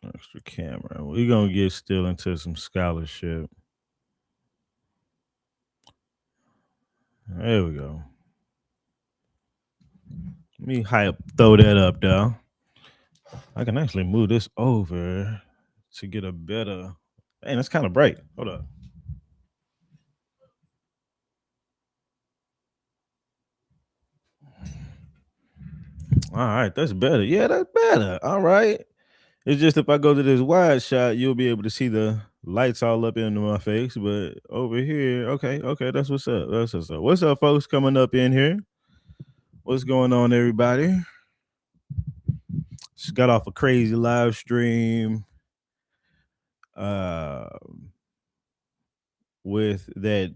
Extra camera. We're gonna get still into some scholarship. There we go. Let me throw that up though. I can actually move this over to get a better. Man, it's kind of bright. Hold up. All right, that's better. Yeah, that's better. All right. It's just if I go to this wide shot, you'll be able to see the lights all up into my face. But over here, okay, that's what's up. That's what's up. What's up, folks? Coming up in here. What's going on, everybody? Just got off a crazy live stream uh, with that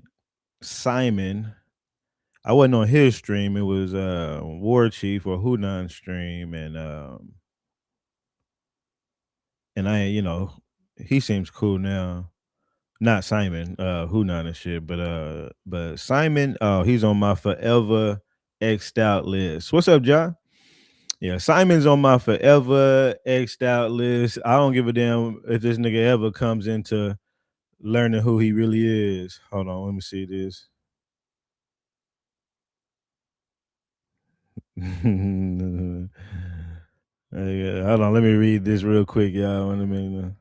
Simon. I wasn't on his stream. It was War Chief or Hunan stream, and he seems cool now. Not Simon, Hunan and shit, but Simon, oh, he's on my forever X'd out list. What's up, John? Yeah, Simon's on my forever X'd out list. I don't give a damn if this nigga ever comes into learning who he really is. Hold on, let me see this. Yeah, hold on, let me read this real quick, y'all. Wait a minute.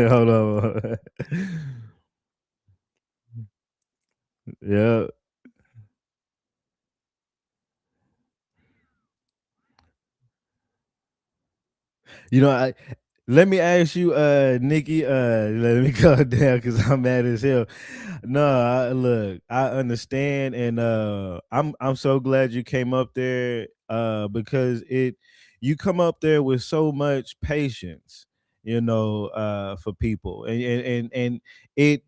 Hold on. Yeah. You know, let me ask you, Nikki, let me calm down because I'm mad as hell. No, look, I understand, and I'm so glad you came up there, because you come up there with so much patience, for people, and it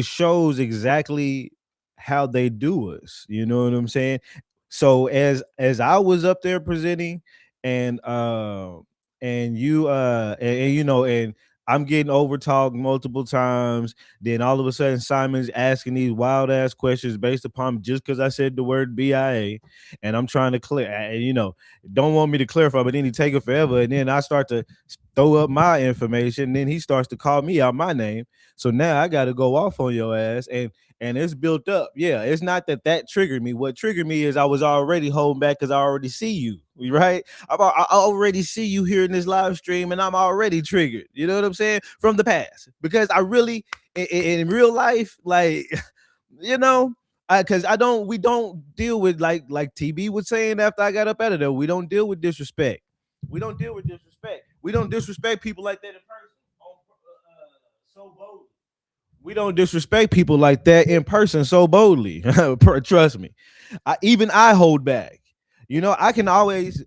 shows exactly how they do us. You know what I'm saying? So as I was up there presenting, and and I'm getting over talked multiple times. Then all of a sudden, Simon's asking these wild ass questions based upon just because I said the word BIA, and I'm trying to clear, don't want me to clarify, but then he take it forever, and then I start to throw up my information, and then he starts to call me out my name. So now I got to go off on your ass, and it's built up. Yeah, it's not that triggered me. What triggered me is I was already holding back because I already see you, right? I already see you here in this live stream, and I'm already triggered. You know what I'm saying? From the past, because I really, in real life, like, you know, because we don't deal with, like TB was saying after I got up out of there. We don't deal with disrespect. We don't deal with disrespect. We don't disrespect people like that in person. So bold. We don't disrespect people like that in person so boldly. Trust me. I hold back. I can always,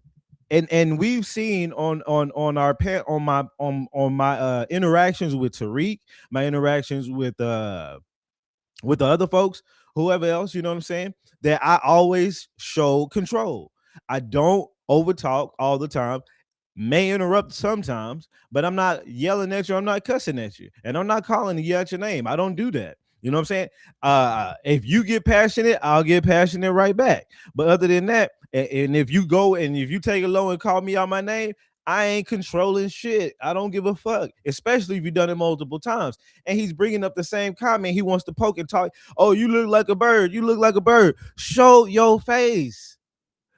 and we've seen on our on my interactions with Tariq, my interactions with the other folks, whoever else, you know what I'm saying, that I always show control. I don't overtalk all the time. May interrupt sometimes, but I'm not yelling at you. I'm not cussing at you, and I'm not calling you out your name. I don't do that. You know what I'm saying? If you get passionate, I'll get passionate right back. But other than that, and if you go and if you take it low and call me out my name, I ain't controlling shit. I don't give a fuck, especially if you've done it multiple times. And he's bringing up the same comment. He wants to poke and talk. Oh, you look like a bird. You look like a bird. Show your face.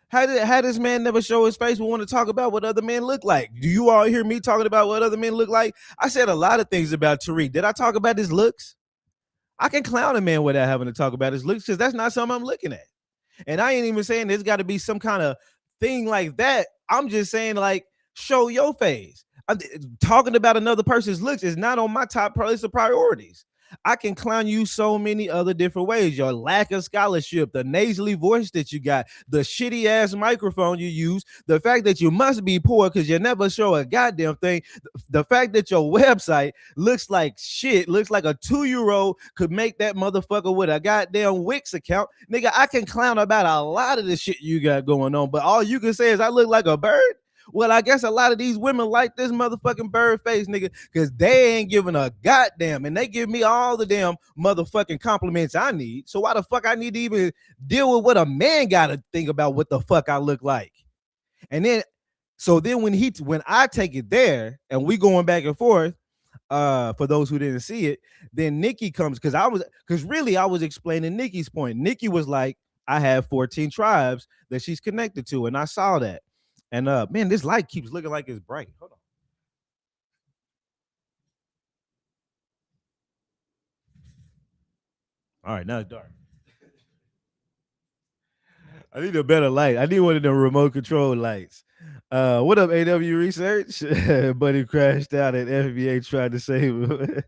How this man never show his face? We want to talk about what other men look like. Do you all hear me talking about what other men look like? I said a lot of things about Tariq. Did I talk about his looks? I can clown a man without having to talk about his looks because that's not something I'm looking at. And I ain't even saying there's got to be some kind of thing like that. I'm just saying, like, show your face. Talking about another person's looks is not on my top list of priorities. I can clown you so many other different ways. Your lack of scholarship, the nasally voice that you got, the shitty ass microphone you use, the fact that you must be poor because you never show a goddamn thing, the fact that your website looks like shit, looks like a 2-year-old could make that motherfucker with a goddamn Wix account. Nigga, I can clown about a lot of the shit you got going on, but all you can say is I look like a bird. Well, I guess a lot of these women like this motherfucking bird face nigga because they ain't giving a goddamn, and they give me all the damn motherfucking compliments I need. So why the fuck I need to even deal with what a man got to think about what the fuck I look like? And then, so then when I take it there and we going back and forth, for those who didn't see it, then Nikki comes because really I was explaining Nikki's point. Nikki was like, I have 14 tribes that she's connected to, and I saw that. And man, this light keeps looking like it's bright. Hold on. All right, now it's dark. I need a better light. I need one of the remote control lights. What up, AW Research? Buddy crashed out at FBA trying to save him.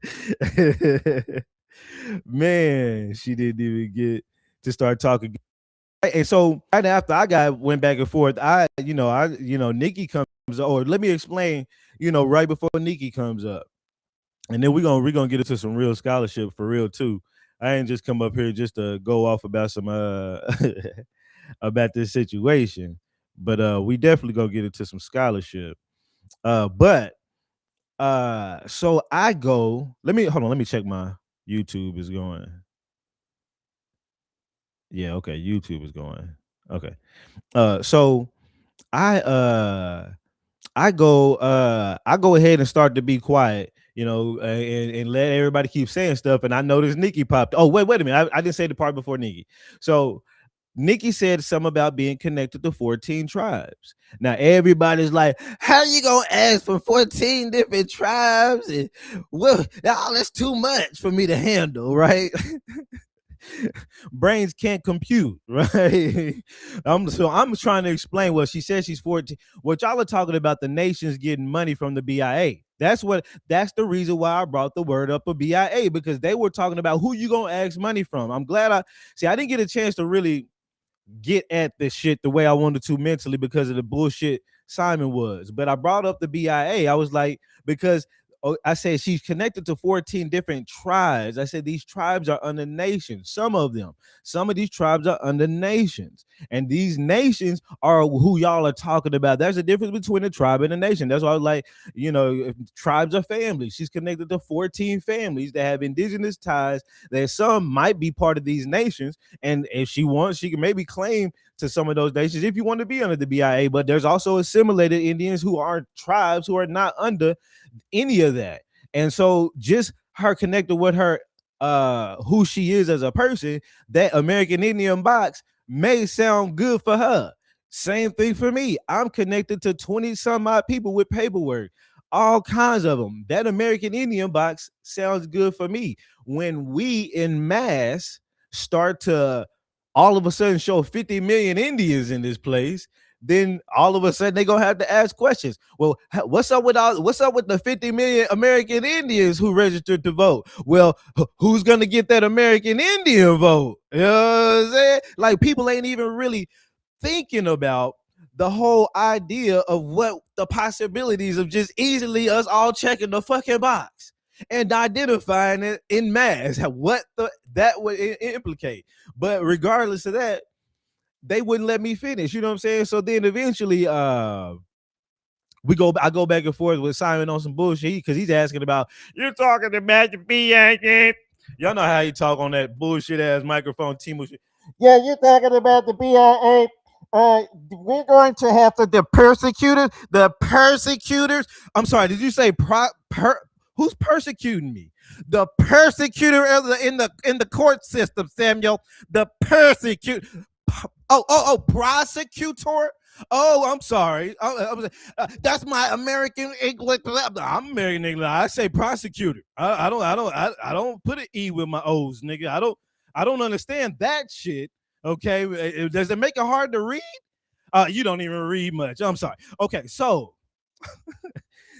Man, she didn't even get to start talking. And so right after went back and forth, Nikki comes, or let me explain, right before Nikki comes up. And then we're gonna get into some real scholarship for real too. I ain't just come up here just to go off about some about this situation, but we definitely gonna get into some scholarship. But so I go. Let me hold on. Let me check my YouTube is going. Yeah, okay. YouTube is going. Okay. So I I go ahead and start to be quiet, and let everybody keep saying stuff. And I noticed Nikki popped. Oh, wait a minute. I didn't say the part before Nikki. So Nikki said something about being connected to 14 tribes. Now everybody's like, how you gonna ask for 14 different tribes? And well, that's too much for me to handle, right? Brains can't compute, right? I'm trying to explain what she said. She's 14. What y'all are talking about, the nations getting money from the BIA. That's the reason why I brought the word up of BIA, because they were talking about who you gonna ask money from. I'm glad I didn't get a chance to really get at this shit the way I wanted to mentally because of the bullshit Simon was. But I brought up the BIA. I was like, because I said she's connected to 14 different tribes. I said these tribes are under nations. Some of these tribes are under nations. And these nations are who y'all are talking about. There's a difference between a tribe and a nation. That's why I was like, tribes are families. She's connected to 14 families that have indigenous ties, that some might be part of these nations. And if she wants, she can maybe claim to some of those nations if you want to be under the BIA. But there's also assimilated Indians who are tribes who are not under any of that. And so just her connected with her who she is as a person, that American Indian box may sound good for her. Same thing for me. I'm connected to 20 some odd people with paperwork, all kinds of them. That American Indian box sounds good for me. When we in mass start to all of a sudden show 50 million Indians in this place, then all of a sudden they're gonna have to ask questions. Well, what's up with the 50 million American Indians who registered to vote? Well, who's gonna get that American Indian vote? You know what I'm saying? Like, people ain't even really thinking about the whole idea of what the possibilities of just easily us all checking the fucking box and identifying it in mass, what that would implicate. But regardless of that, they wouldn't let me finish. You know what I'm saying? So then eventually, I go back and forth with Simon on some bullshit because he's asking about, you're talking about the BIA. Y'all know how he talk on that bullshit ass microphone, Timo. Yeah, you're talking about the BIA. We're going to have the persecutors. I'm sorry. Did you say who's persecuting me? The persecutor in the court system, Samuel. The persecute. Prosecutor. Oh, I'm sorry. That's my American English. I'm American English. I say prosecutor. I don't put an E with my O's, nigga. I don't understand that shit. Okay, does it make it hard to read? You don't even read much. I'm sorry. Okay, so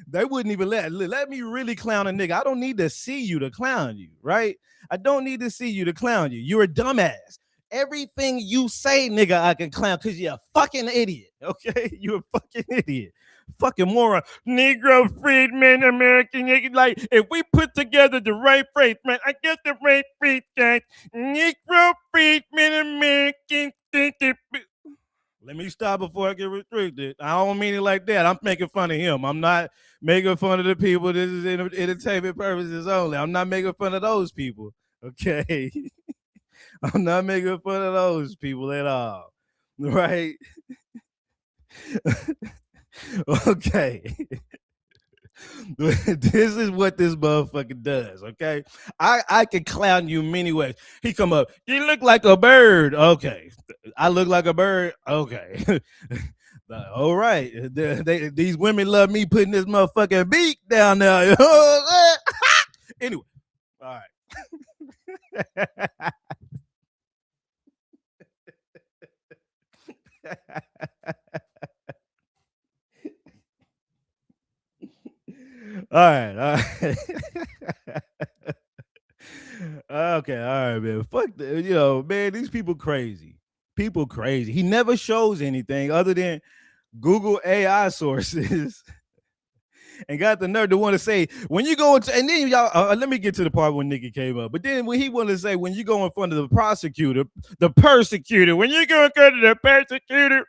they wouldn't even let me really clown a nigga. I don't need to see you to clown you, right? I don't need to see you to clown you. You're a dumbass. Everything you say, nigga, I can clown because you're a fucking idiot. Okay, you're a fucking idiot. Fucking moron. Negro freedman, American. Like, if we put together the right phrase, man, I get the right phrase, guys. Negro freedman, American. Let me stop before I get restricted. I don't mean it like that. I'm making fun of him. I'm not making fun of the people. This is entertainment purposes only. I'm not making fun of those people. Okay. I'm not making fun of those people at all. Right? Okay. This is what this motherfucker does, okay? I can clown you many ways. He come up, you look like a bird. Okay. I look like a bird. Okay. All right. These women love me putting this motherfucking beak down there. Anyway, all right. All right, all right. Okay, all right, man. Fuck, man. These people crazy. People crazy. He never shows anything other than Google AI sources, and got the nerve to want to say when you go into. And then y'all, let me get to the part when Nikki came up. But then when he wanted to say when you go in front of the prosecutor, the persecutor, when you go in front of the persecutor.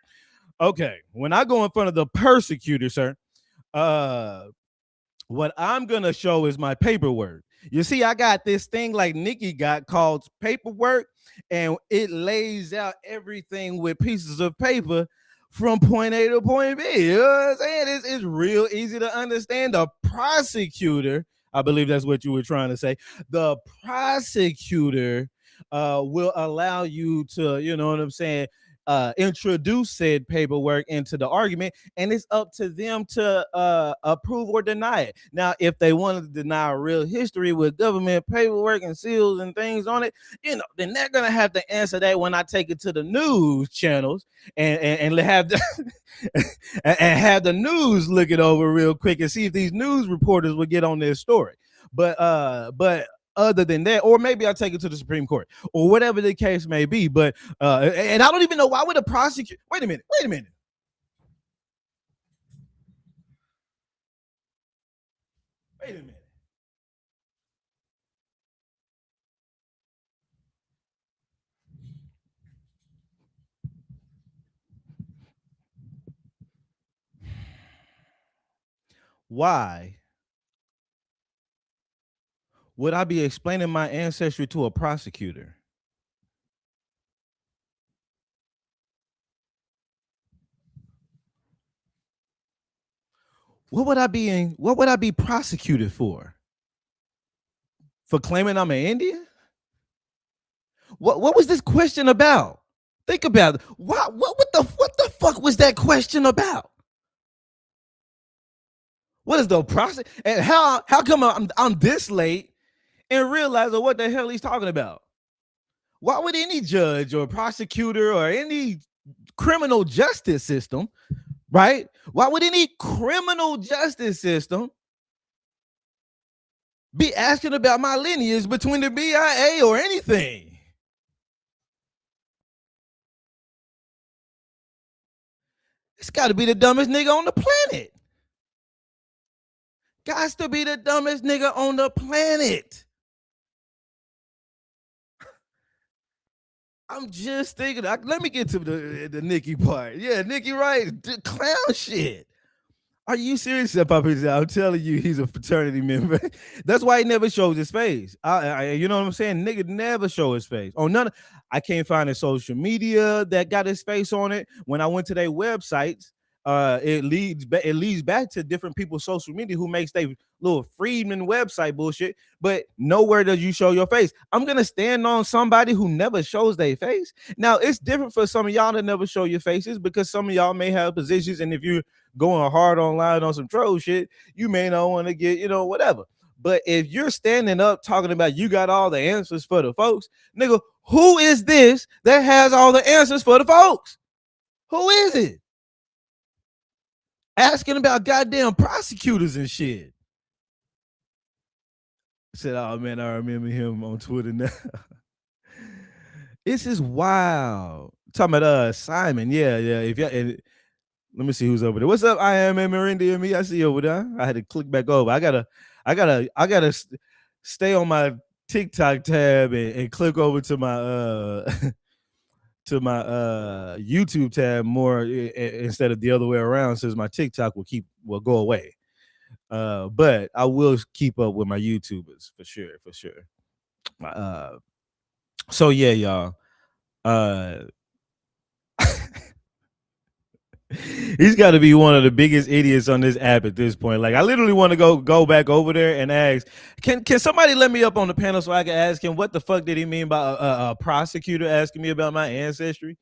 Okay, when I go in front of the persecutor, sir, uh what I'm gonna show is my paperwork. You see, I got this thing like Nikki got called paperwork, and it lays out everything with pieces of paper from point A to point B. You know what I'm saying? It's real easy to understand. The prosecutor, I believe that's what you were trying to say. The prosecutor will allow you to, you know what I'm saying, introduce said paperwork into the argument, and it's up to them to approve or deny it. Now, if they want to deny real history with government paperwork and seals and things on it, then they're gonna have to answer that when I take it to the news channels and have the and have the news look it over real quick and see if these news reporters will get on their story. But other than that, or maybe I'll take it to the Supreme Court or whatever the case may be. But and I don't even know why would a prosecutor. Wait a minute. Wait a minute. Why would I be explaining my ancestry to a prosecutor? What would I be prosecuted for? For claiming I'm an Indian? What was this question about? Think about it. What the fuck was that question about? What is the process? And how come I'm this late and realizing what the hell he's talking about? Why would any judge or prosecutor or any criminal justice system, right? Why would any criminal justice system be asking about my lineage between the BIA or anything? It's got to be the dumbest nigga on the planet. Got to be the dumbest nigga on the planet. I'm just thinking. Let me get to the Nikki part. Yeah, Nikki, right? The clown shit. Are you serious, I'm telling you, he's a fraternity member. That's why he never shows his face. You know what I'm saying? Nigga never show his face. Oh, I can't find his social media that got his face on it. When I went to their websites, it leads back to different people's social media who makes their little Freedman website bullshit, but nowhere does you show your face. I'm gonna stand on somebody who never shows their face. Now it's different for some of y'all that never show your faces because some of y'all may have positions, and if you're going hard online on some troll shit, you may not want to get, whatever. But if you're standing up talking about you got all the answers for the folks, nigga, who is this that has all the answers for the folks? Who is it? Asking about goddamn prosecutors and shit. I said, oh man, I remember him on Twitter now. This is wild. Talking about Simon. Yeah. If you let me see who's over there. What's up? I am Miranda and me. I see you over there. I had to click back over. I gotta stay on my TikTok tab and click over to my to my YouTube tab more instead of the other way around, since my TikTok will go away. But I will keep up with my YouTubers for sure, for sure. Uh, so yeah, y'all. Uh, he's got to be one of the biggest idiots on this app at this point. Like, I literally want to go back over there and ask, can somebody let me up on the panel so I can ask him what the fuck did he mean by a prosecutor asking me about my ancestry?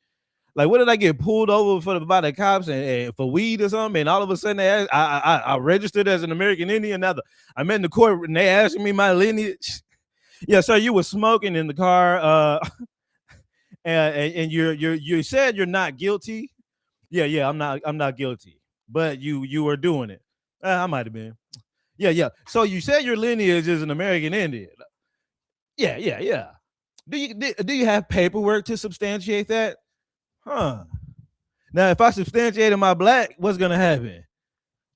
Like, what did I get pulled over by the cops and for weed or something? And all of a sudden, they asked, I registered as an American Indian. Now I'm in the court and they asking me my lineage. Yeah, sir, you were smoking in the car, and you said you're not guilty. Yeah, I'm not guilty, but you were doing it. I might have been. Yeah. So you said your lineage is an American Indian. Yeah. Do you have paperwork to substantiate that? Huh. Now, if I substantiated my black, what's gonna happen?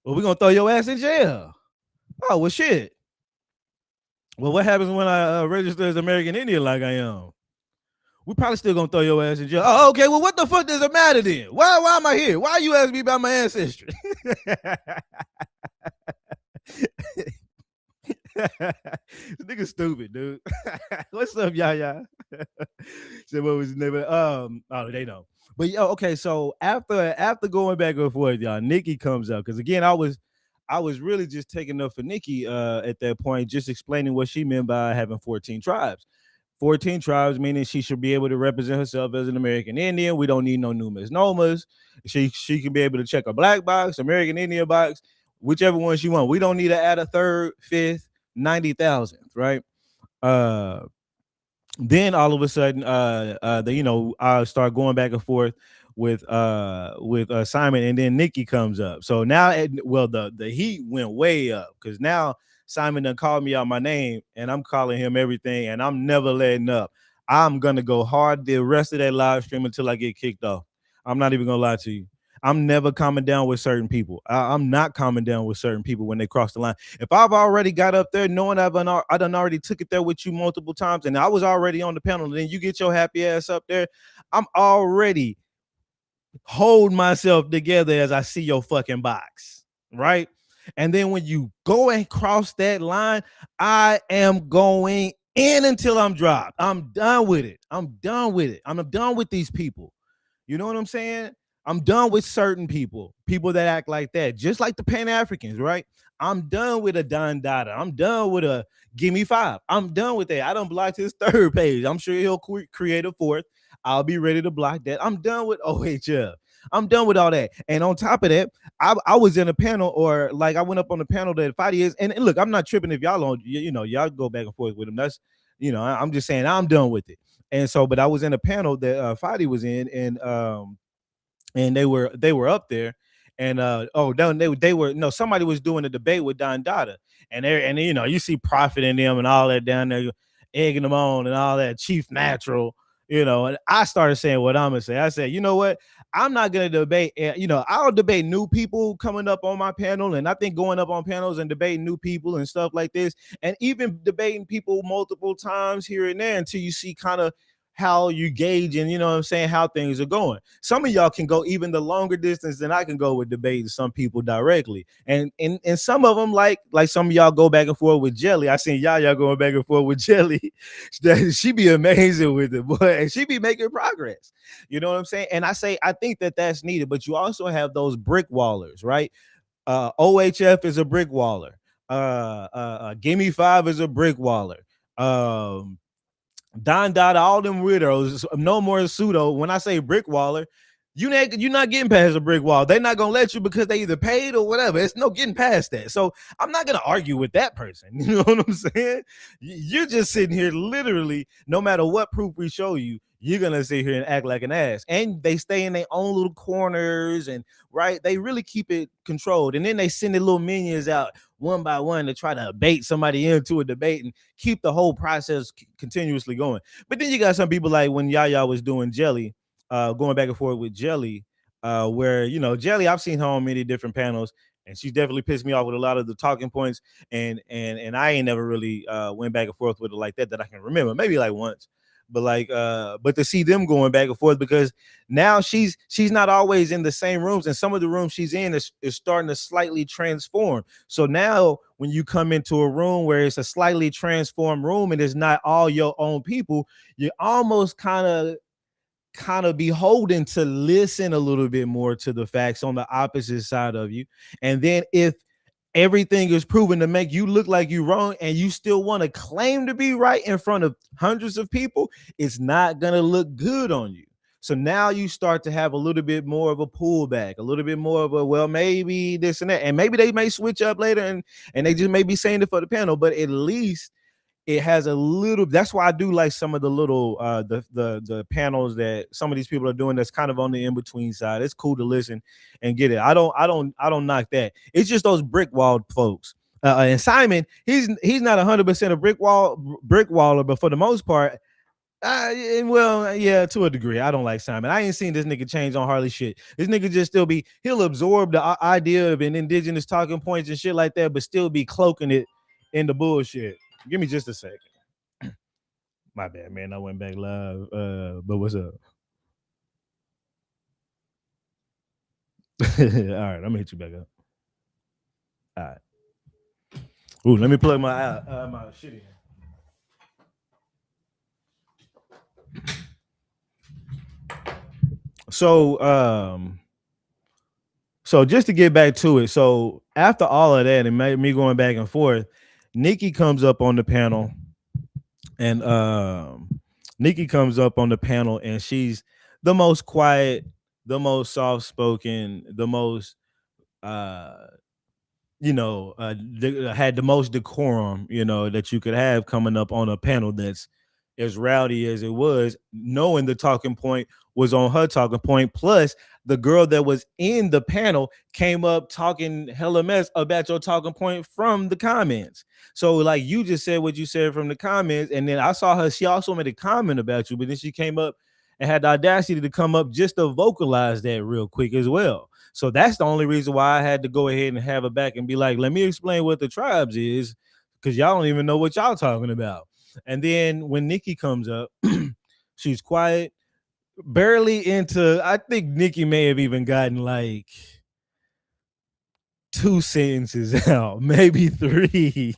Well, we're gonna throw your ass in jail. Oh well, shit. Well, what happens when I register as American Indian like I am? We probably still gonna throw your ass in jail. Oh, okay. Well, what the fuck does it matter then? Why am I here? Why are you asking me about my ancestry? This nigga stupid, dude. What's up, y'all? So what was his name? Oh, they know. But yo, okay. So after going back and forth, y'all, Nikki comes up because again, I was really just taking up for Nikki at that point, just explaining what she meant by having 14 tribes. 14 tribes, meaning she should be able to represent herself as an American Indian. We don't need no new misnomers. She can be able to check a black box, American Indian box, whichever one she wants. We don't need to add a third, fifth, 90,000th, right? Uh then all of a sudden, I start going back and forth with Simon, and then Nikki comes up. So now, well, the heat went way up because now Simon done called me out my name, and I'm calling him everything, and I'm never letting up. I'm gonna go hard the rest of that live stream until I get kicked off. I'm not even gonna lie to you. I'm never calming down with certain people. I'm not calming down with certain people when they cross the line. If I've already got up there knowing I done already took it there with you multiple times, and I was already on the panel, and then you get your happy ass up there, I'm already hold myself together as I see your fucking box, right? And then when you go and cross that line, I am going in until I'm dropped. I'm done with it. I'm done with it. I'm done with these people. You know what I'm saying? I'm done with certain people that act like that, just like the Pan Africans, right? I'm done with a Don Dada. I'm done with a Give Me Five. I'm done with that. I don't block his third page. I'm sure he'll create a fourth. I'll be ready to block that. I'm done with OHF. I'm done with all that. And on top of that, I was in a panel, or like I went up on the panel that Fadi is. And look, I'm not tripping if y'all on, y'all go back and forth with him. That's, I'm just saying I'm done with it. And so, but I was in a panel that Fadi was in, and they were up there, and they were no, somebody was doing a debate with Don Dada, and you see Prophet in them and all that down there egging them on and all that, Chief Natural, and I started saying what I'm gonna say. I said, you know what, I'm not gonna debate. I'll debate new people coming up on my panel, and I think going up on panels and debating new people and stuff like this, and even debating people multiple times here and there until you see kind of how you gauge and what I'm saying, how things are going. Some of y'all can go even the longer distance than I can go with debating some people directly. And some of them, like some of y'all go back and forth with Jelly. I seen y'all going back and forth with Jelly. She be amazing with it, boy, and she be making progress. You know what I'm saying? And I think that that's needed, but you also have those brick wallers, right? OHF is a brick waller. Gimme Five is a brick waller. Don Dada, all them weirdos, no more pseudo. When I say brick waller, you're not getting past a brick wall. They're not gonna let you because they either paid or whatever. It's no getting past that. So I'm not gonna argue with that person. You know what I'm saying? You're just sitting here, literally, no matter what proof we show you, you're gonna sit here and act like an ass. And they stay in their own little corners, and right, they really keep it controlled. And then they send their little minions out one by one to try to bait somebody into a debate and keep the whole process continuously going. But then you got some people like when Yaya was doing Jelly, going back and forth with Jelly, where Jelly, I've seen her on many different panels, and she's definitely pissed me off with a lot of the talking points, and I ain't never really went back and forth with her like that I can remember, maybe like once. but but to see them going back and forth, because now she's not always in the same rooms, and some of the rooms she's in is starting to slightly transform. So now when you come into a room where it's a slightly transformed room and it's not all your own people, you're almost kind of beholden to listen a little bit more to the facts on the opposite side of you. And then if everything is proven to make you look like you're wrong and you still want to claim to be right in front of hundreds of people, it's not going to look good on you. So now you start to have a little bit more of a pullback, a little bit more of a, well, maybe this and that. And maybe they may switch up later and they just may be saying it for the panel, but at least it has a little. That's why I do like some of the little the panels that some of these people are doing that's kind of on the in-between side. It's cool to listen and get it. I don't knock that. It's just those brick walled folks. And Simon, he's not 100% a brick waller, but for the most part, well, yeah, to a degree. I don't like Simon. I ain't seen this nigga change on hardly shit. This nigga just still he'll absorb the idea of an indigenous talking points and shit like that, but still be cloaking it in the bullshit. Give me just a second. My bad, man. I went back live. But what's up? All right, I'm gonna hit you back up. All right. Ooh, let me plug my shit in. So so just to get back to it, so after all of that and me going back and forth, Nikki comes up on the panel, and Nikki comes up on the panel, and she's the most quiet, the most soft spoken, the most uh had the most decorum, that you could have coming up on a panel that's as rowdy as it was, knowing the talking point was on her talking point. Plus, the girl that was in the panel came up talking hella mess about your talking point from the comments. So, like, you just said what you said from the comments, and then I saw her, she also made a comment about you, but then she came up and had the audacity to come up just to vocalize that real quick as well. So that's the only reason why I had to go ahead and have it back and be like, let me explain what the tribes is, because y'all don't even know what y'all talking about. And then when Nikki comes up, she's quiet, barely into, I think Nikki may have even gotten like 2 sentences out, maybe 3.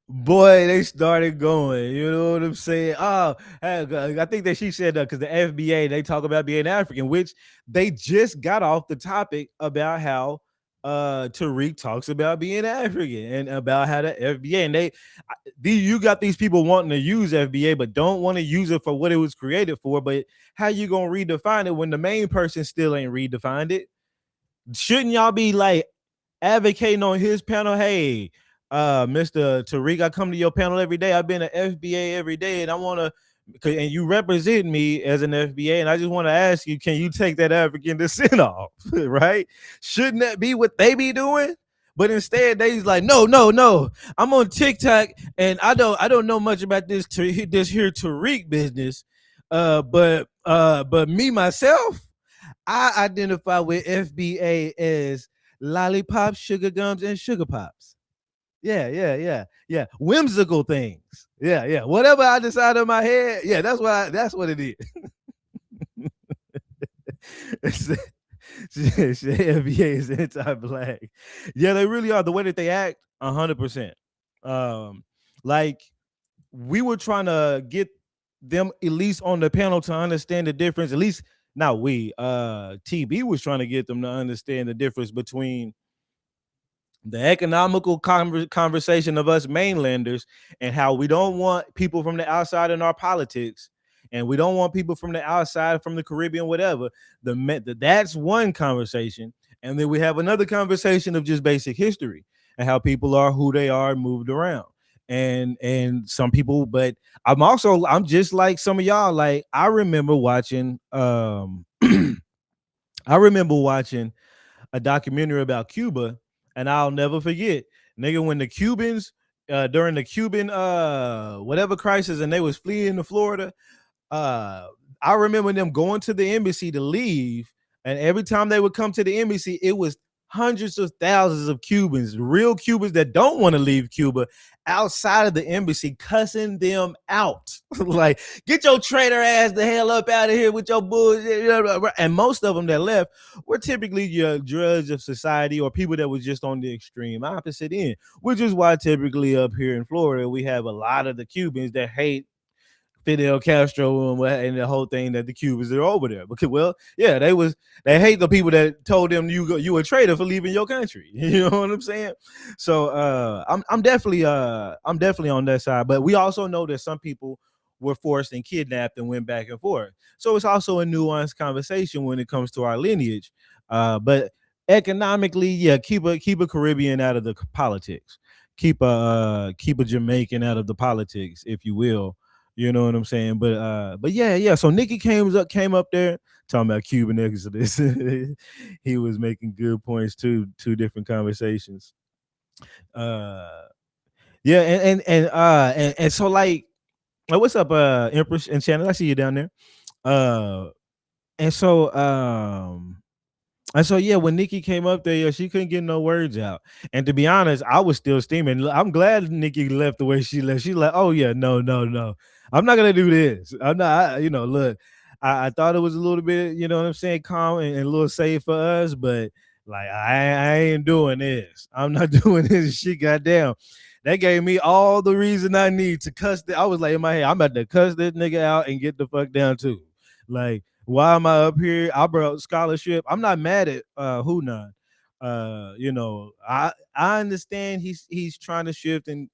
Boy, they started going. You know what I'm saying? Oh, I think that she said that because the FBA, they talk about being African, which they just got off the topic about how Tariq talks about being African and about how the FBA, and you got these people wanting to use FBA but don't want to use it for what it was created for. But how you gonna redefine it when the main person still ain't redefined it? Shouldn't y'all be like advocating on his panel? Hey, Mr. Tariq, I come to your panel every day. I've been an FBA every day, and I want to, and you represent me as an FBA, and I just want to ask you, can you take that African descent off? Right? Shouldn't that be what they be doing? But instead, they's like, no, no, no. I'm on TikTok, and I don't know much about this here Tariq business. But me myself, I identify with FBA as lollipops, sugar gums, and sugar pops. Yeah, yeah, yeah, yeah. Whimsical things. Yeah, yeah. Whatever I decide in my head, yeah, that's what it is. FBA is anti-black. Yeah, they really are. The way that they act, 100%. Like, we were trying to get them at least on the panel to understand the difference. At least not we. TB was trying to get them to understand the difference between the economical conversation of us mainlanders and how we don't want people from the outside in our politics, and we don't want people from the outside, from the Caribbean, whatever. That's one conversation, and then we have another conversation of just basic history and how people are who they are, moved around, and some people. But I'm just like some of y'all. Like, I remember watching a documentary about Cuba, and I'll never forget, nigga, when the Cubans during the Cuban whatever crisis, and they was fleeing to Florida. I remember them going to the embassy to leave, and every time they would come to the embassy, it was hundreds of thousands of Cubans, real Cubans that don't want to leave Cuba, outside of the embassy cussing them out. Like, get your traitor ass the hell up out of here with your bullshit. And most of them that left were typically your drudge of society or people that was just on the extreme opposite end, which is why typically up here in Florida, we have a lot of the Cubans that hate Fidel Castro and the whole thing that the Cubans are over there. Because, well, yeah, they hate the people that told them you a traitor for leaving your country. You know what I'm saying? So I'm definitely on that side. But we also know that some people were forced and kidnapped and went back and forth. So it's also a nuanced conversation when it comes to our lineage. But economically, yeah, keep a Caribbean out of the politics. Keep a Jamaican out of the politics, if you will. You know what I'm saying? But yeah, yeah. So Nikki came up there talking about Cuban exodus. He was making good points too. Two different conversations. Uh, yeah, and so like, what's up, Empress and Shannon? I see you down there. Uh, and so yeah, when Nikki came up there, yeah, she couldn't get no words out. And to be honest, I was still steaming. I'm glad Nikki left the way she left. She's like, oh yeah, no, no, no. I'm not gonna do this. I'm not, look, I thought it was a little bit, you know what I'm saying, calm and a little safe for us, but like I ain't doing this. I'm not doing this shit, goddamn. That gave me all the reason I need to cuss. I was like in my head, I'm about to cuss this nigga out and get the fuck down too. Like, why am I up here? I brought scholarship. I'm not mad at Hunan. I understand he's trying to shift and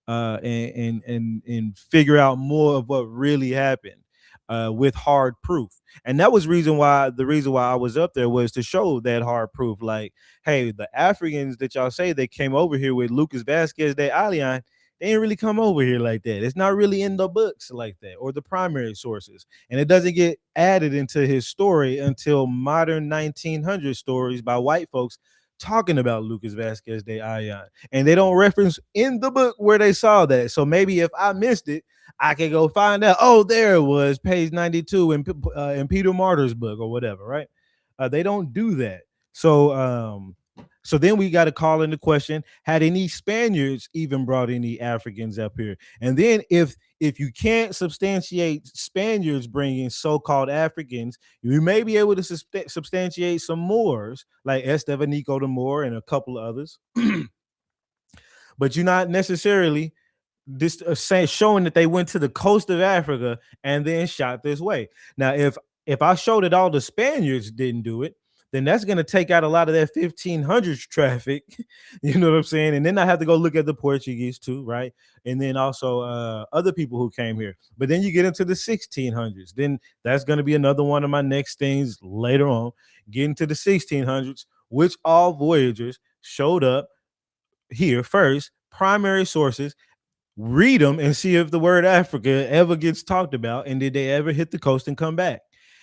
and figure out more of what really happened with hard proof. And that was the reason why I was up there was to show that hard proof. Like, hey, the Africans that y'all say they came over here with Lucas Vasquez de Alian, they ain't really come over here like that. It's not really in the books like that or the primary sources. And it doesn't get added into his story until modern 1900 stories by white folks talking about Lucas Vasquez de Alian, and they don't reference in the book where they saw that. So maybe if I missed it, I could go find out. Oh, there it was, page 92 in Peter Martyr's book or whatever, right? They don't do that. So then we got to call into question: had any Spaniards even brought any Africans up here? And then if you can't substantiate Spaniards bringing so-called Africans, you may be able to substantiate some Moors like Estevanico the Moor and a couple of others. But you're not necessarily this showing that they went to the coast of Africa and then shot this way. Now, if I show that all the Spaniards didn't do it, then that's going to take out a lot of that 1500s traffic. You know what I'm saying? And then I have to go look at the Portuguese too, right? And then also other people who came here. But then you get into the 1600s. Then that's going to be another one of my next things later on. Get into the 1600s, which all voyagers showed up here first, primary sources, read them and see if the word Africa ever gets talked about and did they ever hit the coast and come back.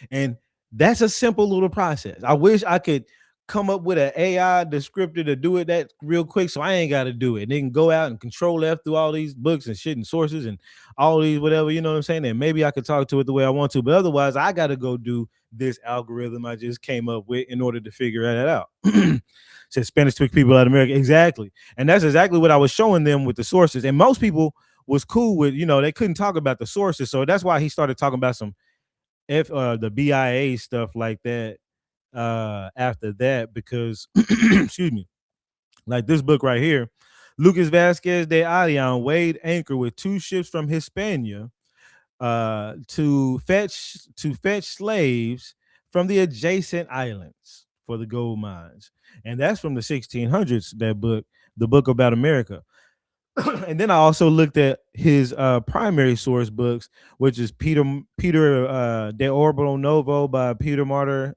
And that's a simple little process. I wish I could come up with an AI descriptor to do it that real quick so I ain't got to do it. And they can go out and control F through all these books and shit and sources and all these whatever, you know what I'm saying? And maybe I could talk to it the way I want to, but otherwise I got to go do this algorithm I just came up with in order to figure that out. Said Spanish speak people out of America. Exactly. And that's exactly what I was showing them with the sources. And most people was cool with, they couldn't talk about the sources. So that's why he started talking about some the BIA stuff like that after that, because excuse me, like this book right here, Lucas Vasquez de Alian weighed anchor with two ships from Hispania to fetch slaves from the adjacent islands for the gold mines. And that's from the 1600s, that book, the book about America. And then I also looked at his primary source books, which is Peter De Orbital Novo by Peter Martyr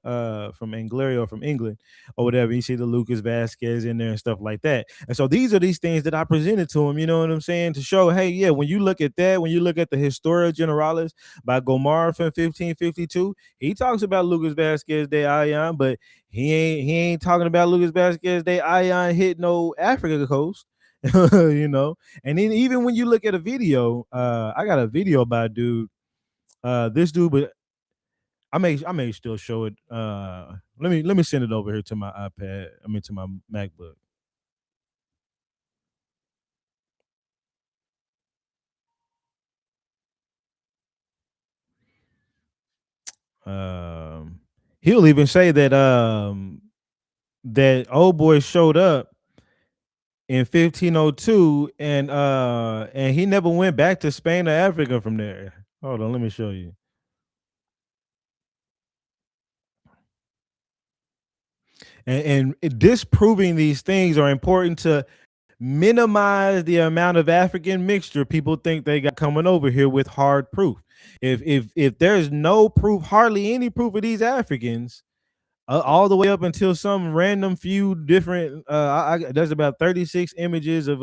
from Anglia or from England or whatever. You see the Lucas Vasquez in there and stuff like that. And so these are these things that I presented to him, you know what I'm saying, to show, hey, yeah, when you look at that, when you look at the Historia Generalis by Gomar from 1552, he talks about Lucas Vasquez de Ayllon, but he ain't talking about Lucas Vasquez de Ayllon hit no Africa coast. And then even when you look at a video, I got a video by a dude, this dude, but I may still show it. Let me send it over here to my iPad. I mean to my MacBook. Um, he'll even say that that old boy showed up in 1502 and he never went back to Spain or Africa from there. Hold on, let me show you. And disproving these things are important to minimize the amount of African mixture people think they got coming over here with hard proof. If there's no proof, hardly any proof of these Africans, all the way up until some random few different. There's about 36 images of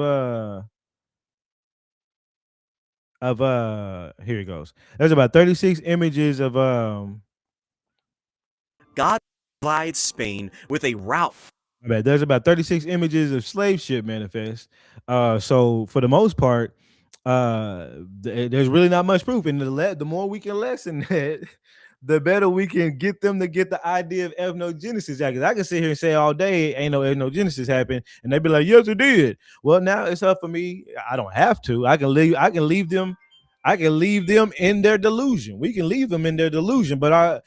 here it goes. There's about 36 images of God provides Spain with a route. there's about 36 images of slave ship manifest. So for the most part, there's really not much proof, and the more we can lessen that, the better we can get them to get the idea of ethnogenesis. Because I can sit here and say all day ain't no ethnogenesis happened, and they'd be like, yes, it did. Well, now it's up for me. I don't have to. I can leave. I can leave them. I can leave them in their delusion. We can leave them in their delusion, but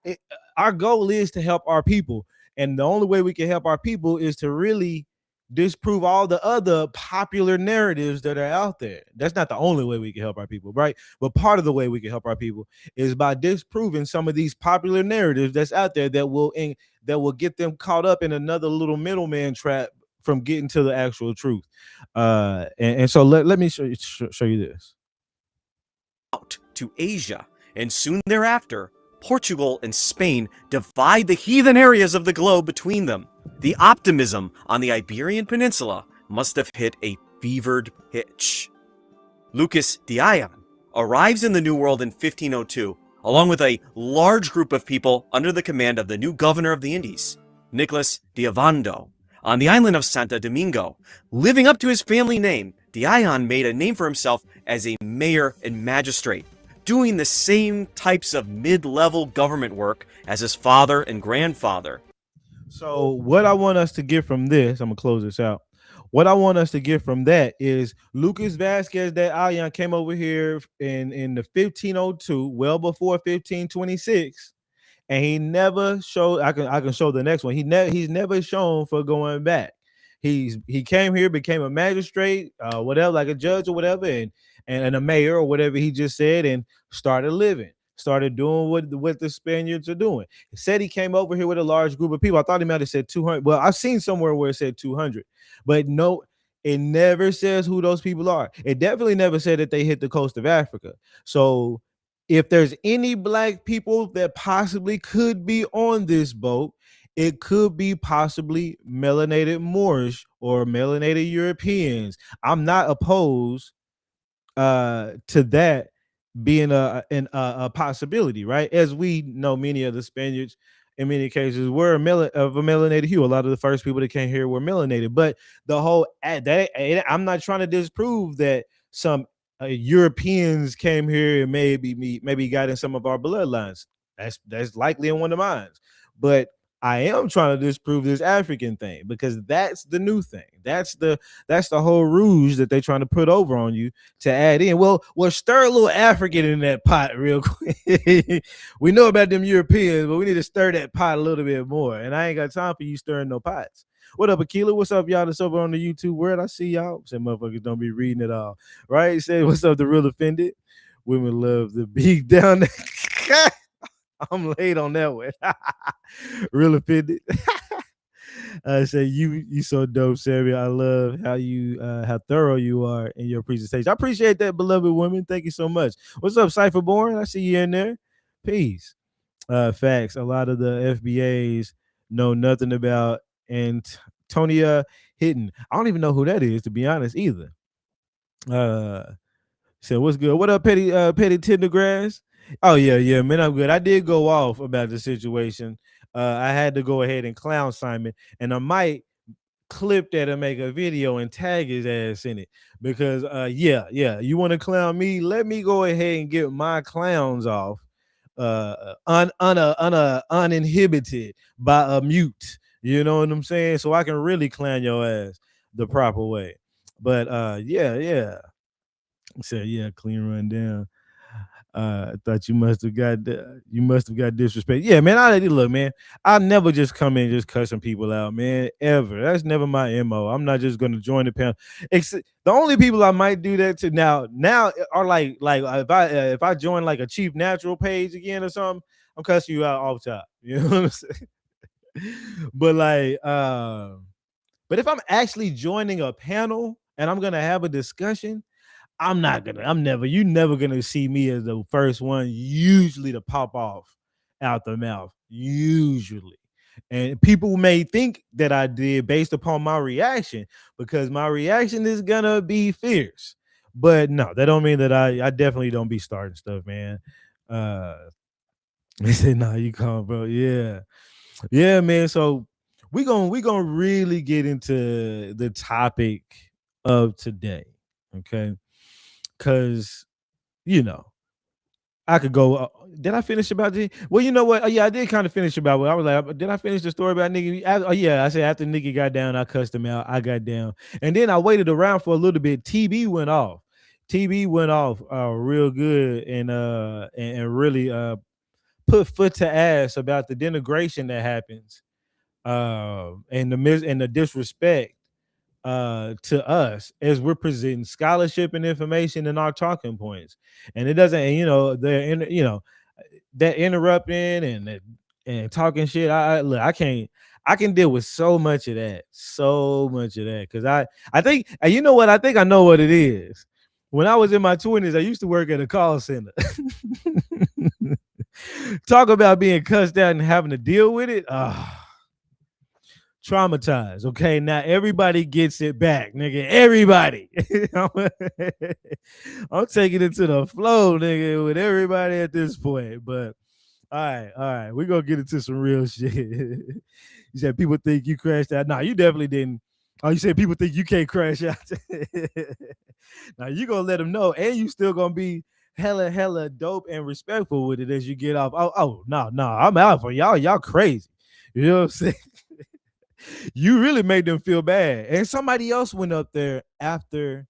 it, our goal is to help our people, and the only way we can help our people is to really disprove all the other popular narratives that are out there. That's not the only way we can help our people, right? But part of the way we can help our people is by disproving some of these popular narratives that's out there that will get them caught up in another little middleman trap from getting to the actual truth. And so let me show you this. Out to Asia, and soon thereafter, Portugal and Spain divide the heathen areas of the globe between them. The optimism on the Iberian Peninsula must have hit a fevered pitch. Lucas de Ayllón arrives in the New World in 1502, along with a large group of people under the command of the new governor of the Indies, Nicholas de Ovando, on the island of Santo Domingo. Living up to his family name, de Ayllón made a name for himself as a mayor and magistrate, doing the same types of mid-level government work as his father and grandfather. So what I want us to get from this, I'm gonna close this out. What I want us to get from that is Lucas Vasquez de Ayllón came over here in the 1502, well before 1526, and he never showed. I can show the next one. He's never shown for going back. He came here, became a magistrate, whatever, like a judge or whatever, and a mayor or whatever he just said, and started living, started doing what the Spaniards are doing. He said he came over here with a large group of people. I thought he might have said 200. Well, I've seen somewhere where it said 200, but no, it never says who those people are. It definitely never said that they hit the coast of Africa. So if there's any black people that possibly could be on this boat, it could be possibly melanated Moorish or melanated Europeans. I'm not opposed to that being a possibility, right? As we know, many of the Spaniards, in many cases, were of a melanated hue. A lot of the first people that came here were melanated, but the whole I'm not trying to disprove that some Europeans came here and maybe got in some of our bloodlines. That's likely in one of mine, but I am trying to disprove this African thing because that's the new thing. That's the whole ruse that they're trying to put over on you to add in. Well, stir a little African in that pot real quick. We know about them Europeans, but we need to stir that pot a little bit more. And I ain't got time for you stirring no pots. What up, Aquila? What's up, y'all? That's over on the YouTube world. I see y'all. Say motherfuckers don't be reading it all. Right? Say what's up, the real offended. Women love the beat down there. I'm late on that one. Real offended. Say you so dope, Sammy. I love how thorough you are in your presentation. I appreciate that, beloved woman. Thank you so much. What's up, Cypherborn? I see you in there. Peace. Facts. A lot of the FBAs know nothing about Antonia Hitton. I don't even know who that is, to be honest, either. So what's good? What up, Petty Tendergrass? Oh yeah, man, I'm good. I did go off about the situation. I had to go ahead and clown Simon, and I might clip that and make a video and tag his ass in it because yeah, you want to clown me? Let me go ahead and get my clowns off uninhibited by a mute. You know what I'm saying? So I can really clown your ass the proper way. But yeah. So yeah, clean run down. I thought you must have got disrespect. Yeah, man. I look, man. I never just come in just cussing people out, man. Ever. That's never my mo. I'm not just gonna join the panel. The only people I might do that to now are like if I join like a Chief Natural page again or something, I'm cussing you out off top. You know what I'm saying? But but if I'm actually joining a panel and I'm gonna have a discussion, you never gonna see me as the first one, usually to pop off out the mouth. Usually. And people may think that I did based upon my reaction because my reaction is gonna be fierce. But no, that don't mean that I definitely don't be starting stuff, man. Uh they say, nah, you calm, bro. Yeah. Yeah, man. So we gonna really get into the topic of today. Okay. Cause you know, I could go. Did I finish about the? Well, you know what? Yeah, I did kind of finish about. What I was like, did I finish the story about Nikki? Oh yeah, I said after Nikki got down, I cussed him out. I got down, and then I waited around for a little bit. TB went off. TB went off real good and really put foot to ass about the denigration that happens and the disrespect to us as we're presenting scholarship and information and our talking points. And it doesn't, and, that interrupting and talking shit. Look, I can deal with so much of that, because I think you know what I think I know what it is. When I was in my 20s, I used to work at a call center. Talk about being cussed out and having to deal with it. Traumatized. Okay, now everybody gets it back, nigga. Everybody. I'm taking it to the flow, nigga, with everybody at this point. But all right, we're gonna get into some real shit. You said people think you crashed out. Nah, you definitely didn't. Oh, you said people think you can't crash out. Now you gonna let them know, and you still gonna be hella dope and respectful with it as you get off. No, I'm out for y'all. Y'all crazy. You know what I'm saying? You really made them feel bad. And somebody else went up there after,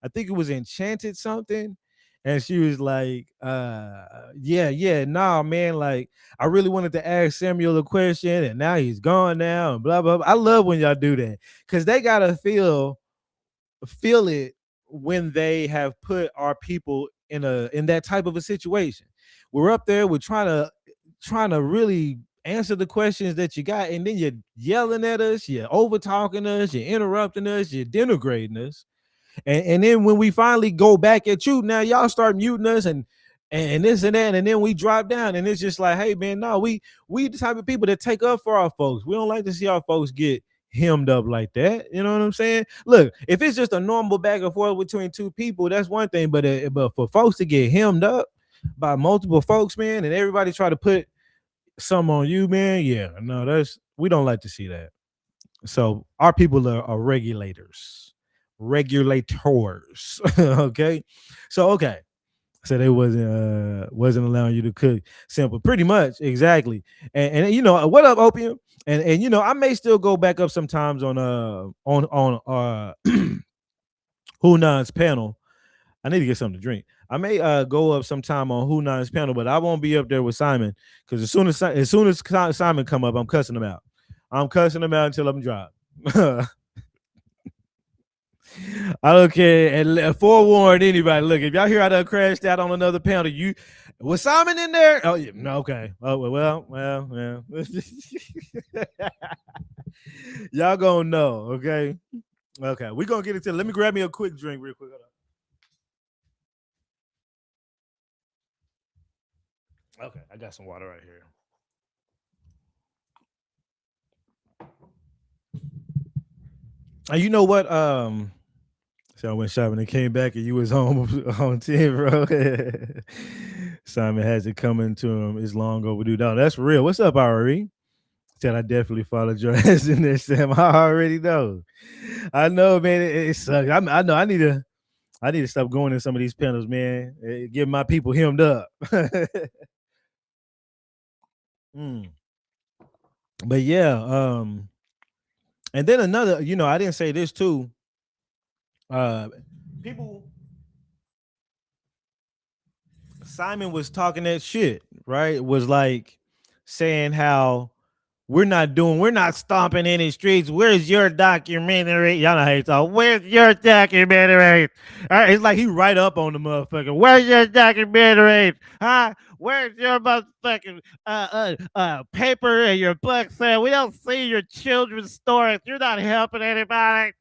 I think it was Enchanted something. And she was like, nah, man. Like, I really wanted to ask Samuel a question, and now he's gone now, and blah, blah, blah. I love when y'all do that. Because they gotta feel it when they have put our people in that type of a situation. We're up there, we're trying to really answer the questions that you got, and then you're yelling at us, you're over talking us, you're interrupting us, you're denigrating us. And then when we finally go back at you, now y'all start muting us and this and that, and then we drop down, and it's just like, hey man, no, we the type of people that take up for our folks. We don't like to see our folks get hemmed up like that. You know what I'm saying? Look, if it's just a normal back and forth between two people, that's one thing. But for folks to get hemmed up by multiple folks, man, and everybody try to put some on you, man, yeah, no, we don't like to see that. So our people are regulators. Okay, so okay, so they wasn't allowing you to cook simple, pretty much exactly. And you know what up, opium, and you know I may still go back up sometimes on Hunan's panel. I need to get something to drink. I may go up sometime on Hunan's panel, but I won't be up there with Simon, because as soon as Simon come up, I'm cussing him out. I'm cussing him out until I'm dropped. I don't care. And forewarn anybody. Look, if y'all hear I done crashed out on another panel, you was Simon in there? Oh, yeah, no, okay. Oh, well. Y'all gonna know, okay? Okay, we gonna get into. Let me grab me a quick drink real quick. Okay, I got some water right here. And you know what? So I went shopping and came back, and you was home on 10, bro. Simon has it coming to him. It's long overdue. No, that's real. What's up, Ari? Said I definitely followed your ass in there, Sam. I already know. I know, man. It sucks. I know. I need to stop going in some of these panels, man. Get my people hemmed up. Mm. But yeah, and then another. You know, I didn't say this too. Uh, people Simon was talking that shit, right? Was like saying how we're not stomping any streets. Where's your documentary? Y'all know how he talk. Where's your documentary? It's like he right up on the motherfucker. Where's your documentary? Huh? Where's your motherfucking paper and your book saying we don't see your children's stories? You're not helping anybody.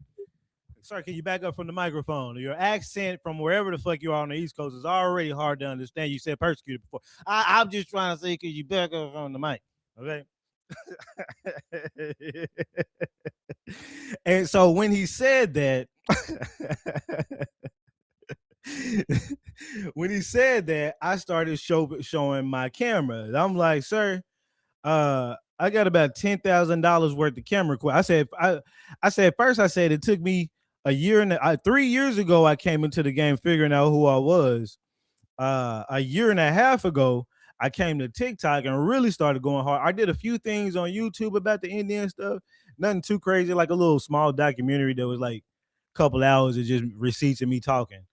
Sir, can you back up from the microphone? Your accent from wherever the fuck you are on the East Coast is already hard to understand. You said persecuted before. I'm just trying to say, can you back up from the mic? Okay. And so when he said that, when he said that, I started showing my camera. I'm like, sir, I got about $10,000 worth of camera equipment. I said first. I said it took me a year and 3 years ago. I came into the game figuring out who I was. A year and a half ago, I came to TikTok and really started going hard. I did a few things on YouTube about the Indian stuff, nothing too crazy, like a little small documentary that was like a couple hours of just receipts of me talking.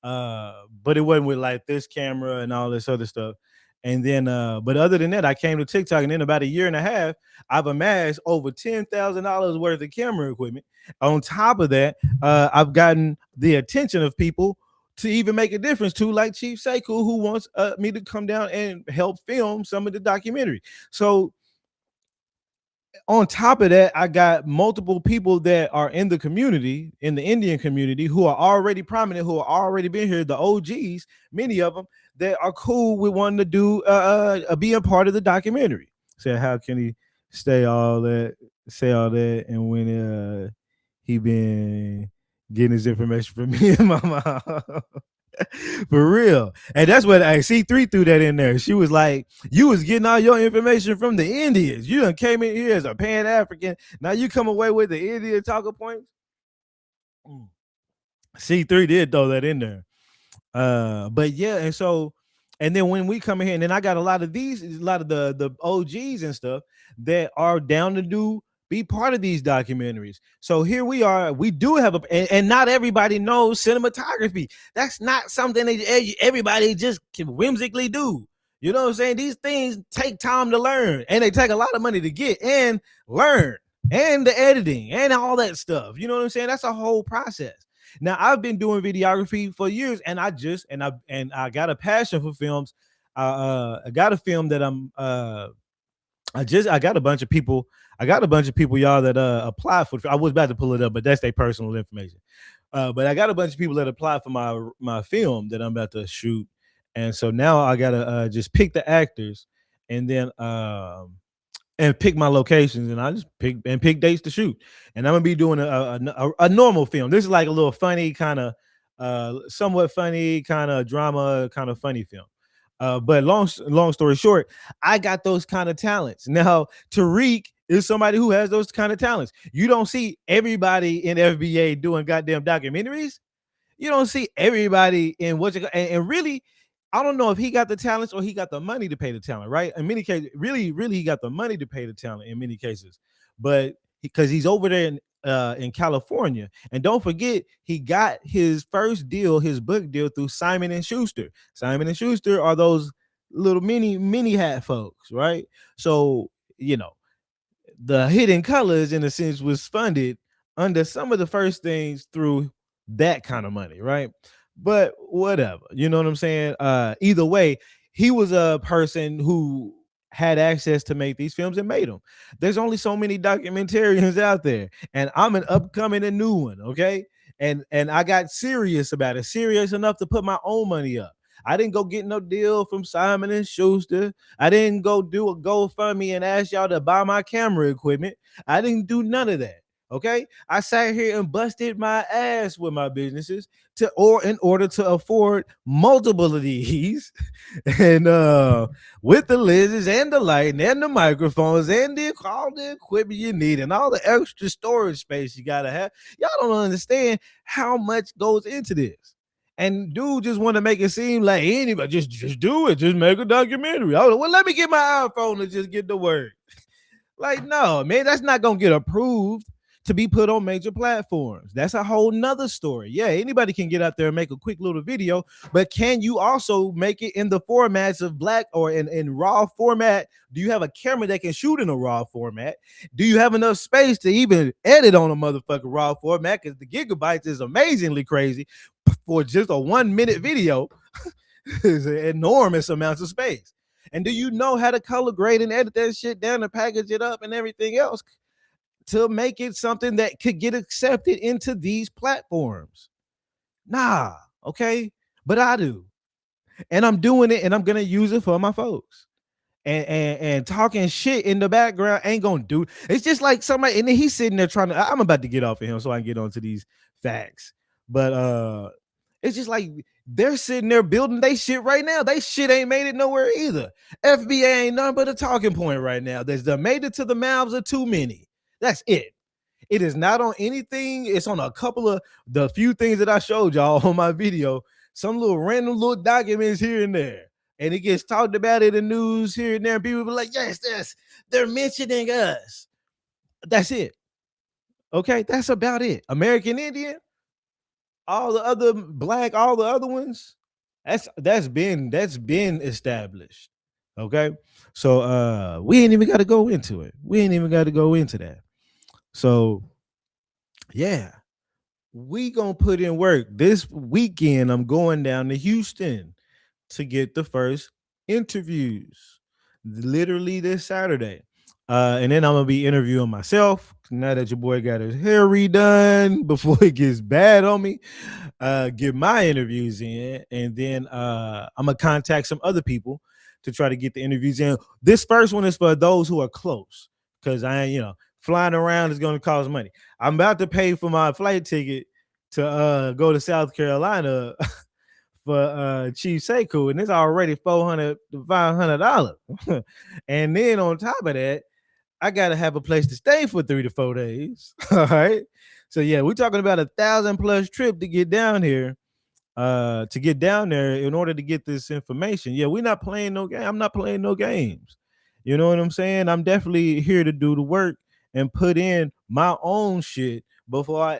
But it wasn't with like this camera and all this other stuff. And then, but other than that, I came to TikTok, and in about a year and a half, I've amassed over $10,000 worth of camera equipment. On top of that, I've gotten the attention of people to even make a difference to, like Chief Sekou, who wants me to come down and help film some of the documentary. So on top of that, I got multiple people that are in the community, in the Indian community, who are already prominent, who are already been here, the OGs, many of them that are cool with wanting to do being part of the documentary. So how can he say all that, and when he been getting his information from me and my mom? For real. And that's what I C3 threw that in there. She was like, you was getting all your information from the Indians. You done came in here as a Pan-African. Now you come away with the Indian talking points. C3 did throw that in there. But yeah, and then when we come in here, and then I got a lot of the OGs and stuff that are down to be part of these documentaries. So here we are. We do have and not everybody knows cinematography. That's not something that everybody just can whimsically do. You know what I'm saying? These things take time to learn, and they take a lot of money to get and learn, and the editing and all that stuff. You know what I'm saying? That's a whole process. Now I've been doing videography for years, and I got a passion for films. I got a film that I got a bunch of people. I got a bunch of people, y'all, that applied for. I was about to pull it up, but that's their personal information. But I got a bunch of people that applied for my film that I'm about to shoot, and so now I gotta just pick the actors, and then and pick my locations, and I just pick dates to shoot. And I'm gonna be doing a normal film. This is like a little funny kind of, somewhat funny kind of drama, kind of funny film. But long story short, I got those kind of talents. Now, Tariq is somebody who has those kind of talents. You don't see everybody in FBA doing goddamn documentaries. You don't see everybody in and really, I don't know if he got the talents or he got the money to pay the talent, right? In many cases, really he got the money to pay the talent in many cases. But because he's over there in California. And don't forget, he got his first deal, his book deal, through Simon and Schuster. Simon and Schuster are those little mini hat folks, right? So, you know, the Hidden Colors, in a sense, was funded under some of the first things through that kind of money, right? But whatever, you know what I'm saying? Either way, he was a person who had access to make these films and made them. There's only so many documentarians out there, and I'm an upcoming and new one, okay? And I got serious about it, serious enough to put my own money up. I didn't go get no deal from Simon and Schuster. I didn't go do a GoFundMe and ask y'all to buy my camera equipment. I didn't do none of that. Okay, I sat here and busted my ass with my businesses in order to afford multiple of these, and with the lenses and the lighting and the microphones and all the equipment you need and all the extra storage space you gotta have. Y'all don't understand how much goes into this. And dude just want to make it seem like anybody just do it, just make a documentary. Oh, well, let me get my iPhone and just get the word. Like, no, man, that's not gonna get approved. to be put on major platforms. That's a whole nother story. Yeah, anybody can get out there and make a quick little video, but can you also make it in the formats of black or in raw format? Do you have a camera that can shoot in a raw format? Do you have enough space to even edit on a motherfucking raw format? Because the gigabytes is amazingly crazy for just a 1 minute video. Is enormous amounts of space. And do you know how to color grade and edit that shit down and package it up and everything else to make it something that could get accepted into these platforms? Nah, okay, but I do, and I'm doing it, and I'm gonna use it for my folks. And talking shit in the background ain't gonna do. It's just like somebody, and then he's sitting there trying to. I'm about to get off of him so I can get onto these facts, but it's just like they're sitting there building they shit right now. They shit ain't made it nowhere either. FBA ain't nothing but a talking point right now. There's the made it to the mouths of too many. That's it. It is not on anything. It's on a couple of the few things that I showed y'all on my video. Some little random little documents here and there. And it gets talked about in the news here and there. And people be like, yes, they're mentioning us. That's it. Okay, that's about it. American Indian, all the other black, all the other ones, that's been established. Okay. So we ain't even got to go into it. We ain't even got to go into that. So yeah, we gonna put in work. This weekend I'm going down to Houston to get the first interviews, literally this Saturday. And then I'm gonna be interviewing myself now that your boy got his hair redone before it gets bad on me. Get my interviews in, and then I'm gonna contact some other people to try to get the interviews in. This first one is for those who are close, because I ain't, flying around is gonna cost money. I'm about to pay for my flight ticket to go to South Carolina for Chief Sekou, and it's already $400 to $500. And then on top of that, I gotta have a place to stay for 3 to 4 days. All right. So yeah, we're talking about $1,000+ trip to get down here. To get down there in order to get this information. Yeah, we're not playing no game. I'm not playing no games. You know what I'm saying? I'm definitely here to do the work and put in my own shit before I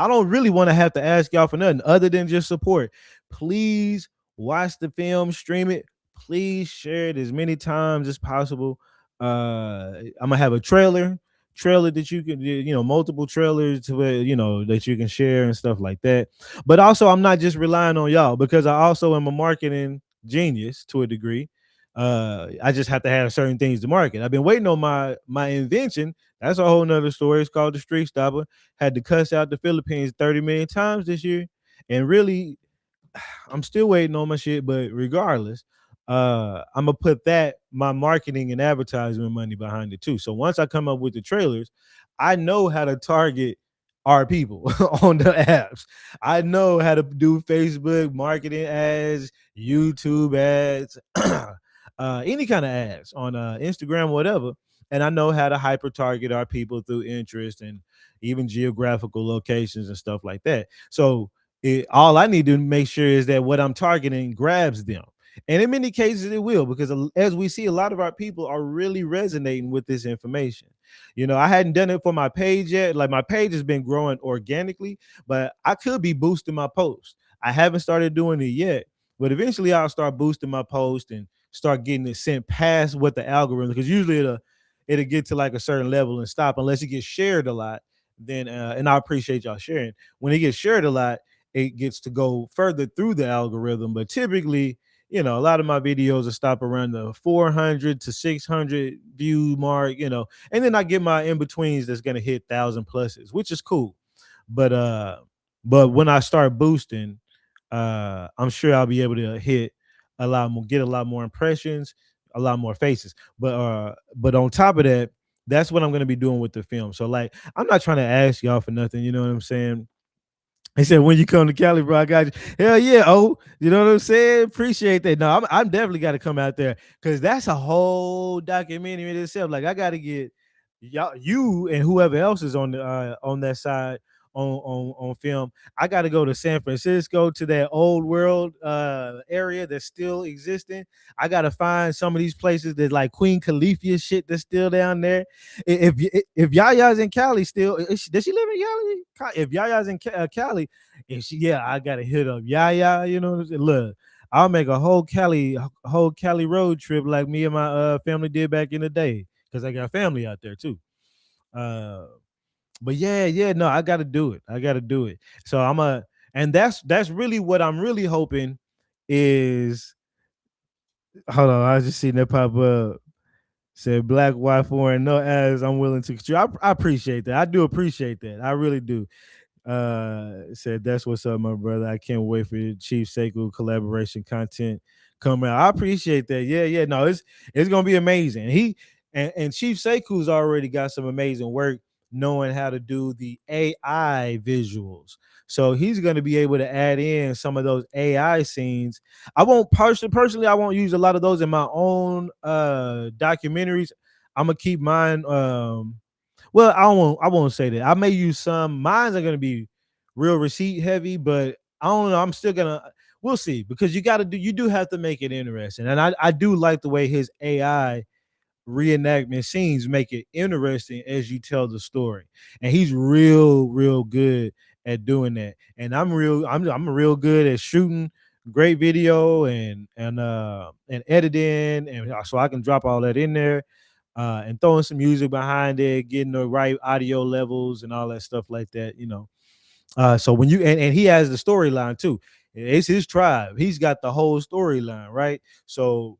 don't really want to have to ask y'all for nothing other than just support. Please watch the film, stream it. Please share it as many times as possible. I'm gonna have a trailer that you can, multiple trailers to where, that you can share and stuff like that. But also, I'm not just relying on y'all, because I also am a marketing genius to a degree. I just have to have certain things to market. I've been waiting on my invention. That's a whole nother story. It's called the Street Stopper. Had to cuss out the Philippines 30 million times this year, and really, I'm still waiting on my shit. But regardless, I'm gonna put my marketing and advertisement money behind it too. So once I come up with the trailers, I know how to target our people on the apps. I know how to do Facebook marketing ads, YouTube ads, any kind of ads on Instagram, whatever. And I know how to hyper target our people through interest and even geographical locations and stuff like that. So all I need to make sure is that what I'm targeting grabs them. And in many cases, it will, because as we see, a lot of our people are really resonating with this information. I hadn't done it for my page yet. Like, my page has been growing organically, but I could be boosting my post. I haven't started doing it yet, but eventually I'll start boosting my post and start getting it sent past what the algorithm, because usually it'll get to like a certain level and stop unless it gets shared a lot. Then and I appreciate y'all sharing. When it gets shared a lot, it gets to go further through the algorithm. But typically, a lot of my videos will stop around the 400 to 600 view mark, and then I get my in-betweens that's going to hit 1,000 pluses, which is cool. But when I start boosting, I'm sure I'll be able to get a lot more impressions, a lot more faces. But on top of that, that's what I'm going to be doing with the film. So, like, I'm not trying to ask y'all for nothing, you know what I'm saying? He said, when you come to Cali, bro, I got you. Hell yeah, oh, you know what I'm saying? Appreciate that. No, I'm definitely got to come out there, because that's a whole documentary in itself. Like, I got to get y'all, you and whoever else is on that side on film. I got to go to San Francisco to that old world area that's still existing. I got to find some of these places that like Queen Califia shit that's still down there. If Yaya's in Cali still, does she live in Cali? If Yaya's in Cali, and she, yeah, I got to hit up Yaya. You know what I'm saying? Look, I'll make a whole Cali road trip like me and my family did back in the day because I got family out there too. Uh, but yeah, yeah, no, I got to do it. I got to do it. So and that's really what I'm really hoping is. Hold on, I just seen that pop up. Said black white foreign no as I'm willing to. I appreciate that. I do appreciate that. I really do. Said that's what's up, my brother. I can't wait for your Chief Sekou collaboration content coming out. I appreciate that. Yeah, yeah. No, it's gonna be amazing. And Chief Sekou's already got some amazing work knowing how to do the AI visuals. So he's gonna be able to add in some of those AI scenes. I won't personally, I won't use a lot of those in my own documentaries. I'm gonna keep mine well, I won't say that. I may use some. Mines are gonna be real receipt heavy, but I don't know. I'm still gonna we'll see because you do have to make it interesting. And I do like the way his AI reenactment scenes make it interesting as you tell the story. And he's real good at doing that. And I'm real good at shooting great video and editing and so I can drop all that in there and throwing some music behind it, getting the right audio levels and all that stuff like that. So when and he has the storyline too. It's his tribe. He's got the whole storyline, right? So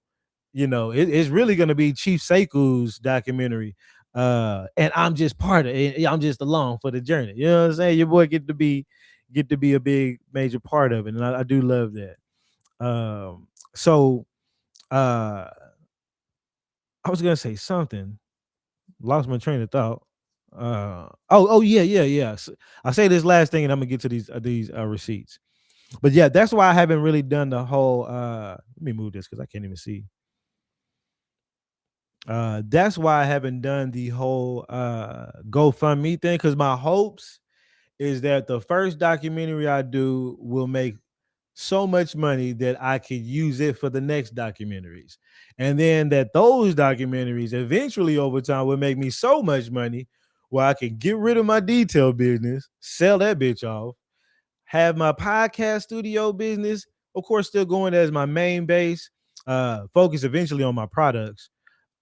it's really going to be Chief Sekou's documentary. And I'm just part of it. I'm just along for the journey. You know what I'm saying? Your boy get to be a big major part of it. And I do love that. So uh I was gonna say something, lost my train of thought. Oh yeah, yeah, yeah. I'll say this last thing and I'm gonna get to these receipts. But yeah, that's why I haven't really done the whole let me move this because I can't even see. That's why I haven't done the whole GoFundMe thing because my hopes is that the first documentary I do will make so much money that I could use it for the next documentaries. And then that those documentaries eventually over time will make me so much money where I can get rid of my detail business, sell that bitch off, have my podcast studio business, of course, still going as my main base, focus eventually on my products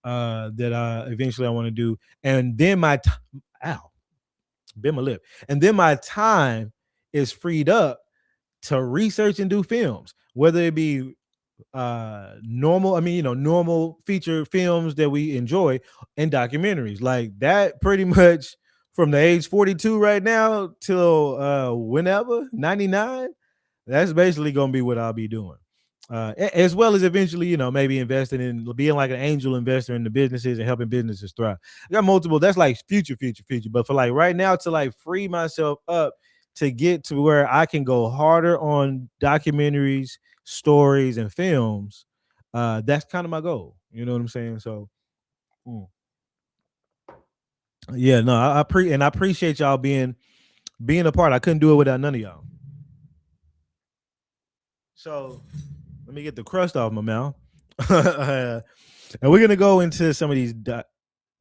that eventually I want to do. And then ow, bit my lip. And then my time is freed up to research and do films, whether it be normal, normal feature films that we enjoy and documentaries like that pretty much from the age 42 right now till whenever 99. That's basically going to be what I'll be doing. As well as eventually, maybe investing in being like an angel investor in the businesses and helping businesses thrive. I got multiple. That's like future. But for like right now, to like free myself up to get to where I can go harder on documentaries, stories, and films. That's kind of my goal. You know what I'm saying? So, mm. Yeah, no, I appreciate y'all being a part. I couldn't do it without none of y'all. So let me get the crust off my mouth. And we're gonna go into some of these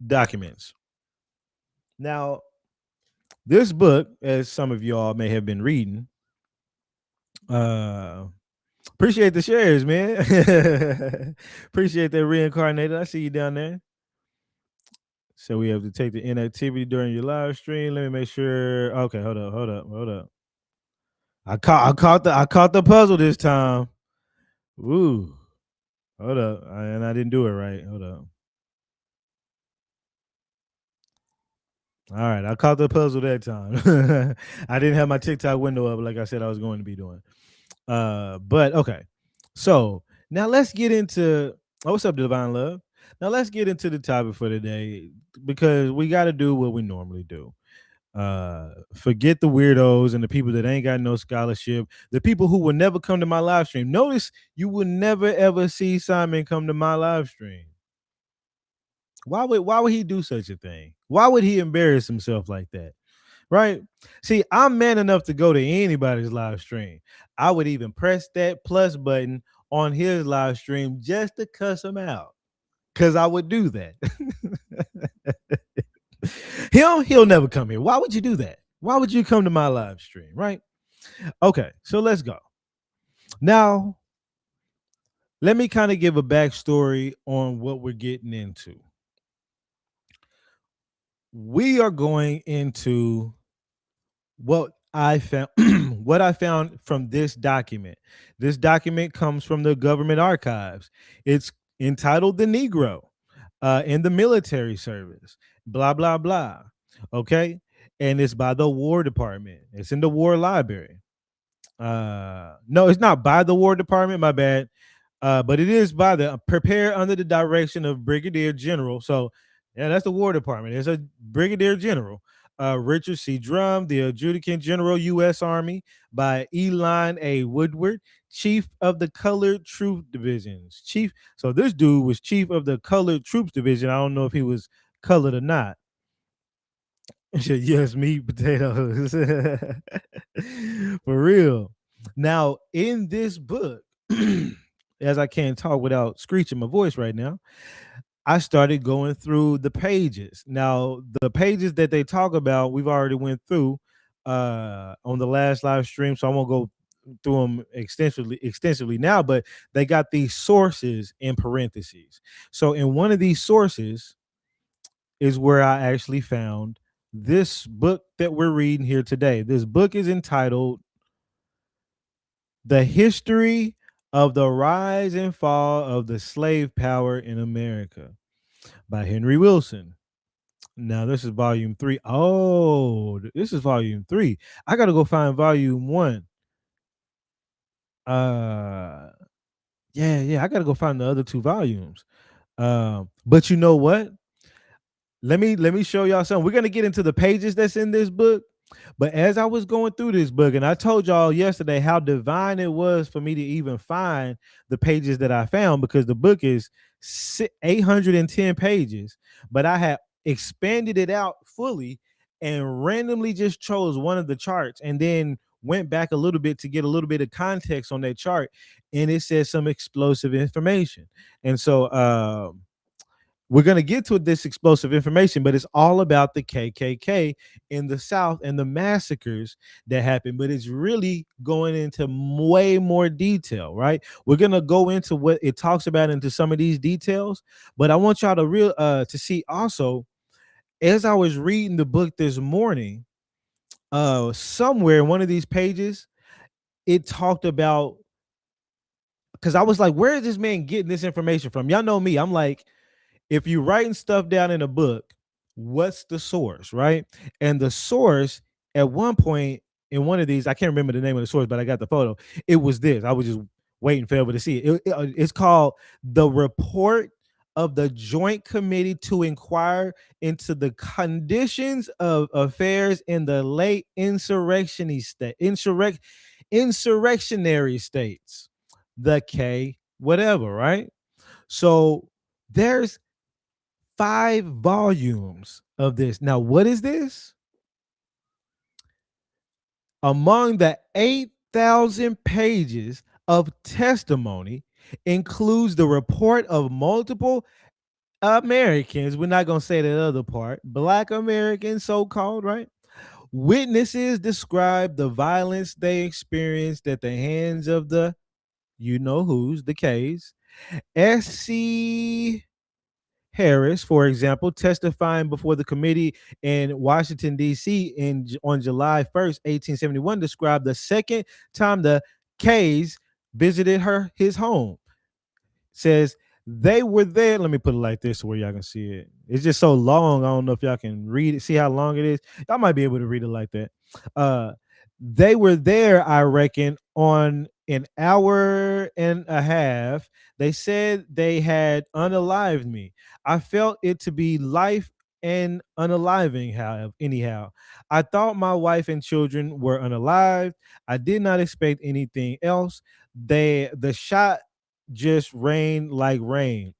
documents. Now, this book, as some of y'all may have been reading, uh, appreciate the shares, man. Appreciate that reincarnated. I see you down there. So we have to take the inactivity during your live stream. Let me make sure. Okay, hold up. I caught the puzzle this time. Woo. Hold up. And I didn't do it right. Hold up. All right, I caught the puzzle that time. I didn't have my TikTok window up like I said I was going to be doing. But okay. So now let's get into what's up, Divine Love. Now let's get into the topic for today because we got to do what we normally do. Forget the weirdos and the people that ain't got no scholarship, the people who will never come to my live stream. Notice you will never ever see Simon come to my live stream. Why would he do such a thing? Why would he embarrass himself like that? right? See, I'm man enough to go to anybody's live stream. I would even press that plus button on his live stream just to cuss him out. Cause I would do that. He'll never come here. Why would you do that? Why would you come to my live stream? Right? Okay, so let's go. Now, let me kind of give a backstory on what we're getting into. We are going into what I found what I found from this document. This document comes from the government archives. It's entitled "The Negro in the Military Service." Blah blah blah. Okay, and it's by the War Department. It's in the War Library. No, it's not by the War Department. My bad. But it is by the prepared under the direction of Brigadier General. So, yeah, that's the War Department. It's a Brigadier General, Richard C. Drum, the Adjutant General, U.S. Army, by Elon A. Woodward, Chief of the Colored Troop Divisions. Chief. So this dude was Chief of the Colored Troops Division. I don't know if he was colored or not. Yes, meat, potatoes. For real. Now, in this book, as I can't talk without screeching my voice right now, I started going through the pages. Now, the pages that they talk about, we've already went through on the last live stream, so I won't go through them extensively now, but they got these sources in parentheses. So in one of these sources is where I actually found this book that we're reading here today. This book is entitled "The History of the Rise and Fall of the Slave Power in America" by Henry Wilson. Now, this is volume 3. Oh, this is volume 3. I got to go find volume 1. Uh yeah, I got to go find the other 2 volumes. But you know what? Let me show y'all something. We're gonna get into the pages that's in this book, but as I was going through this book, and I told y'all yesterday how divine it was for me to even find the pages that I found, because the book is 810 pages, but I had expanded it out fully and randomly just chose one of the charts and then went back a little bit to get a little bit of context on that chart, and it says some explosive information. And so we're going to get to this explosive information, but it's all about the KKK in the South and the massacres that happened. But it's really going into way more detail, right? We're going to go into what it talks about into some of these details, but I want y'all to see also, as I was reading the book this morning, somewhere in one of these pages, it talked about, because I was like, where is this man getting this information from? Y'all know me. I'm like, if you're writing stuff down in a book, what's the source, right? And the source at one point in one of these, I can't remember the name of the source, but I got the photo. It was this. I was just waiting for everybody to see it. It's called "The Report of the Joint Committee to Inquire into the Conditions of Affairs in the Late Insurrectionary States." The K, whatever, right? So there's 5 volumes of this. Now, what is this? Among the 8,000 pages of testimony includes the report of multiple Americans. We're not going to say that other part. Black Americans, so called, right? Witnesses describe the violence they experienced at the hands of the, you know who's, the K's. SC Harris, for example, testifying before the committee in Washington, D.C. On July 1st, 1871, described the second time the K's visited his home. Says they were there. Let me put it like this where y'all can see it. It's just so long. I don't know if y'all can read it. See how long it is? Y'all might be able to read it like that. Uh, they were there, I reckon, on an hour and a half. They said they had unalived me. I felt it to be life and unaliving, however, anyhow. I thought my wife and children were unalived. I did not expect anything else. The shot just rained like rain.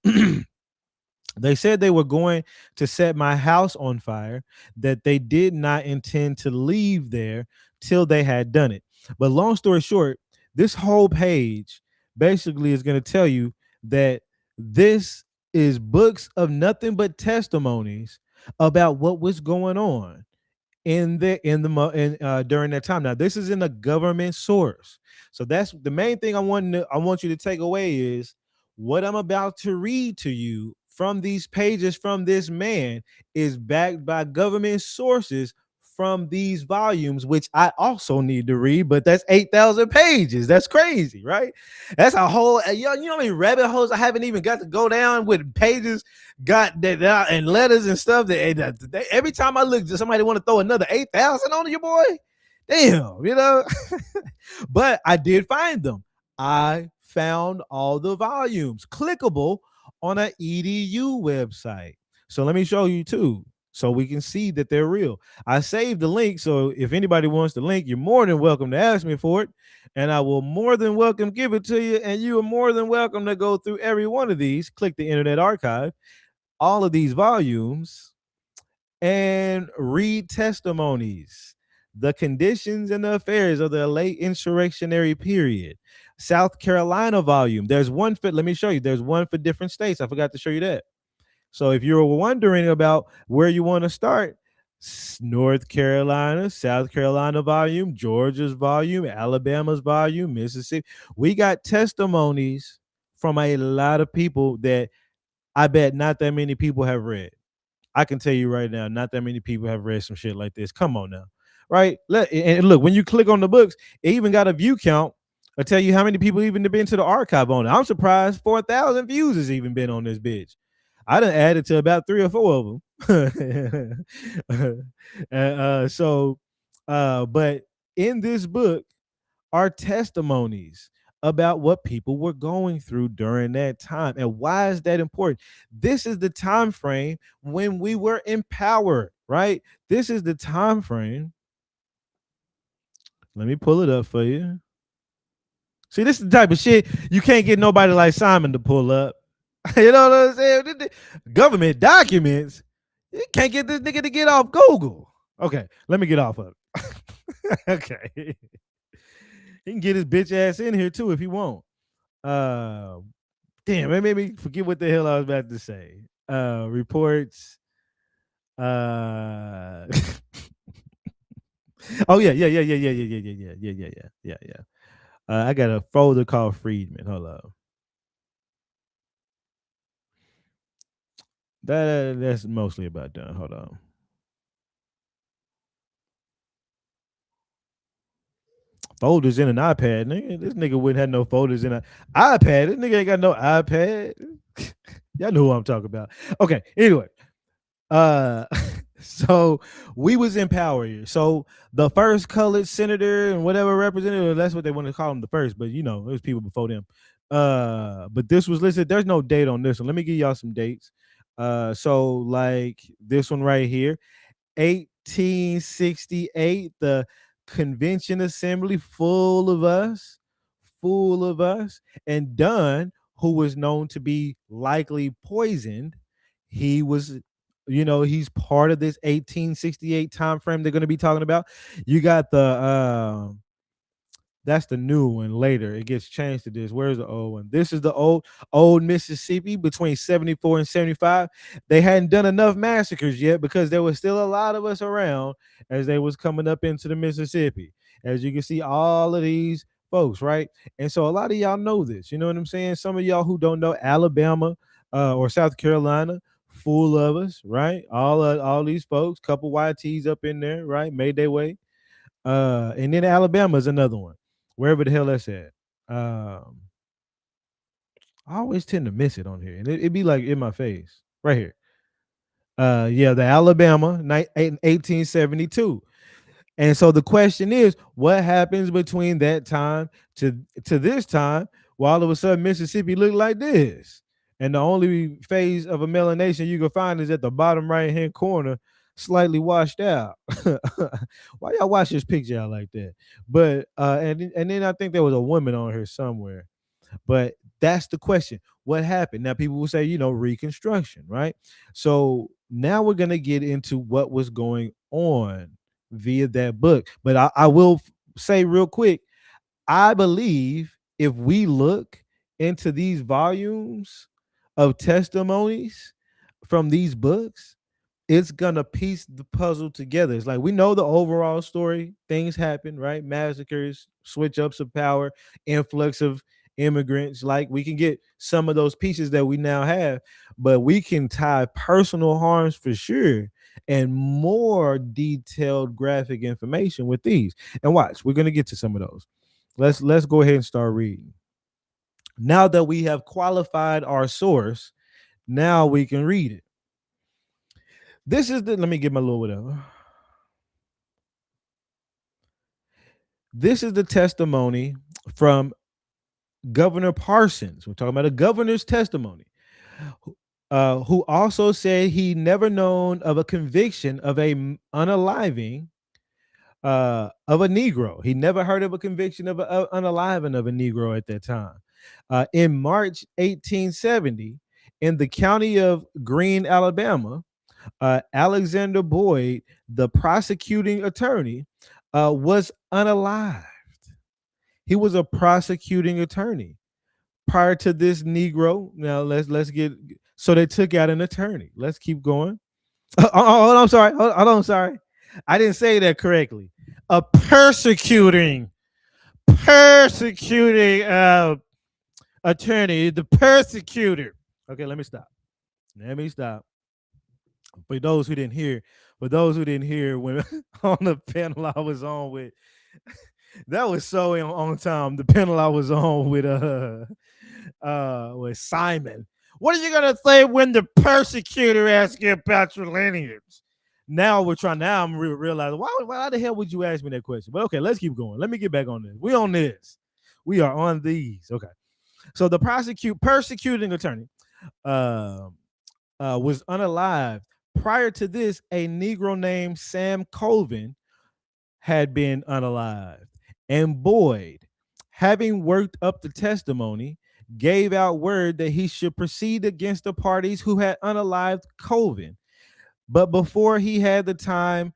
They said they were going to set my house on fire, that they did not intend to leave there till they had done it. But long story short, this whole page basically is going to tell you that this is books of nothing but testimonies about what was going on during that time. Now, this is in a government source, so that's the main thing I want you to take away is what I'm about to read to you from these pages from this man is backed by government sources from these volumes, which I also need to read, but that's 8,000 pages. That's crazy, right? That's a whole, you know how many rabbit holes I haven't even got to go down with pages got that and letters and stuff that every time I look, somebody want to throw another 8,000 on you, boy. Damn, you know. But I did find them. I found all the volumes clickable on an EDU website. So let me show you too, so we can see that they're real. I saved the link, so if anybody wants the link, you're more than welcome to ask me for it, and I will more than welcome give it to you. And you are more than welcome to go through every one of these. Click the Internet Archive, all of these volumes, and read testimonies, the conditions and the affairs of the late insurrectionary period. South Carolina volume. There's one for, let me show you, there's one for different states. I forgot to show you that. So if you're wondering about where you want to start, North Carolina, South Carolina volume, Georgia's volume, Alabama's volume, Mississippi. We got testimonies from a lot of people that I bet not that many people have read. I can tell you right now, not that many people have read some shit like this. Come on now, right? And look, when you click on the books, it even got a view count. I tell you how many people even been to the archive on it. I'm surprised 4,000 views has even been on this bitch. I done added to about 3 or 4 of them. But in this book are testimonies about what people were going through during that time. And why is that important? This is the time frame when we were empowered, right? This is the time frame. Let me pull it up for you. See, this is the type of shit you can't get nobody like Simon to pull up. You know what I'm saying? Government documents. You can't get this nigga to get off Google. Okay, let me get off of it. Okay. He can get his bitch ass in here too if he won't. Uh, Damn, it made me forget what the hell I was about to say. Reports. Uh, oh yeah. I got a folder called Freedman. Hold up. That's mostly about done. Hold on. Folders in an iPad, nigga. This nigga wouldn't have no folders in an iPad. This nigga ain't got no iPad. Y'all know who I'm talking about. Okay. Anyway, uh, so we was in power here. So the first colored senator and whatever representative, that's what they want to call him, the first. But you know, there's people before them. But this was listed. There's no date on this one. Let me give y'all some dates. So like this one right here, 1868, the convention assembly full of us, and Dunn, who was known to be likely poisoned, he was, you know, he's part of this 1868 time frame they're going to be talking about. You got the that's the new one. Later it gets changed to this. Where's the old one? This is the old Mississippi between 74 and 75. They hadn't done enough massacres yet because there was still a lot of us around as they was coming up into the Mississippi. As you can see, all of these folks, right? And so a lot of y'all know this. You know what I'm saying? Some of y'all who don't know, Alabama or South Carolina, full of us, right? All these folks, couple YTs up in there, right? Made their way. And then Alabama is another one, wherever the hell that's at. I always tend to miss it on here, and it'd be like in my face right here. Yeah, the Alabama, 1872. And so the question is, what happens between that time to this time? While all of a sudden Mississippi looked like this, and the only phase of a melanation you can find is at the bottom right hand corner, slightly washed out. Why y'all watch this picture out like that? But and then I think there was a woman on here somewhere. But That's the question. What happened? Now people will say, Reconstruction, right? So now we're gonna get into what was going on via that book. But I will say real quick, I believe if we look into these volumes of testimonies from these books, it's gonna piece the puzzle together. It's like we know the overall story. Things happen, right? Massacres, switch ups of power, influx of immigrants. Like we can get some of those pieces that we now have, but we can tie personal harms for sure and more detailed graphic information with these. And watch, we're gonna get to some of those. Let's go ahead and start reading. Now that we have qualified our source, now we can read it. This is the let me get my little whatever. This is the testimony from Governor Parsons. We're talking about a governor's testimony, who also said he never known of a conviction of a unaliving of a Negro. He never heard of a conviction of a unaliving of a Negro at that time. In March 1870, in the county of Greene, Alabama, Alexander Boyd, the prosecuting attorney, was unalived. He was a prosecuting attorney prior to this Negro. Now let's get. So they took out an attorney. Let's keep going. Hold on, I'm sorry. Hold on, sorry. I didn't say that correctly. A persecuting attorney, the persecutor. Okay, let me stop. Let me stop. For those who didn't hear, when on the panel I was on with, that was so on time. The panel I was on with Simon. What are you gonna say when the persecutor asks you about your lineage? Now we're trying. Now I'm realizing why the hell would you ask me that question? But okay, let's keep going. Let me get back on this. We on this. We are on these. Okay. So the persecuting attorney uh, was unalived. Prior to this, a Negro named Sam Colvin had been unalived. And Boyd, having worked up the testimony, gave out word that he should proceed against the parties who had unalived Colvin. But before he had the time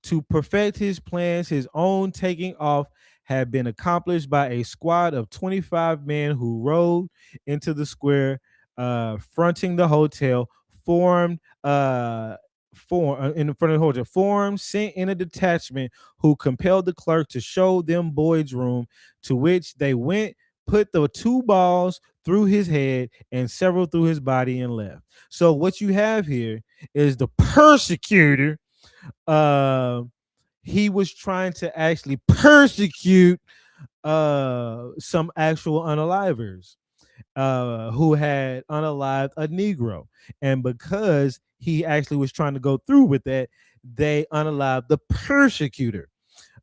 to perfect his plans, his own taking off had been accomplished by a squad of 25 men who rode into the square fronting the hotel, formed in front of the hotel, formed, sent in a detachment who compelled the clerk to show them Boyd's room, to which they went, put the two balls through his head and several through his body and left. So what you have here is the persecutor. Uh, he was trying to actually persecute some actual unalivers who had unalived a Negro. And because he actually was trying to go through with that, they unalived the persecutor.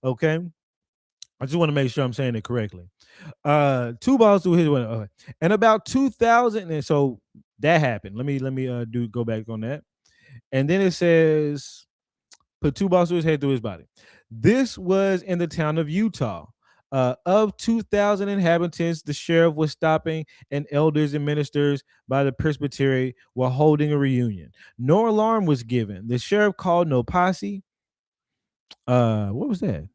Okay. I just want to make sure I'm saying it correctly. Two balls through his window. And about 2000, and so that happened. Let me go back on that. And then it says put two balls through his head through his body. This was in the town of Utah. Of 2,000 inhabitants, the sheriff was stopping, and elders and ministers by the presbytery were holding a reunion. No alarm was given. The sheriff called no posse. What was that?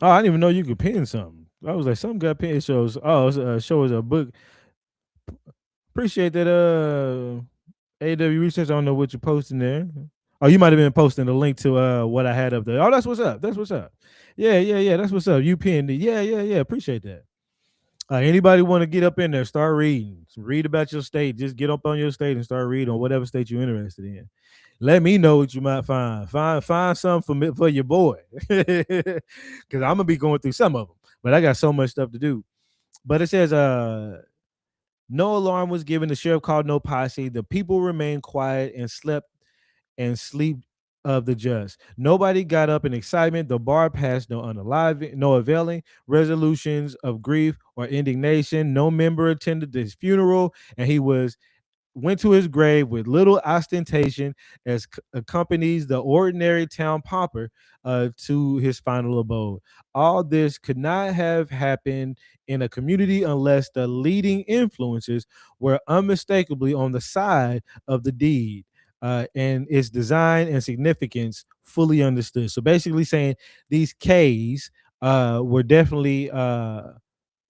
Oh, I didn't even know you could pin something. I was like, something got pinned. It shows. Oh, it shows a book. Appreciate that. AW research. I don't know what you're posting there. Oh, you might have been posting a link to what I had up there. Oh, that's what's up. That's what's up. Yeah. That's what's up. You pinned it. Yeah. Appreciate that. Anybody want to get up in there, start reading. Read about your state. Just get up on your state and start reading on whatever state you're interested in. Let me know what you might find. Find something for your boy, because I'm gonna be going through some of them. But I got so much stuff to do. But it says, no alarm was given. The sheriff called no posse. The people remained quiet and slept and sleep of the just. Nobody got up in excitement. The bar passed no unaliving, no availing resolutions of grief or indignation. No member attended his funeral, and he was went to his grave with little ostentation as accompanies the ordinary town pauper to his final abode. All this could not have happened in a community unless the leading influences were unmistakably on the side of the deed, and its design and significance fully understood. So basically saying these K's were definitely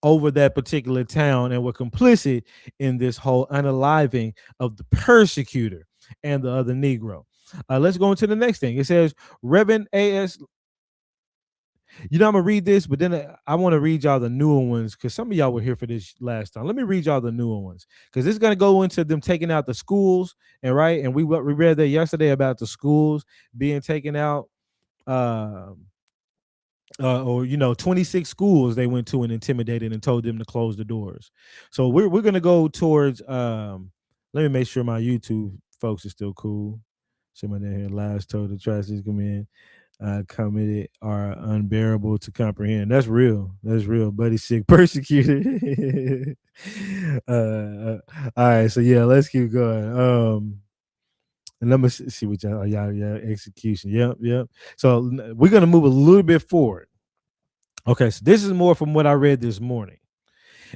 over that particular town and were complicit in this whole unaliving of the persecutor and the other Negro. Let's go into the next thing. It says, Reverend A.S. I'm gonna read this, but then I want to read y'all the newer ones because some of y'all were here for this last time. Let me read y'all the newer ones because this is gonna go into them taking out the schools and right. And we read that yesterday about the schools being taken out. Um, or 26 schools they went to and intimidated and told them to close the doors. So we're gonna go towards let me make sure my YouTube folks are still cool. Somebody in here lies told the tragedies come in committed are unbearable to comprehend. That's real. That's real. Buddy sick persecuted. All right, so yeah, let's keep going. And let me see what y'all yeah, execution. Yep. So we're gonna move a little bit forward. Okay, so this is more from what I read this morning.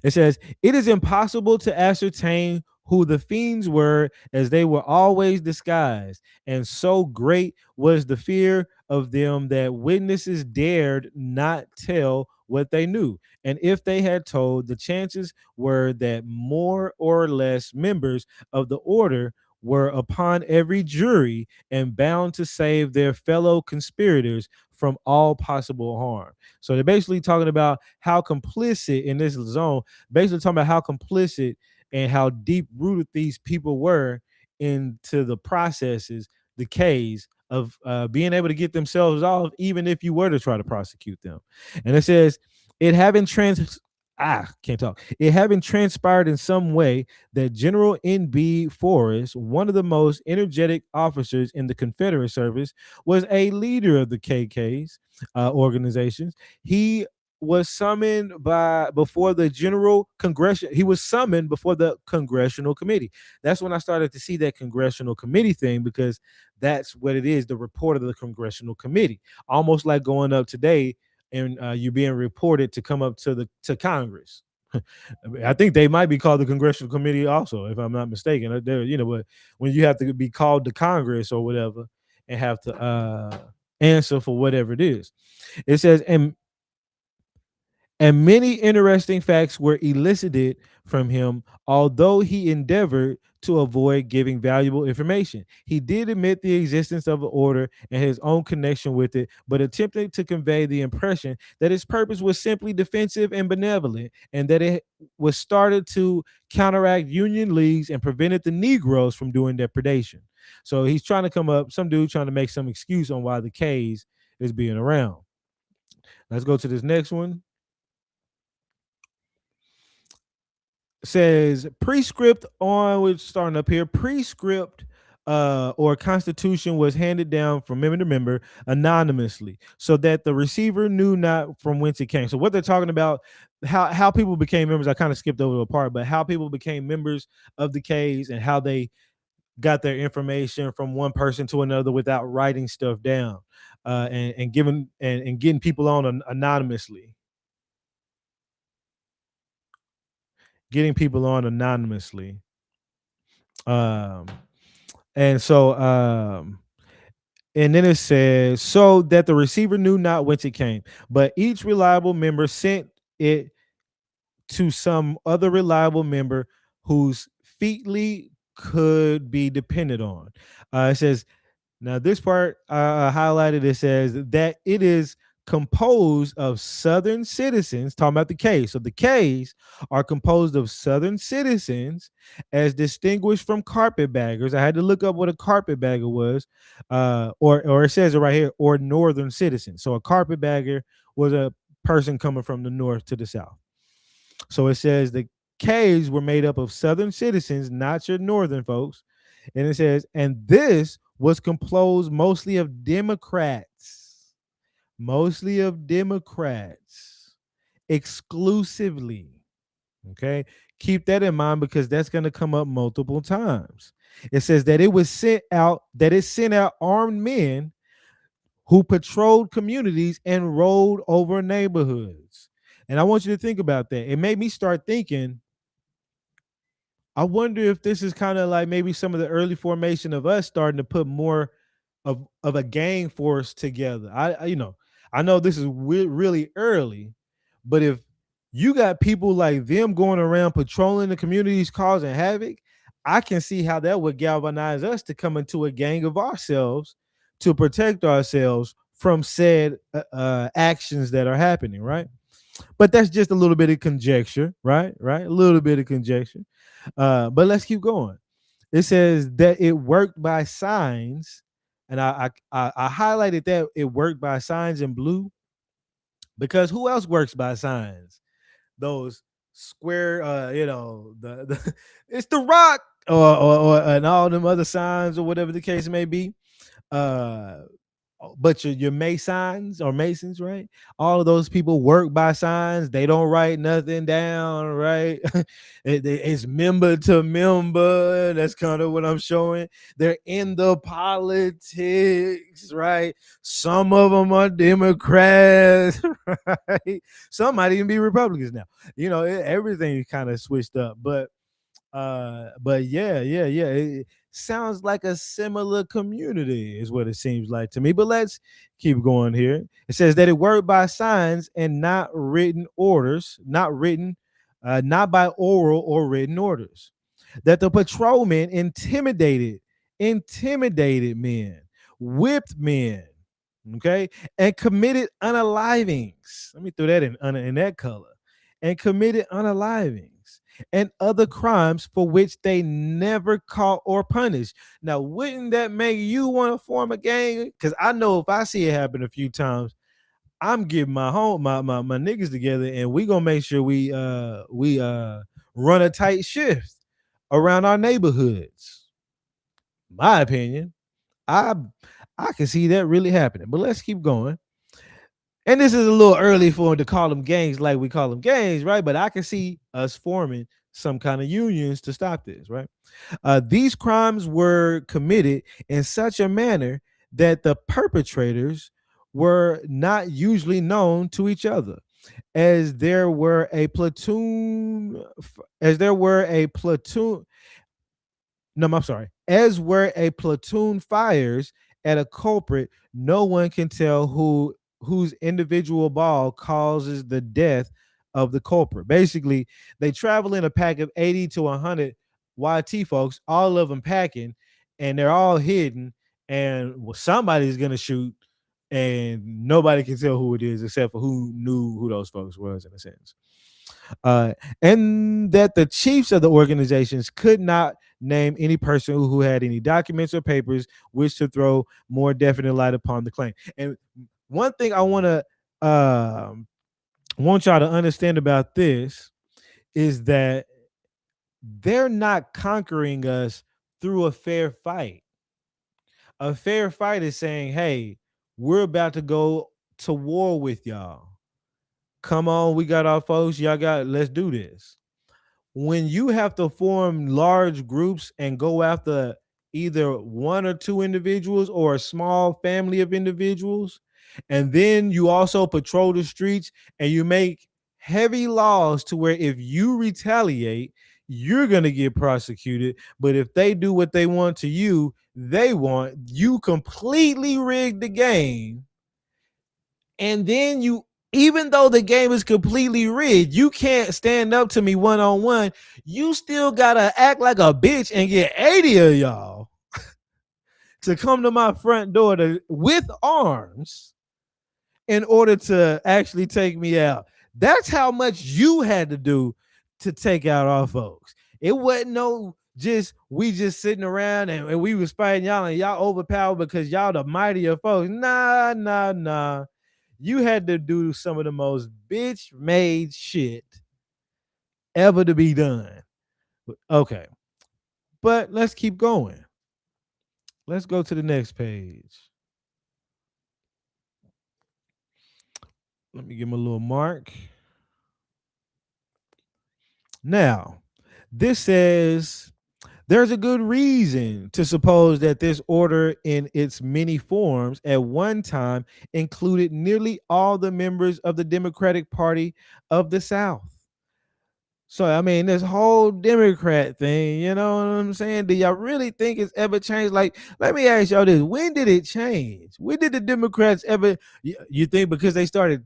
It says, it is impossible to ascertain who the fiends were, as they were always disguised, and so great was the fear of them that witnesses dared not tell what they knew. And if they had told, the chances were that more or less members of the order were upon every jury and bound to save their fellow conspirators from all possible harm. So they're basically talking about how complicit in this zone, basically talking about how complicit and how deep rooted these people were into the processes, the K's of being able to get themselves off, even if you were to try to prosecute them. And it says, it having trans can't talk. It having transpired in some way that General N.B. Forrest, one of the most energetic officers in the Confederate service, was a leader of the KK's organizations. He was summoned by before the general congressional. He was summoned before the congressional committee. That's when I started to see that congressional committee thing, because that's what it is, the report of the congressional committee, almost like going up today and you're being reported to come up to Congress. I think they might be called the congressional committee also, if I'm not mistaken. But when you have to be called to Congress or whatever and have to answer for whatever it is, it says, and many interesting facts were elicited from him, although he endeavored to avoid giving valuable information. He did admit the existence of an order and his own connection with it, but attempted to convey the impression that its purpose was simply defensive and benevolent, and that it was started to counteract union leagues and prevented the Negroes from doing their predation. So he's trying to come up, some dude trying to make some excuse on why the K's is being around. Let's go to this next one. Says prescript on, we're starting up here, prescript or constitution was handed down from member to member anonymously, so that the receiver knew not from whence it came. So what they're talking about, how people became members, I kind of skipped over a part, but how people became members of the K's and how they got their information from one person to another without writing stuff down, and giving and getting people on anonymously. Getting people on anonymously. Um, and so, and then it says, so that the receiver knew not whence it came, but each reliable member sent it to some other reliable member whose featly could be depended on. It says, now, this part highlighted, it says that it is composed of Southern citizens, talking about the K's. So the K's are composed of Southern citizens as distinguished from carpetbaggers. I had to look up what a carpetbagger was, or it says it right here, or Northern citizens. So a carpetbagger was a person coming from the north to the south. So it says the K's were made up of Southern citizens, not your Northern folks. And it says, and this was composed mostly of Democrats exclusively. Okay. Keep that in mind because that's going to come up multiple times. It says that it sent out armed men who patrolled communities and rode over neighborhoods. And I want you to think about that. It made me start thinking, I wonder if this is kind of like maybe some of the early formation of us starting to put more of a gang force together. I know this is really early, but if you got people like them going around patrolling the communities causing havoc, I can see how that would galvanize us to come into a gang of ourselves to protect ourselves from said actions that are happening, right? But that's just a little bit of conjecture, right? Right? A little bit of conjecture. But let's keep going. It says that it worked by signs, and I highlighted that it worked by signs in blue because who else works by signs? Those square, the it's the Rock or and all them other signs or whatever the case may be. Uh, but your masons or masons, right? All of those people work by signs. They don't write nothing down, right? It's member to member. That's kind of what I'm showing. They're in the politics, right? Some of them are Democrats, right? Some might even be Republicans now. Everything kind of switched up, but yeah, it sounds like a similar community is what it seems like to me. But let's keep going here. It says that it worked by signs and not written orders, not by oral or written orders. That the patrolmen intimidated men, whipped men, okay, and committed unalivings. Let me throw that in that color. And committed unalivings and other crimes for which they never caught or punished. Now, wouldn't that make you want to form a gang? Because I know if I see it happen a few times, I'm getting my niggas together and we gonna make sure we run a tight shift around our neighborhoods. My opinion. I I can see that really happening. But let's keep going. And this is a little early for him to call them gangs like we call them gangs, right? But I can see us forming some kind of unions to stop this, right? These crimes were committed in such a manner that the perpetrators were not usually known to each other, as there were a platoon, no, I'm sorry. As where a platoon fires at a culprit, no one can tell whose individual ball causes the death of the culprit. Basically, they travel in a pack of 80 to 100 YT folks, all of them packing, and they're all hidden. And somebody's gonna shoot, and nobody can tell who it is except for who knew who those folks was in a sense. uh, and that the chiefs of the organizations could not name any person who had any documents or papers which to throw more definite light upon the claim. And one thing I want y'all to understand about this is that they're not conquering us through a fair fight. A fair fight is saying, "Hey, we're about to go to war with y'all. Come on, we got our folks. Y'all got. Let's do this." When you have to form large groups and go after either one or two individuals or a small family of individuals, and then you also patrol the streets and you make heavy laws to where if you retaliate, you're going to get prosecuted. But if they do what they want to you, they want you completely rigged the game, and then you, even though the game is completely rigged, you can't stand up to me one on one. You still gotta act like a bitch and get 80 of y'all to come to my front door with arms in order to actually take me out. That's how much you had to do to take out our folks. It wasn't no just we just sitting around and we was fighting y'all and y'all overpowered because y'all the mightier folks. Nah. You had to do some of the most bitch made shit ever to be done. Okay. But let's keep going. Let's go to the next page. Let me give him a little mark. Now, This says there's a good reason to suppose that this order, in its many forms, at one time included nearly all the members of the Democratic Party of the South. So, I mean, this whole Democrat thing, you know what I'm saying? Do y'all really think it's ever changed? Like, let me ask y'all this: when did it change? When did the Democrats ever? You think because they started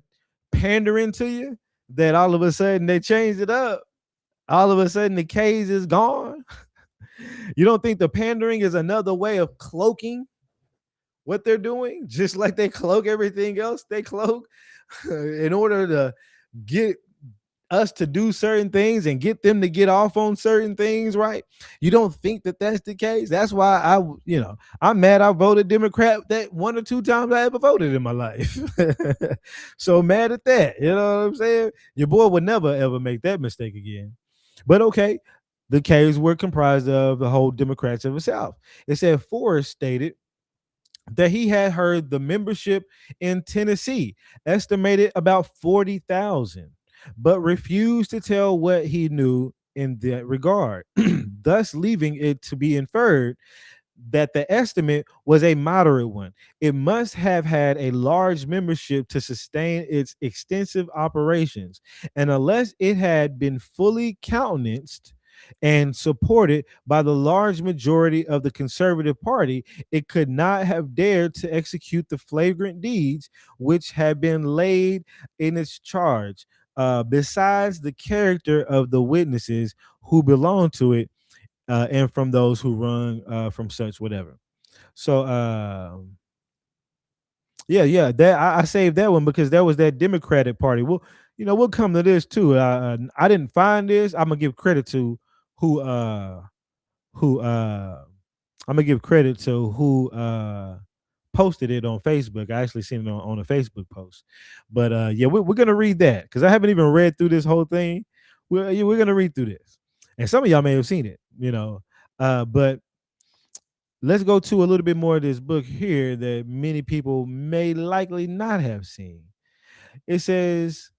pandering to you that all of a sudden they changed it up? All of a sudden the case is gone? You don't think the pandering is another way of cloaking what they're doing, just like they cloak everything else they cloak in order to get us to do certain things and get them to get off on certain things, right? You don't think that that's the case? That's why I'm mad I voted Democrat that one or two times I ever voted in my life. So mad at that. You know what I'm saying? Your boy would never ever make that mistake again. But okay, the K's were comprised of the whole Democrats of the South. It said Forrest stated that he had heard the membership in Tennessee estimated about 40,000, but refused to tell what he knew in that regard, thus leaving it to be inferred that the estimate was a moderate one. It must have had a large membership to sustain its extensive operations, and unless it had been fully countenanced and supported by the large majority of the Conservative Party, it could not have dared to execute the flagrant deeds which had been laid in its charge. Besides the character of the witnesses who belonged to it, and from those who run from such whatever. So yeah, that I saved that one because that was that Democratic Party. We'll come to this too. I didn't find this. I'm gonna give credit to who who I'm gonna give credit to who posted it on Facebook. I actually seen it on a Facebook post. But yeah, we're gonna read that because I haven't even read through this whole thing. We're gonna read through this, and some of y'all may have seen it, but let's go to a little bit more of this book here that many people may likely not have seen. It says,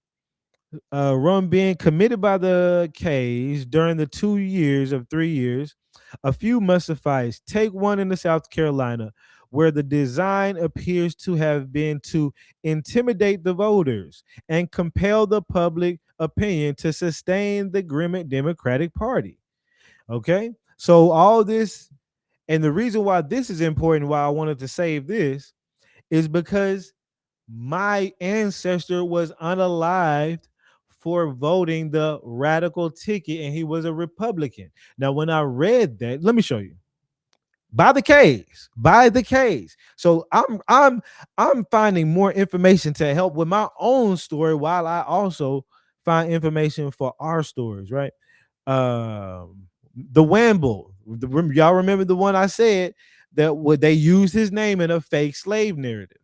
rum being committed by the K's during the 2 years of 3 years, a few must suffice. Take one in the South Carolina, where the design appears to have been to intimidate the voters and compel the public opinion to sustain the grim Democratic Party. Okay, so all this, and the reason why this is important, why I wanted to save this, is because my ancestor was unalived for voting the radical ticket and he was a Republican. Now, when I read that, let me show you. By the case. So I'm finding more information to help with my own story while I also find information for our stories, right? The Wamble. Y'all remember the one I said that would they use his name in a fake slave narrative,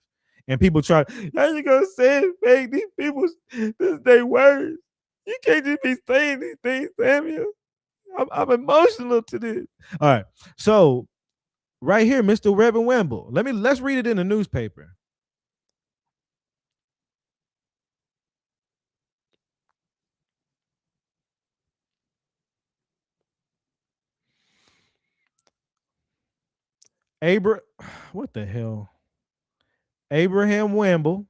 and people try. How you gonna say it fake? These people, this is their words. You can't just be saying these things, Samuel. I'm emotional to this. All right, so right here, Mr. Reverend Wimble. Let's read it in the newspaper. Abra, what the hell? Abraham Wimble,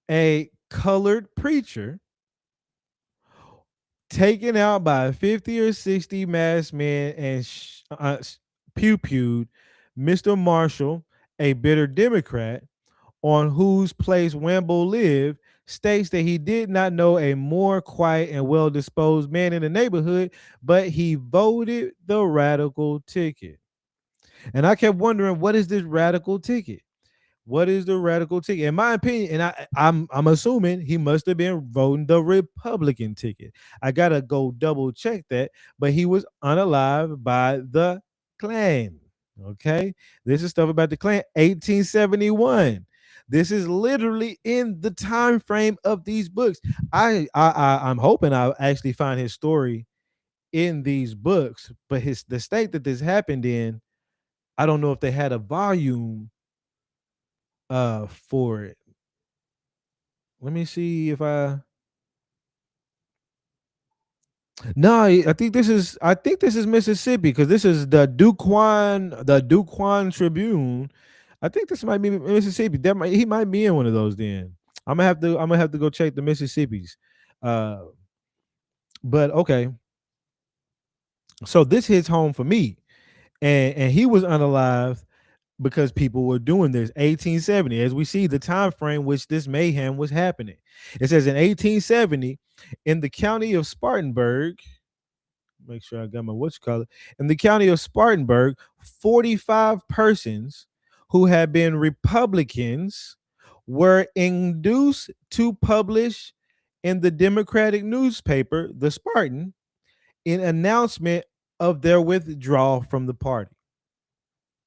a colored preacher, taken out by 50 or 60 masked men and pew-pewed Mr. Marshall, a bitter Democrat, on whose place Wimble lived, states that he did not know a more quiet and well-disposed man in the neighborhood, but he voted the radical ticket. And I kept wondering, what is this radical ticket? What is the radical ticket? In my opinion, and I'm assuming he must have been voting the Republican ticket. I gotta go double check that, but he was unalived by the Klan. Okay, this is stuff about the Klan, 1871. This is literally in the time frame of these books. I'm hoping I actually find his story in these books, but the state that this happened in, I don't know if they had a volume for it. Let me see if No, I think this is Mississippi because this is the Duquan Tribune. I think this might be Mississippi. He might be in one of those. Then I'm gonna have to go check the Mississippis. Uh, but okay, so this hits home for me, and he was unalive because people were doing this. 1870, as we see the time frame which this mayhem was happening. It says in 1870, in the county of Spartanburg, make sure I got my what's color. In the county of Spartanburg, 45 persons who had been Republicans were induced to publish in the Democratic newspaper, The Spartan, in announcement of their withdrawal from the party.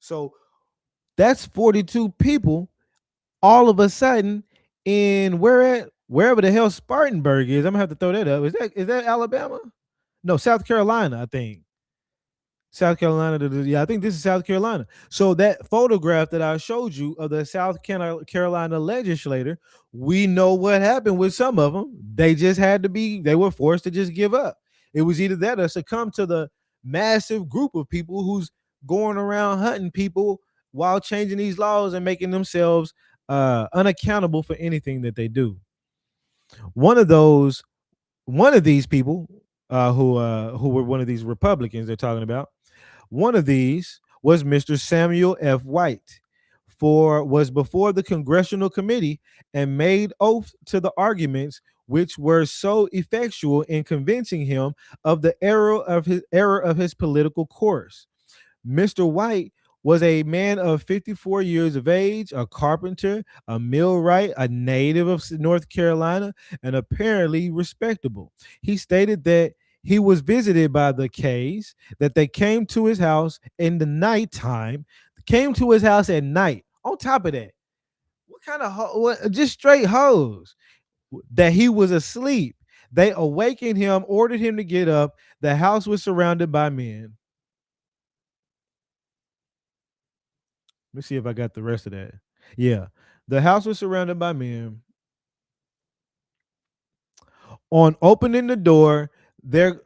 So that's 42 people all of a sudden in wherever the hell Spartanburg is. I'm gonna have to throw that up. Is that Alabama? No, South Carolina, I think. South Carolina. Yeah, I think this is South Carolina. So that photograph that I showed you of the Carolina legislator, we know what happened with some of them. They were forced to just give up. It was either that or succumb to the massive group of people who's going around hunting people while changing these laws and making themselves unaccountable for anything that they do. One of those, one of these people who were one of these Republicans they're talking about, one of these was Mr. Samuel F. White, for was before the Congressional Committee and made oath to the arguments which were so effectual in convincing him of the error of his political course. Mr. White was a man of 54 years of age, a carpenter, a millwright, a native of North Carolina, and apparently respectable. He stated that he was visited by the Kays, that they came to his house in the nighttime, came to his house at night. On top of that, what kind of just straight hoes, that he was asleep. They awakened him, ordered him to get up. The house was surrounded by men. Let me see if I got the rest of that. Yeah. The house was surrounded by men. On opening the door,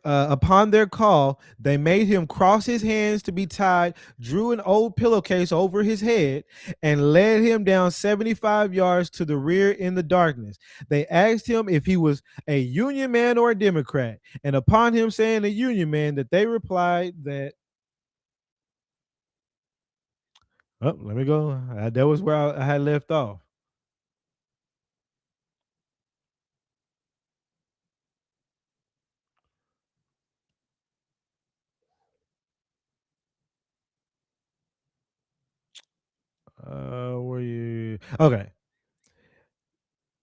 upon their call, they made him cross his hands to be tied, drew an old pillowcase over his head, and led him down 75 yards to the rear in the darkness. They asked him if he was a Union man or a Democrat, and upon him saying a Union man, that they replied that. Oh, let me go. That was where I had left off. Were you okay?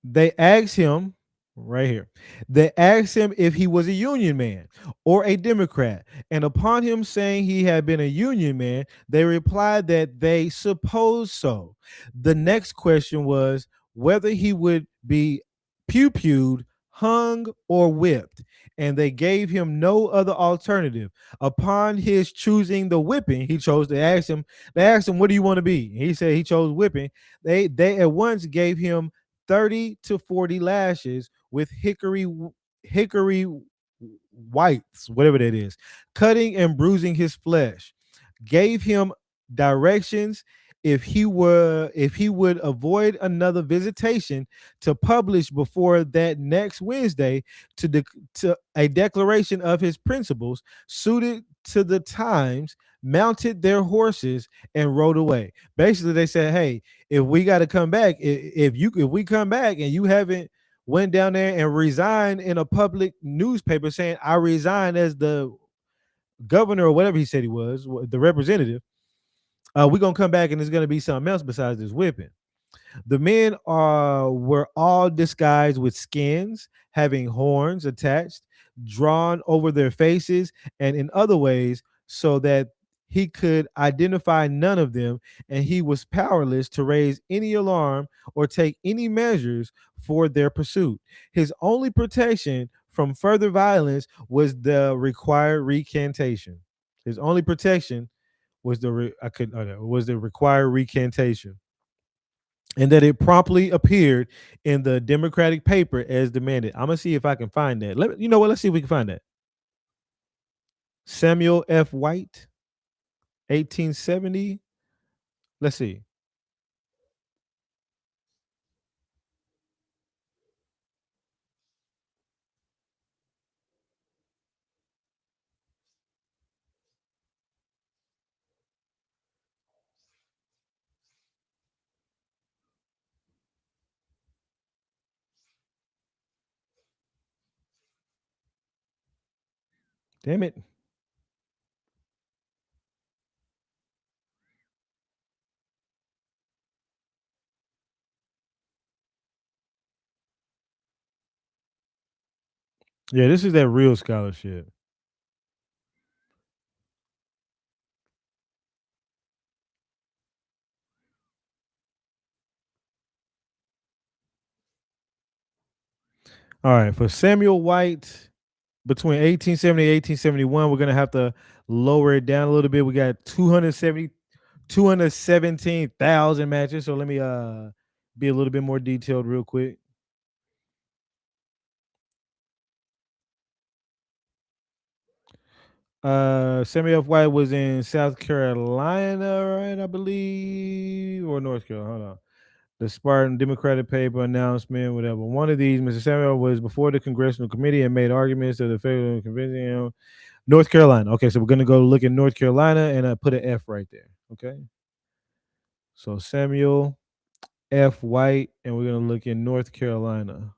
They asked him right here. They asked him if he was a Union man or a Democrat. And upon him saying he had been a Union man, they replied that they supposed so. The next question was whether he would be pew-pewed, hung, or whipped. And they gave him no other alternative. Upon his choosing the whipping, he chose to ask him. They asked him, "What do you want to be?" He said he chose whipping. They at once gave him 30 to 40 lashes with hickory whites, whatever that is, cutting and bruising his flesh. Gave him directions if he would avoid another visitation to publish before that next Wednesday to a declaration of his principles suited to the times, mounted their horses and rode away. Basically, they said, "Hey, if we got to come back, if we come back and you haven't went down there and resigned in a public newspaper saying I resign as the governor or whatever he said he was, the representative, we're gonna come back and it's gonna be something else besides this whipping." The men were all disguised with skins, having horns attached, drawn over their faces, and in other ways, so that he could identify none of them, and he was powerless to raise any alarm or take any measures for their pursuit. His only protection from further violence was the required recantation. His only protection was the required recantation, and that it promptly appeared in the Democratic paper as demanded. I'm gonna see if I can find that. You know what? Let's see if we can find that. Samuel F. White, 1870. Let's see. Damn it. Yeah, this is that real scholarship. All right, for Samuel White, between 1870 and 1871, we're gonna have to lower it down a little bit. We got 217,000 matches. So let me be a little bit more detailed real quick. Samuel F. White was in South Carolina, right? I believe, or North Carolina. Hold on. The Spartan Democratic paper announcement, whatever. One of these, Mr. Samuel was before the congressional committee and made arguments to the federal convincing him. North Carolina. Okay, so we're gonna go look in North Carolina and put an F right there. Okay, so Samuel F. White, and we're gonna look in North Carolina.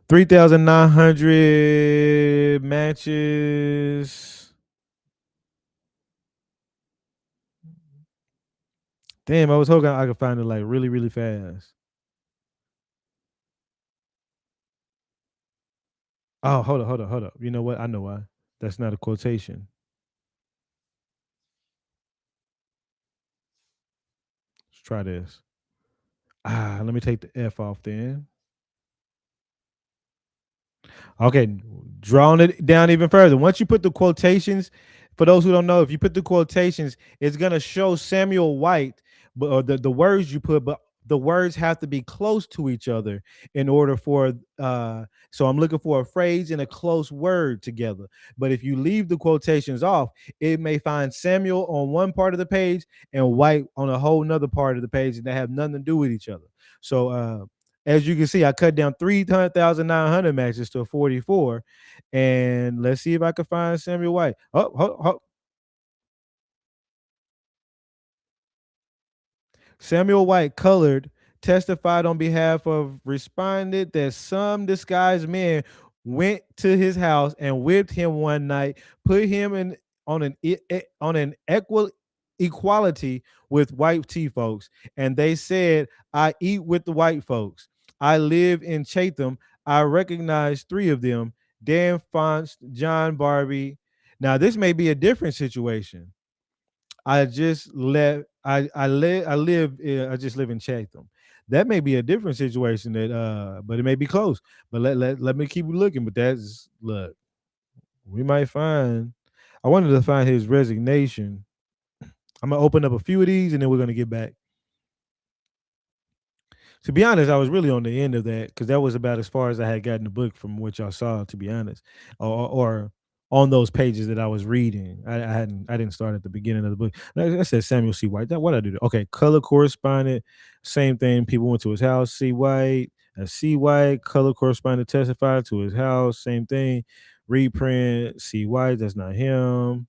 3,900 matches. Damn, I was hoping I could find it like really, really fast. Oh, hold up, hold up, hold up. You know what? I know why. That's not a quotation. Let's try this. Let me take the F off then. Okay, drawing it down even further. Once you put the quotations, for those who don't know, if you put the quotations, it's gonna show Samuel White, but or the words you put, but the words have to be close to each other in order for so I'm looking for a phrase and a close word together. But if you leave the quotations off, it may find Samuel on one part of the page and White on a whole nother part of the page, and they have nothing to do with each other. So as you can see, I cut down 3,900 matches to 44. And let's see if I can find Samuel White. Samuel White, colored, testified on behalf of responded that some disguised men went to his house and whipped him one night, put him in on an equal equality with white tea folks, and they said, "I eat with the white folks. I live in Chatham. I recognize three of them: Dan Fonts, John Barbie." Now, this may be a different situation. I just left. I live. I live. I just live in Chatham. That may be a different situation. That but it may be close. But let me keep looking. But that's look. We might find. I wanted to find his resignation. I'm gonna open up a few of these, and then we're gonna get back. To be honest, I was really on the end of that because that was about as far as I had gotten the book from what y'all saw. To be honest, or on those pages that I was reading, I didn't start at the beginning of the book. I said Samuel C. White. That what I do? Okay, color correspondent, same thing. People went to his house. C. White, C. White, color correspondent testified to his house. Same thing. Reprint. C. White. That's not him.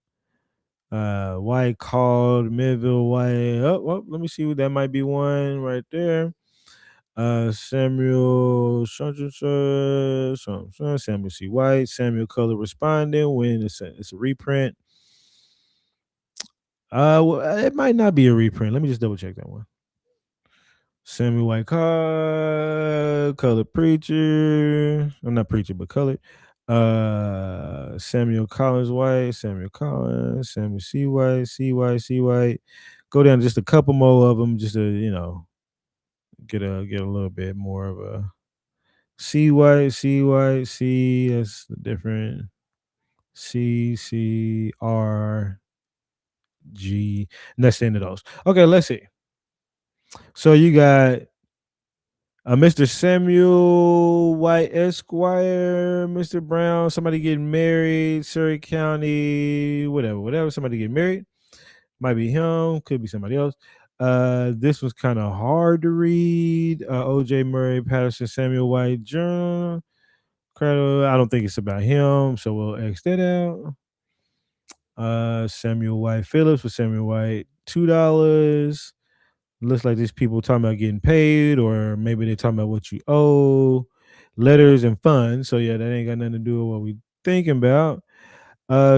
White called Midville White. Oh, let me see what that might be one right there. Samuel Samuel C. White, Samuel Color responding when it's a reprint. Well, it might not be a reprint. Let me just double check that one. Samuel White Color Preacher. I'm not preacher, but colored. Samuel Collins White, Samuel Collins, Samuel C. White, C. White, C. White. Go down just a couple more of them, just to get a little bit more of a C White, C White, C. That's different. C R G. And that's the end of those. Okay, let's see. So you got Mr. Samuel White Esquire, Mr. Brown, somebody getting married, Surrey County, whatever. Somebody getting married. Might be him, could be somebody else. This was kind of hard to read. OJ Murray, Patterson, Samuel White Journal. I don't think it's about him, so we'll X that out. Samuel White Phillips with Samuel White, $2. Looks like these people talking about getting paid, or maybe they're talking about what you owe, letters and funds. So yeah, that ain't got nothing to do with what we thinking about.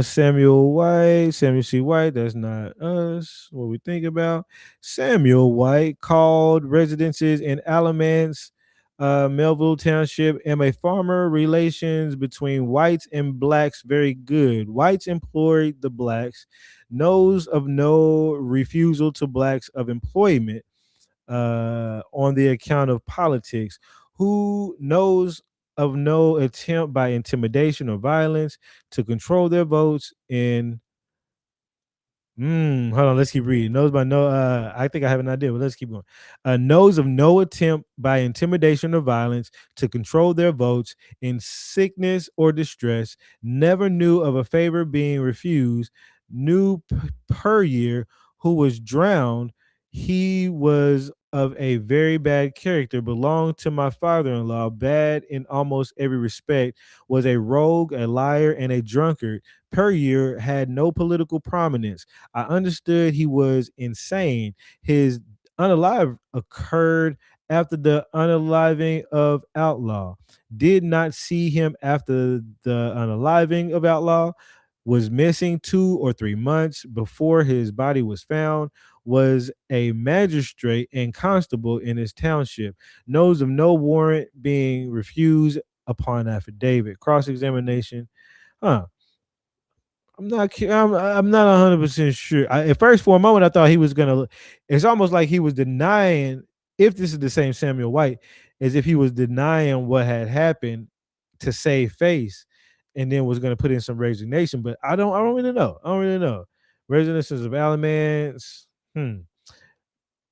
Samuel White, Samuel C. White, that's not us. What we think about. Samuel White called residences in Alamance, Melville Township, and a farmer relations between whites and blacks very good. Whites employed the blacks, knows of no refusal to blacks of employment on the account of politics, who knows of no attempt by intimidation or violence to control their votes in. Hold on, let's keep reading. Knows by no, I think I have an idea, but let's keep going. Knows of no attempt by intimidation or violence to control their votes in sickness or distress, never knew of a favor being refused, knew per year who was drowned. He was of a very bad character, belonged to my father in law, bad in almost every respect, was a rogue, a liar, and a drunkard. Per year had no political prominence. I understood he was insane. His unalive occurred after the unaliving of Outlaw. Did not see him after the unaliving of Outlaw. Was missing 2 or 3 months before his body was found. Was a magistrate and constable in his township. Knows of no warrant being refused upon affidavit. Cross examination. Huh. I'm not 100% sure. At first, for a moment, I thought he was gonna. It's almost like he was denying. If this is the same Samuel White, as if he was denying what had happened to save face, and then was gonna put in some resignation. But I don't really know. I don't really know. Residences of Alamance.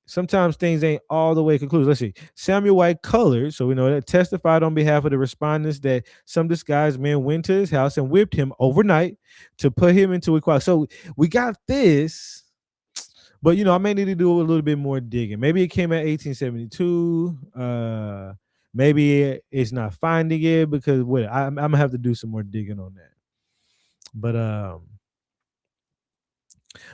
Sometimes things ain't all the way concluded. Let's see. Samuel White colored, so we know that, testified on behalf of the respondents that some disguised men went to his house and whipped him overnight to put him into equality. So we got this, but I may need to do a little bit more digging. Maybe it came at 1872. Maybe it's not finding it because I'm gonna have to do some more digging on that.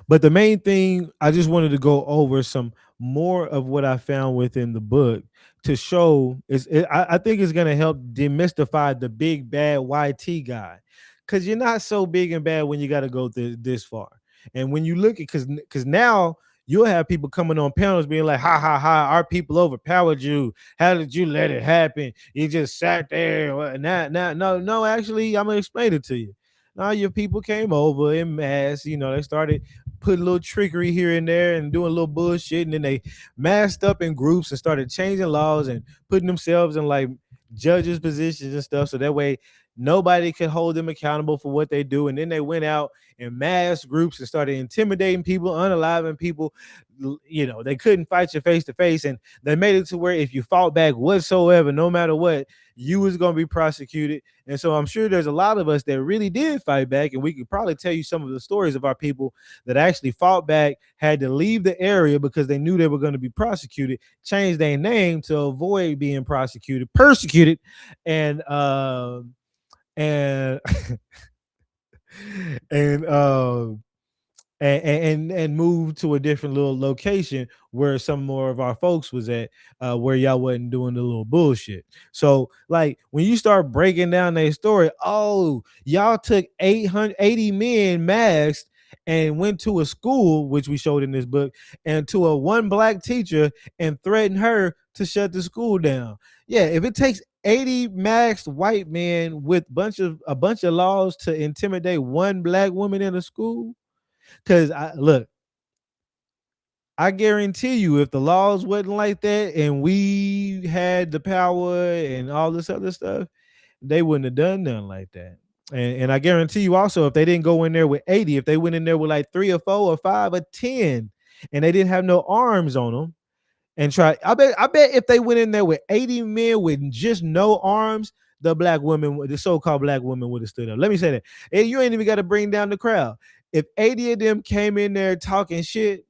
But the main thing, I just wanted to go over some more of what I found within the book to show I think it's going to help demystify the big bad YT guy, because you're not so big and bad when you got to go this far. And when you look at, because now you'll have people coming on panels being like, ha ha ha, our people overpowered you. How did you let it happen? You just sat there. No, actually, I'm gonna explain it to you. Now your people came over in mass. They started putting a little trickery here and there and doing a little bullshit, and then they masked up in groups and started changing laws and putting themselves in like judges positions and stuff, so that way nobody could hold them accountable for what they do. And then they went out in mass groups and started intimidating people, unaliving people. They couldn't fight you face to face, and they made it to where if you fought back whatsoever, no matter what, you was going to be prosecuted. And so I'm sure there's a lot of us that really did fight back, and we could probably tell you some of the stories of our people that actually fought back, had to leave the area because they knew they were going to be prosecuted, changed their name to avoid being persecuted, and and and and move to a different little location where some more of our folks was at, where y'all wasn't doing the little bullshit. So like when you start breaking down their story, oh, y'all took 880 men masked and went to a school, which we showed in this book, and to a one black teacher and threatened her to shut the school down. Yeah, if it takes 80 masked white men with a bunch of laws to intimidate one black woman in a school, because I guarantee you, if the laws wasn't like that and we had the power and all this other stuff, they wouldn't have done nothing like that. And I guarantee you also, if they didn't go in there with 80, if they went in there with like 3 or 4 or 5 or 10, and they didn't have no arms on them, and try. I bet if they went in there with 80 men with just no arms, the black women, the so-called black women, would have stood up. Let me say that. And you ain't even got to bring down the crowd. If 80 of them came in there talking shit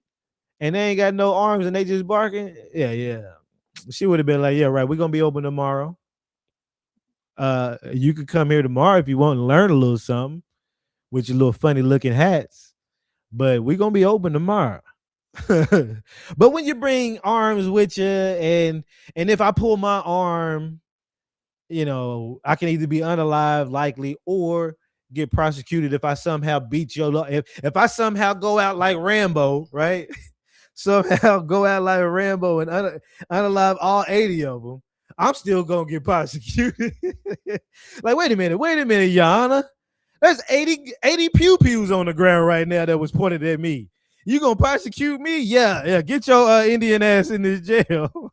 and they ain't got no arms and they just barking, yeah, yeah. She would have been like, yeah, right, we're gonna be open tomorrow. You could come here tomorrow if you want to learn a little something with your little funny looking hats. But we're gonna be open tomorrow. But when you bring arms with you, and if I pull my arm, I can either be unalive, likely, or get prosecuted if I somehow beat your if I somehow go out like Rambo, right? Somehow go out like Rambo and unalive all 80 of them. I'm still gonna get prosecuted. Like, wait a minute, Your Honor. There's 80 pew pews on the ground right now that was pointed at me. You gonna prosecute me? Yeah, yeah. Get your Indian ass in this jail.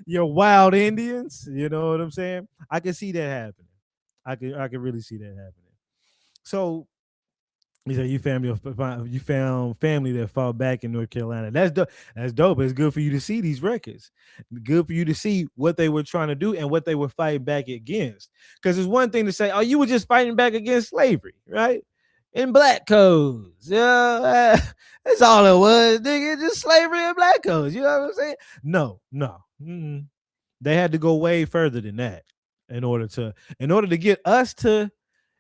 Your wild Indians. You know what I'm saying? I can see that happening. I can really see that happening. So you said you found family that fought back in North Carolina. That's dope. That's dope. It's good for you to see these records. Good for you to see what they were trying to do and what they were fighting back against. Because it's one thing to say, "Oh, you were just fighting back against slavery, right?" In black codes, yeah, that's all it was, nigga. Just slavery and black codes. You know what I'm saying? No, no. They had to go way further than that in order to get us to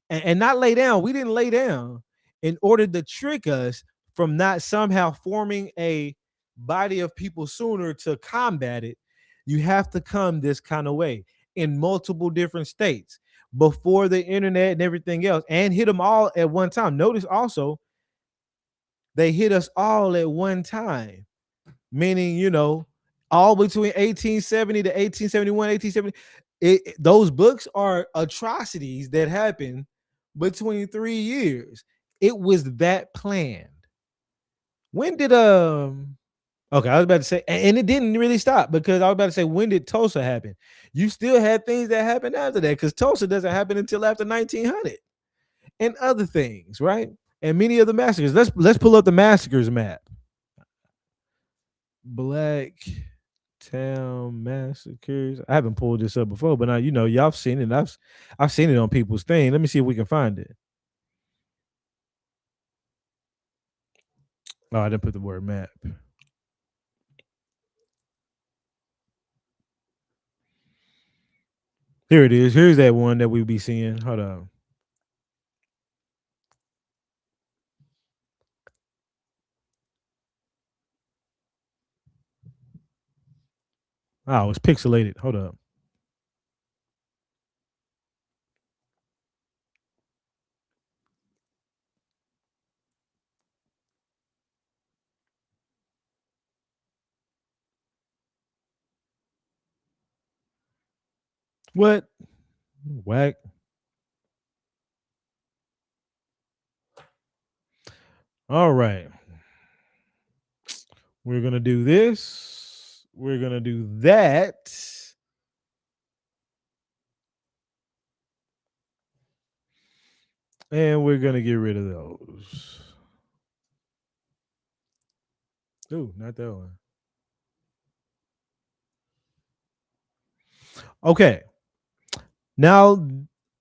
and not lay down. We didn't lay down in order to trick us from not somehow forming a body of people sooner to combat it. You have to come this kind of way in multiple different states before the internet and everything else, and hit them all at one time. Notice also they hit us all at one time, meaning all between 1870 to 1871, 1870. Those books are atrocities that happened between 3 years. It was that planned. When did Okay, I was about to say, and it didn't really stop, because I was about to say, when did Tulsa happen? You still had things that happened after that, because Tulsa doesn't happen until after 1900 and other things, right? And many of the massacres. Let's pull up the massacres map. Black Town massacres. I haven't pulled this up before, but now y'all have seen it. I've seen it on people's thing. Let me see if we can find it. Oh, I didn't put the word map. Here it is. Here's that one that we be seeing. Hold on. Oh, it's pixelated. Hold up. What? Whack. All right. We're gonna do this. We're gonna do that. And we're gonna get rid of those. Ooh, not that one. Okay. Now,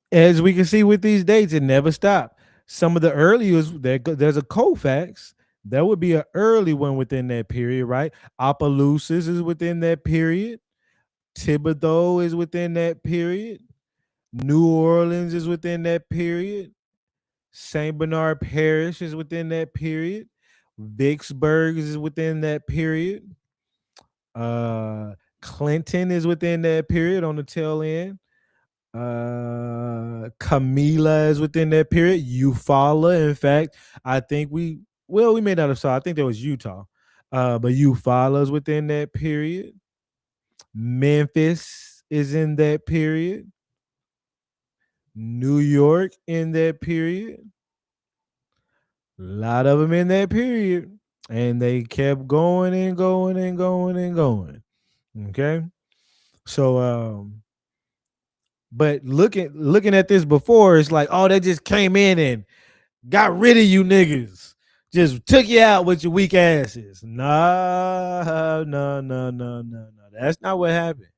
as we can see with these dates, it never stopped. Some of the earliest, there's a Colfax. That would be an early one within that period, right? Opelousas is within that period. Thibodeau is within that period. New Orleans is within that period. St. Bernard Parish is within that period. Vicksburg is within that period. Clinton is within that period on the tail end. Camila is within that period. Eufaula, in fact, I think we may not have saw. I think there was Utah, but Eufaula is within that period. Memphis is in that period. New York in that period. A lot of them in that period, and they kept going and going and going and going. Okay, so but looking at this before, it's like, oh, they just came in and got rid of you niggas. Just took you out with your weak asses. Nah, no, no, no, no, no. That's not what happened.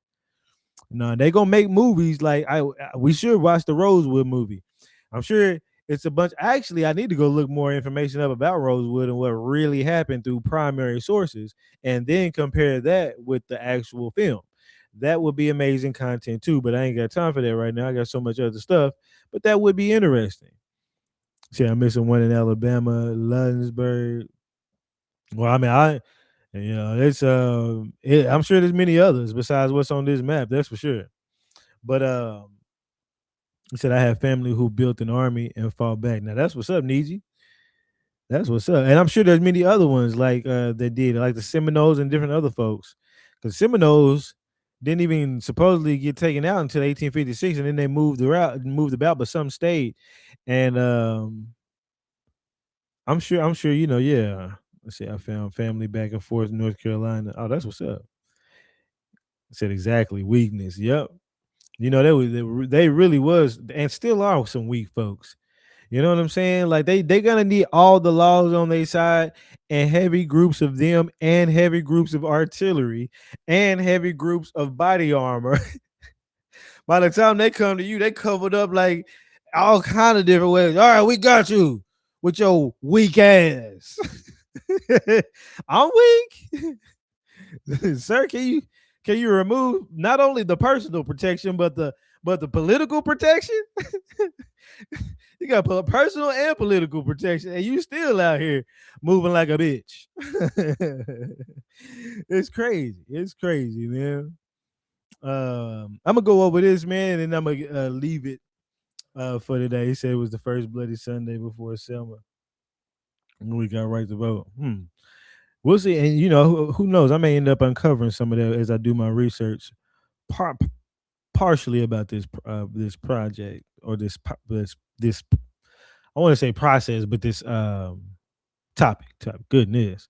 No, they gonna make movies like we should watch the Rosewood movie. I'm sure it's a bunch. Actually, I need to go look more information up about Rosewood and what really happened through primary sources, and then compare that with the actual film. That would be amazing content too. But I ain't got time for that right now. I got so much other stuff. But that would be interesting. See, I'm missing one in Alabama, Lutensburg. Well, I mean, it's I'm sure there's many others besides what's on this map. That's for sure. But he said I have family who built an army and fought back. Now that's what's up, Niji. That's what's up. And I'm sure there's many other ones like that did, like the Seminoles and different other folks. Because Seminoles didn't even supposedly get taken out until 1856, and then they moved about, but some stayed. And I'm sure, yeah. Let's see, I found family back and forth in North Carolina. Oh, that's what's up. I said exactly. Weakness. Yep. They really was and still are some weak folks. You know what I'm saying? Like they gonna need all the laws on their side and heavy groups of them and heavy groups of artillery and heavy groups of body armor. By the time they come to you, they covered up like all kind of different ways. All right, we got you with your weak ass. I'm weak. Sir, can you remove not only the personal protection but the political protection? You got personal and political protection, and you still out here moving like a bitch. It's crazy. It's crazy, man. I'm gonna go over this, man, and I'm gonna leave it for today. He said it was the first Bloody Sunday before Selma. We got right to vote. We'll see, and who knows? I may end up uncovering some of that as I do my research, par- partially about this project or this. I want to say process, but this topic. Goodness,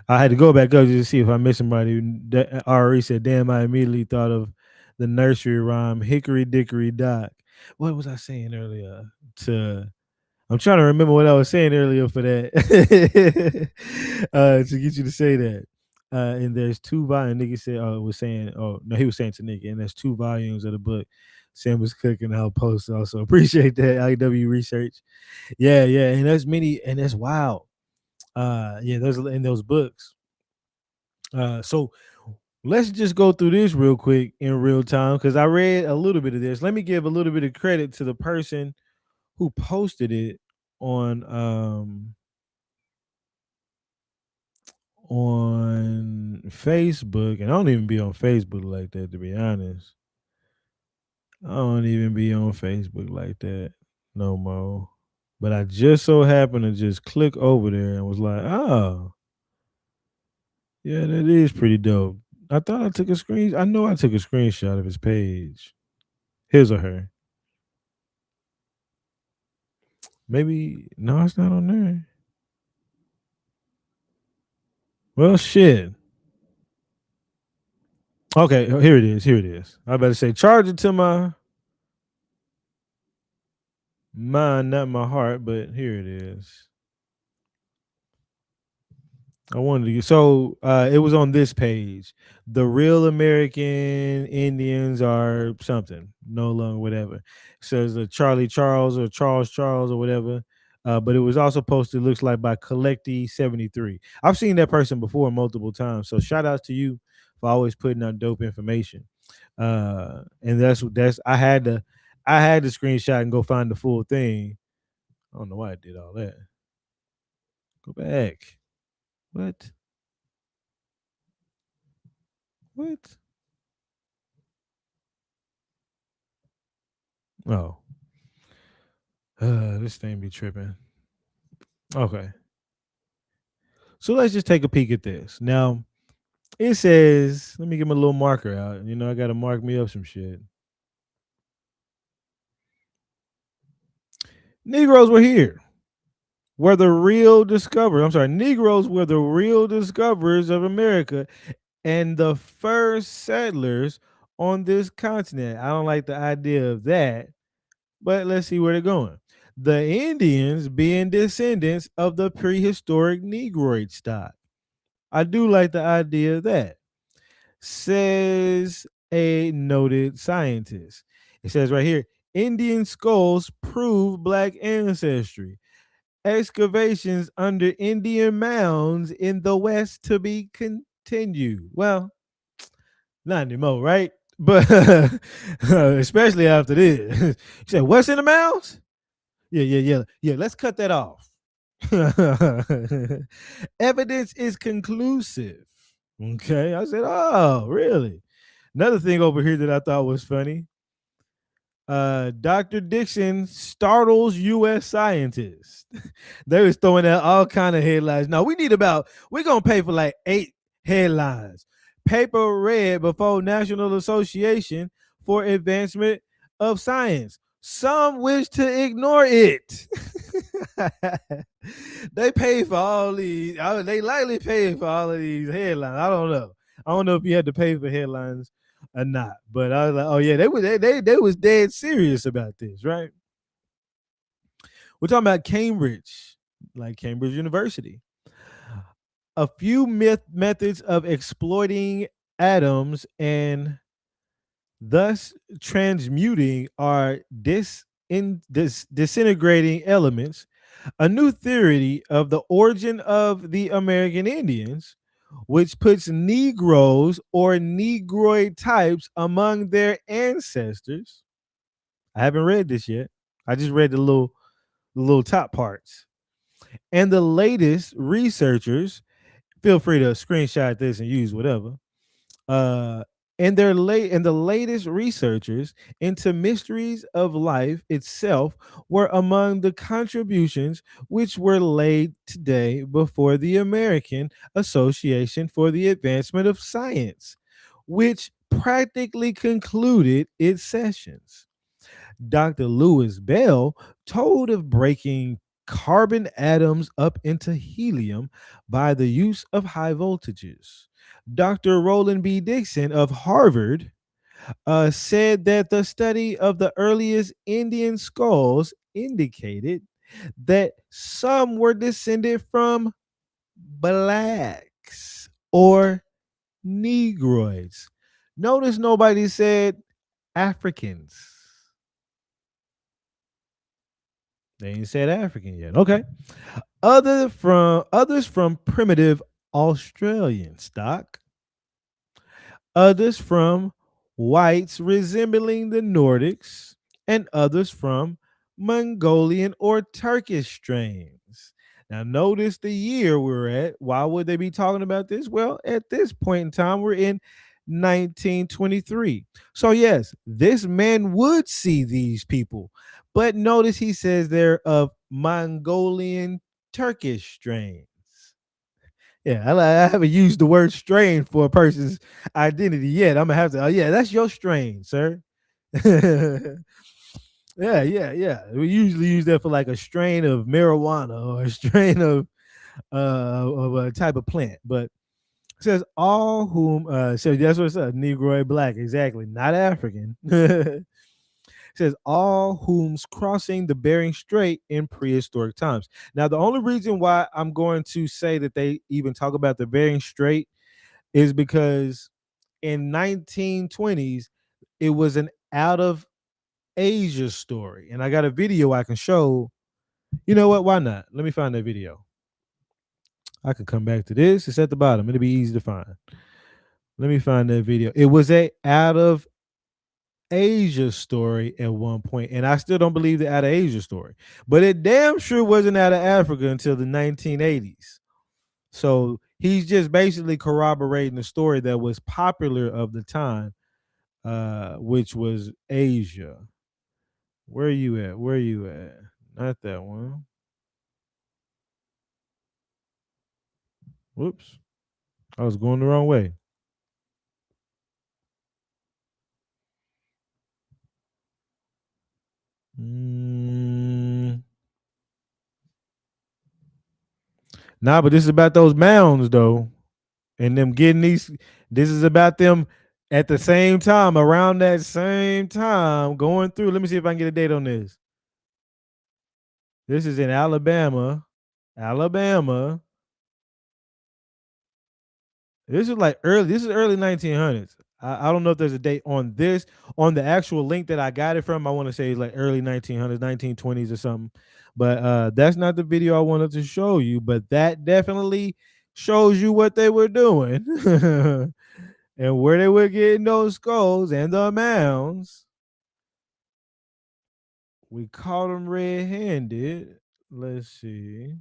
I had to go back up just to see if I missed somebody. That already said, "Damn!" I immediately thought of the nursery rhyme, "Hickory Dickory Dock." What was I saying earlier? I'm trying to remember what I was saying earlier for that. To get you to say that. And there's two volumes. Nigga said, was saying, oh, no, he was saying to Nigga, and there's two volumes of the book. Sam was cooking. I'll post also. Appreciate that. IW research. Yeah, yeah. And there's many, and that's wild. Yeah, those in those books. So let's just go through this real quick in real time because I read a little bit of this. Let me give a little bit of credit to the person who posted it on Facebook, and I don't even be on Facebook like that to be honest. I don't even be on Facebook like that no more. But I just so happened to just click over there and was like, oh, yeah, that is pretty dope. I thought I took a screen. I know I took a screenshot of his page. His or her. Maybe no, it's not on there. Well, shit. Okay, here it is. Here it is. I better say, charge it to my mind, not my heart, but here it is. I wanted to get so it was on this page. The real American Indians are something, no longer whatever. It says Charlie Charles or Charles Charles or whatever. But it was also posted, looks like by Collecty73. I've seen that person before multiple times. So shout out to you for always putting out dope information. And that's I had to screenshot and go find the full thing. I don't know why I did all that. Go back. What? What? Oh, this thing be tripping. Okay, so let's just take a peek at this. Now it says, let me get my little marker out. I got to mark me up some shit. Negroes were here. Were the real discoverers. I'm sorry, Negroes were the real discoverers of America and the first settlers on this continent. I don't like the idea of that, but let's see where they're going. The Indians being descendants of the prehistoric Negroid stock. I do like the idea of that, says a noted scientist. It says right here, Indian skulls prove black ancestry. Excavations under Indian mounds in the West to be continued. Well, not anymore, right? But especially after this. You said, what's in the mounds? Yeah. Let's cut that off. Evidence is conclusive. Okay. I said, oh, really? Another thing over here that I thought was funny. Dr. Dixon startles U.S. scientists. They was throwing out all kind of headlines. No, we're gonna pay for like 8 headlines. Paper read before National Association for Advancement of Science. Some wish to ignore it. They pay for all these. They likely paid for all of these headlines. I don't know. I don't know if you had to pay for headlines or not. But I was like, oh yeah, they was dead serious about this, right? We're talking about Cambridge, like Cambridge University. A few methods of exploiting atoms and thus transmuting are disintegrating elements. A new theory of the origin of the American Indians, which puts Negroes or Negroid types among their ancestors. I haven't read this yet. I just read the little top parts. And the latest researchers, feel free to screenshot this and use whatever. Uh, and the latest researchers into mysteries of life itself were among the contributions which were laid today before the American Association for the Advancement of Science, which practically concluded its sessions. Dr. Lewis Bell told of breaking carbon atoms up into helium by the use of high voltages. Dr. Roland B. Dixon of Harvard said that the study of the earliest Indian skulls indicated that some were descended from blacks or Negroids. Notice nobody said Africans. They ain't said African yet. Okay. Others from primitive Australian stock, others from whites resembling the Nordics, and others from Mongolian or Turkish strains. Now, notice the year we're at. Why would they be talking about this? Well, at this point in time, we're in 1923. So, yes, this man would see these people, but notice he says they're of Mongolian Turkish strains. Yeah, I haven't used the word strain for a person's identity yet. I'm gonna have to. Oh yeah, that's your strain, sir. Yeah. We usually use that for like a strain of marijuana or a strain of a type of plant. But it says all whom so that's what it says, Negroid black, exactly, not African. It says all whom's crossing the Bering Strait in prehistoric times. Now, the only reason why I'm going to say that they even talk about the Bering Strait is because in 1920s it was an out of Asia story, and I got a video I can show. You know what? Why not? Let me find that video. I can come back to this. It's at the bottom. It'll be easy to find. Let me find that video. It was a out of Asia story at one point, and I still don't believe the out of Asia story, but it damn sure wasn't out of Africa until the 1980s. So he's just basically corroborating the story that was popular of the time, which was Asia. Where are you at? Where are you at? Not that one. Whoops. I was going the wrong way. Mm, nah, but this is about those mounds though, and them getting these. This is about them at the same time, around that same time, going through. Let me see if I can get a date on this. This is in Alabama. Alabama. This is like early. This is early 1900s. I don't know if there's a date on this on the actual link that I got it from. I want to say like early 1900s, 1920s or something. But that's not the video I wanted to show you. But that definitely shows you what they were doing and where they were getting those skulls and the mounds. We caught them red-handed. Let's see.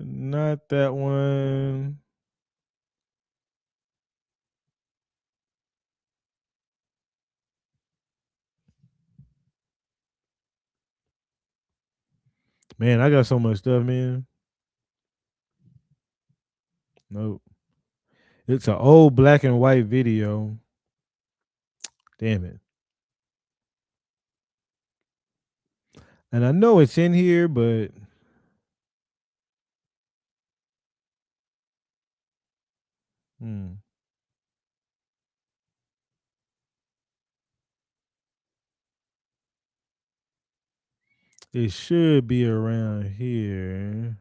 Not that one. Man, I got so much stuff, man. Nope. It's an old black and white video. Damn it. And I know it's in here, but hmm, it should be around here.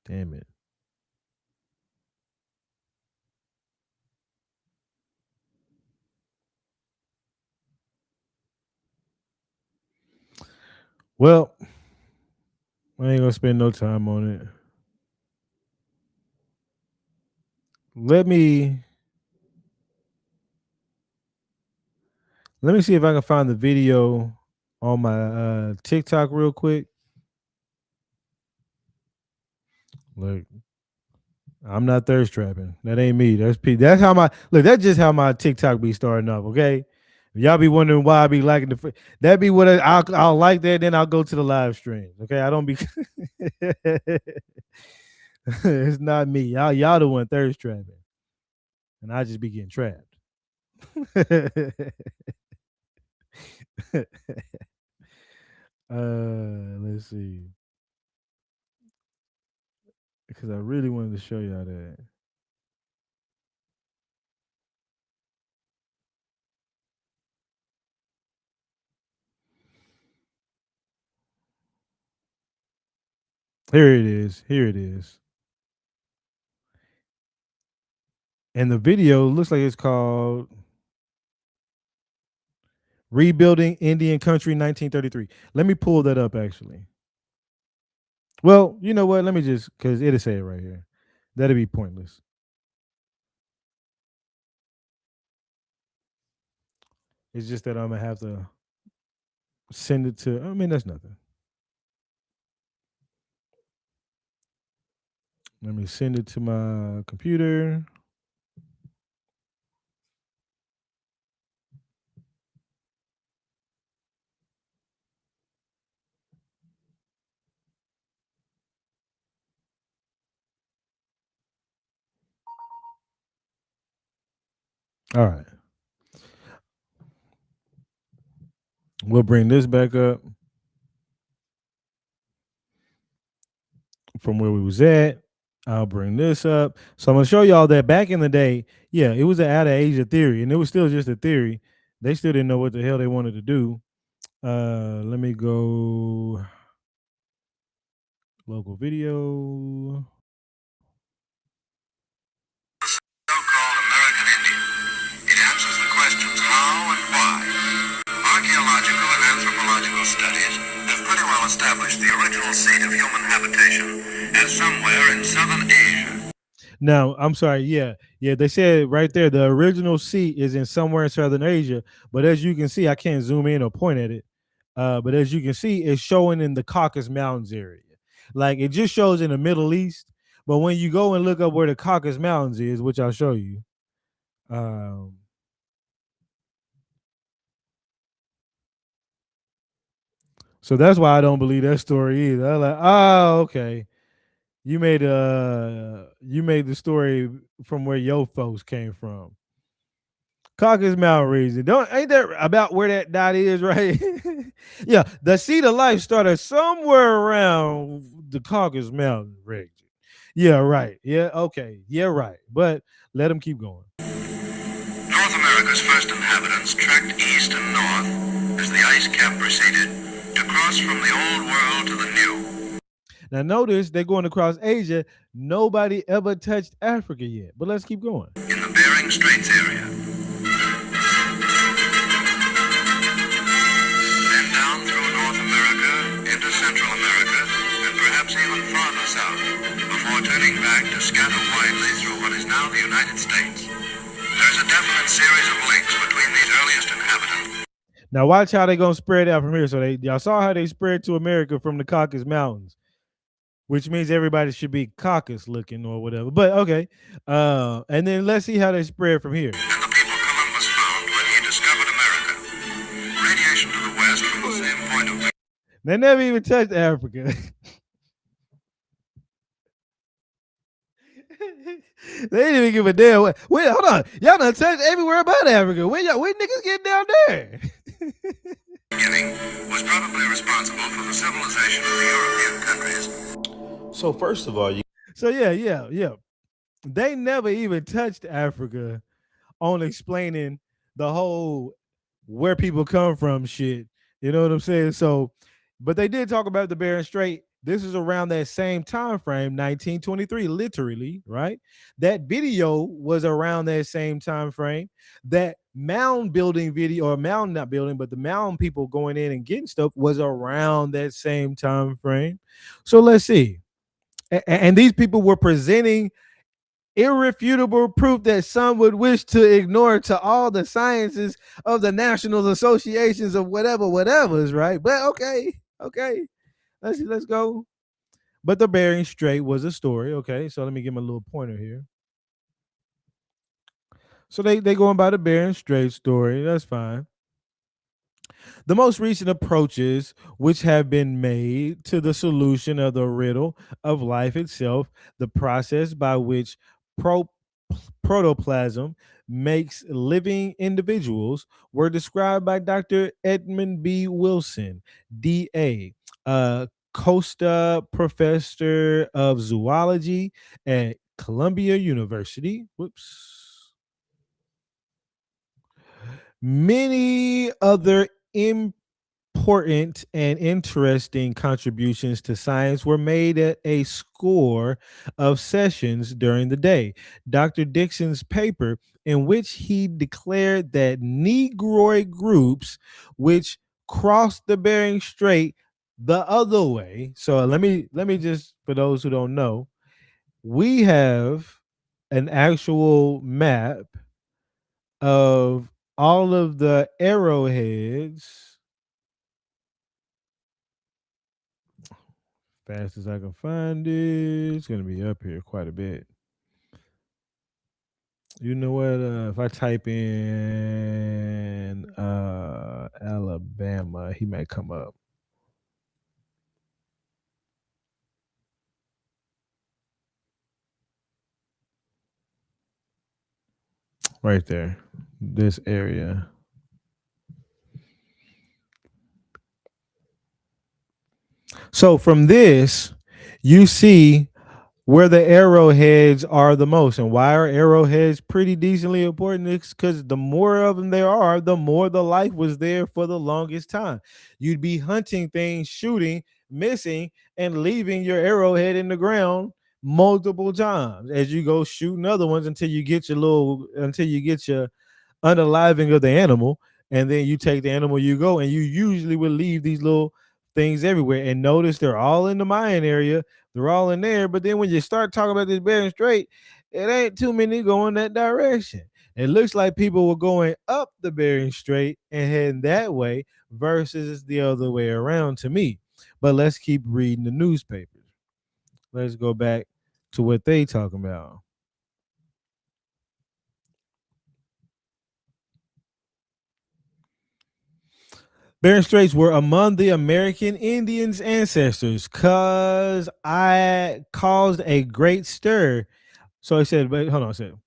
Damn it. Well, I ain't gonna spend no time on it. Let me let me see if I can find the video on my TikTok real quick. Look, I'm not thirst trapping. That ain't me. That's P. That's how my look. That's just how my TikTok be starting up. Okay, y'all be wondering why I be liking that be what I'll like that. Then I'll go to the live stream. Okay, I don't be. It's not me. Y'all the one thirst trapping, and I just be getting trapped. Let's see, because I really wanted to show y'all that. Here it is. Here it is. And the video looks like it's called Rebuilding Indian Country 1933. Let me pull that up actually. Well, you know what? Let me just because it'll say it right here. That'd be pointless. It's just that I'm gonna have to send it to. I mean, that's nothing. Let me send it to my computer. All right. We'll bring this back up from where we was at. I'll bring this up. So I'm gonna show y'all that back in the day, yeah, it was an out of Asia theory, and it was still just a theory. They still didn't know what the hell they wanted to do. Let me go local video. So-called American Indian. It answers the questions how and why. Archaeological and anthropological studies have pretty well established the original seat of human habitation as somewhere in southern Asia. Now, I'm sorry. Yeah, they said right there the original seat is in somewhere in Southern Asia. But as you can see, I can't zoom in or point at it. But as you can see, it's showing in the Caucasus Mountains area. Like it just shows in the Middle East. But when you go and look up where the Caucasus Mountains is, which I'll show you, um, so that's why I don't believe that story either. I'm like, oh, okay. You made the story from where your folks came from. Caucasus Mountain region. Don't ain't that about where that dot is, right? Yeah, the seed of life started somewhere around the Caucasus Mountain region. Yeah, right. Yeah, okay. Yeah, right. But let them keep going. North America's first inhabitants trekked east and north as the ice cap proceeded to cross from the old world to the new. Now notice they're going across Asia. Nobody ever touched Africa yet. But let's keep going. In the Bering Straits area. Then down through North America, into Central America, and perhaps even farther south, before turning back to scatter widely through what is now the United States. There's a definite series of links between these earliest inhabitants. Now watch how they're gonna spread out from here. So y'all saw how they spread to America from the Caucasus Mountains, which means everybody should be Caucasus looking or whatever. But okay. And then let's see how they spread from here. And the people Columbus found when he discovered America. Radiation to the west from the same point of view. They never even touched Africa. They didn't even give a damn. Wait, hold on. Y'all done touched everywhere about Africa. When niggas get down there? Beginning was probably responsible for the civilization of the European countries. So first of all, you So yeah. They never even touched Africa on explaining the whole where people come from shit. You know what I'm saying? So, but they did talk about the Bering Strait. This is around that same time frame, 1923, literally, right? That video was around that same time frame. That mound building video, or mound not building, but the mound people going in and getting stuff was around that same time frame. So let's see. And these people were presenting irrefutable proof that some would wish to ignore to all the sciences of the national associations of whatever's right. But okay, let's go. But the Bering Strait was a story. Okay, so let me give him a little pointer here. So they going by the Bering Strait story. That's fine. The most recent approaches which have been made to the solution of the riddle of life itself, the process by which protoplasm makes living individuals, were described by Dr. Edmund B. Wilson, D.A., Costa Professor of Zoology at Columbia University. Whoops. Many other important and interesting contributions to science were made at a score of sessions during the day. Dr. Dixon's paper, in which he declared that Negroid groups which crossed the Bering Strait the other way. So let me just, for those who don't know, we have an actual map of all of the arrowheads. Fast as I can find it. It's gonna be up here quite a bit. You know what? If I type in Alabama, he might come up. Right there. This area. So from this, you see where the arrowheads are the most. And why are arrowheads pretty decently important? It's because the more of them there are, the more the life was there for the longest time. You'd be hunting things, shooting, missing, and leaving your arrowhead in the ground multiple times as you go shooting other ones until you get your unaliving of the animal, and then you take the animal, you go, and you usually will leave these little things everywhere. And notice they're all in the Mayan area, they're all in there. But then when you start talking about this Bering Strait, it ain't too many going that direction. It looks like people were going up the Bering Strait and heading that way versus the other way around to me. But let's keep reading the newspapers. Let's go back to what they talking about. Bering Straits were among the American Indians' ancestors, cause I caused a great stir. So I said, but hold on a second.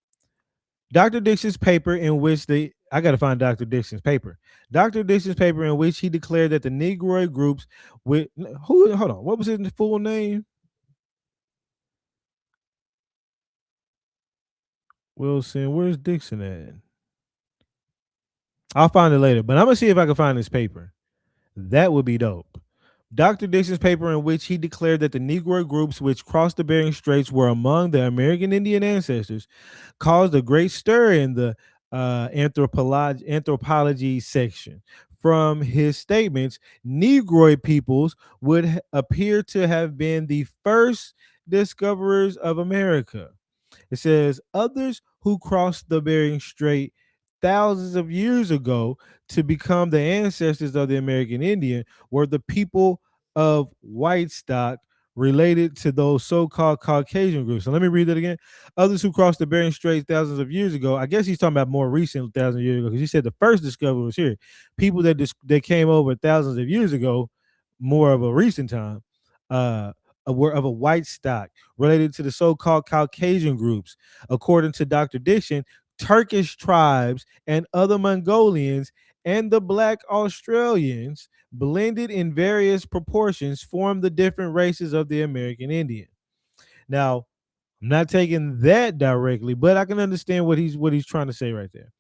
Dr. Dixon's paper, in which I got to find Dr. Dixon's paper. Dr. Dixon's paper in which he declared that the Negroid groups with who hold on, what was his full name? Wilson. Where's Dixon at? I'll find it later, but I'm gonna see if I can find this paper. That would be dope. Dr. Dixon's paper in which he declared that the Negro groups which crossed the Bering Straits were among the American Indian ancestors caused a great stir in the anthropology section. From his statements, Negroid peoples would appear to have been the first discoverers of America. It says others who crossed the Bering Strait thousands of years ago to become the ancestors of the American Indian were the people of white stock related to those so-called Caucasian groups. So let me read that again. Others who crossed the Bering Strait thousands of years ago. I guess he's talking about more recent thousand years ago because he said the first discovery was here. People that came over thousands of years ago, more of a recent time, uh, were of a white stock related to the so-called Caucasian groups. According to Dr. Dixon, Turkish tribes and other Mongolians and the Black Australians blended in various proportions form the different races of the American Indian. Now, I'm not taking that directly, but I can understand what he's trying to say right there.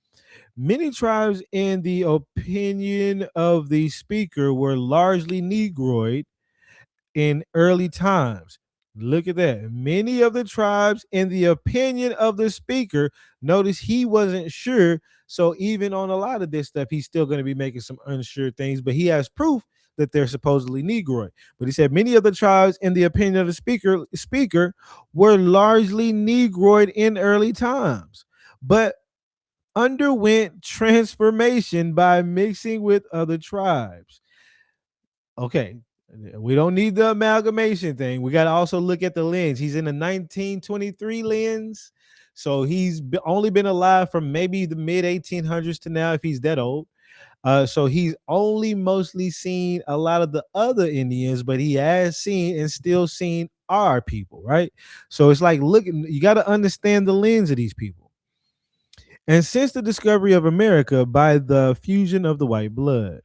Many tribes, in the opinion of the speaker, were largely Negroid in early times. Look at that. Many of the tribes, in the opinion of the speaker, notice he wasn't sure. So even on a lot of this stuff, he's still going to be making some unsure things, but he has proof that they're supposedly Negroid. But he said many of the tribes, in the opinion of the speaker, were largely Negroid in early times, but underwent transformation by mixing with other tribes. Okay, we don't need the amalgamation thing. We got to also look at the lens. He's in the 1923 lens. So he's only been alive from maybe the mid 1800s to now, if he's that old. So he's only mostly seen a lot of the other Indians, but he has seen and still seen our people, right? So it's like, looking, you got to understand the lens of these people. And since the discovery of America by the fusion of the white blood,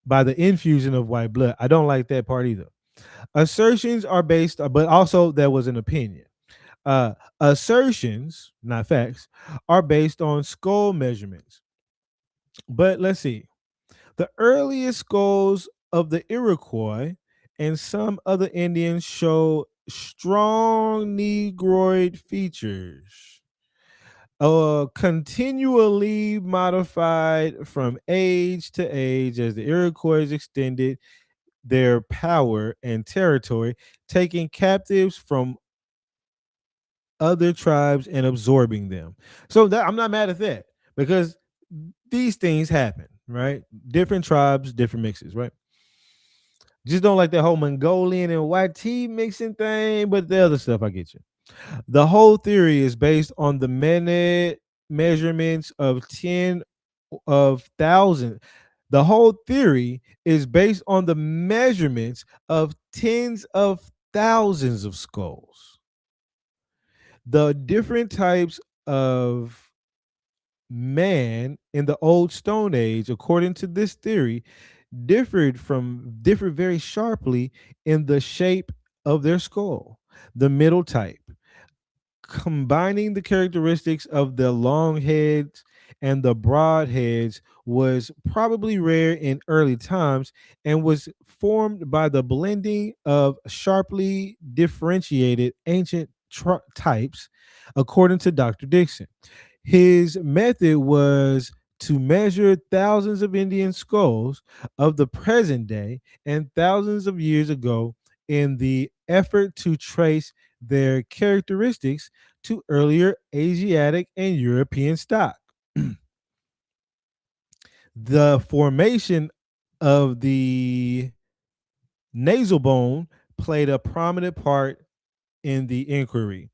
by the infusion of white blood. I don't like that part either. Assertions are based, but also there was an opinion. Assertions, not facts, are based on skull measurements. But let's see. The earliest skulls of the Iroquois and some other Indians show strong Negroid features, continually modified from age to age as the Iroquois extended their power and territory, taking captives from other tribes and absorbing them. So that, I'm not mad at that because these things happen, right? Different tribes, different mixes, right? Just don't like that whole Mongolian and white tea mixing thing, but the other stuff I get you. The whole theory is based on the minute measurements of 10 of thousand. The whole theory is based on the measurements of tens of thousands of skulls. The different types of man in the old Stone Age, according to this theory, differed very sharply in the shape of their skull. The middle type, combining the characteristics of the long heads and the broad heads, was probably rare in early times and was formed by the blending of sharply differentiated ancient types, according to Dr. Dixon. His method was to measure thousands of Indian skulls of the present day and thousands of years ago in the effort to trace their characteristics to earlier Asiatic and European stock. The formation of the nasal bone played a prominent part in the inquiry.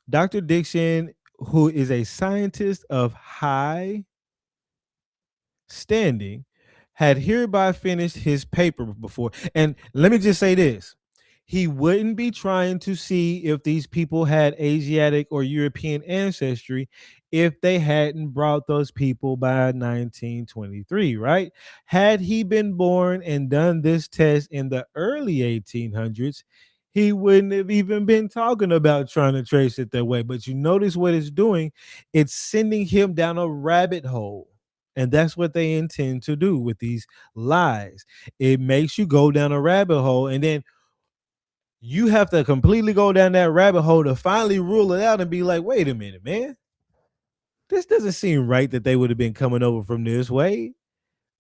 Dr. Dixon, who is a scientist of high standing, had hereby finished his paper before. And let me just say this. He wouldn't be trying to see if these people had Asiatic or European ancestry if they hadn't brought those people by 1923, right? Had he been born and done this test in the early 1800s, he wouldn't have even been talking about trying to trace it that way. But you notice what it's doing? It's sending him down a rabbit hole. And that's what they intend to do with these lies. It makes you go down a rabbit hole, and then you have to completely go down that rabbit hole to finally rule it out and be like, wait a minute, man. This doesn't seem right that they would have been coming over from this way.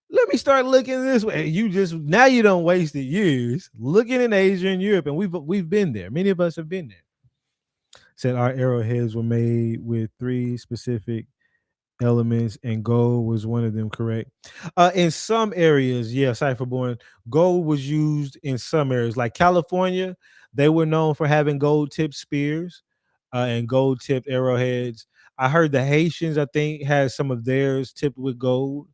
Let me start looking this way. You just now you don't wasted years looking in Asia and Europe, and we've been there. Many of us have been there. Said our arrowheads were made with three specific elements, and gold was one of them. Correct. In some areas, yeah, Cypherborn, gold was used in some areas, like California. They were known for having gold tipped spears and gold tipped arrowheads. I heard the Haitians, I think, had some of theirs tipped with gold.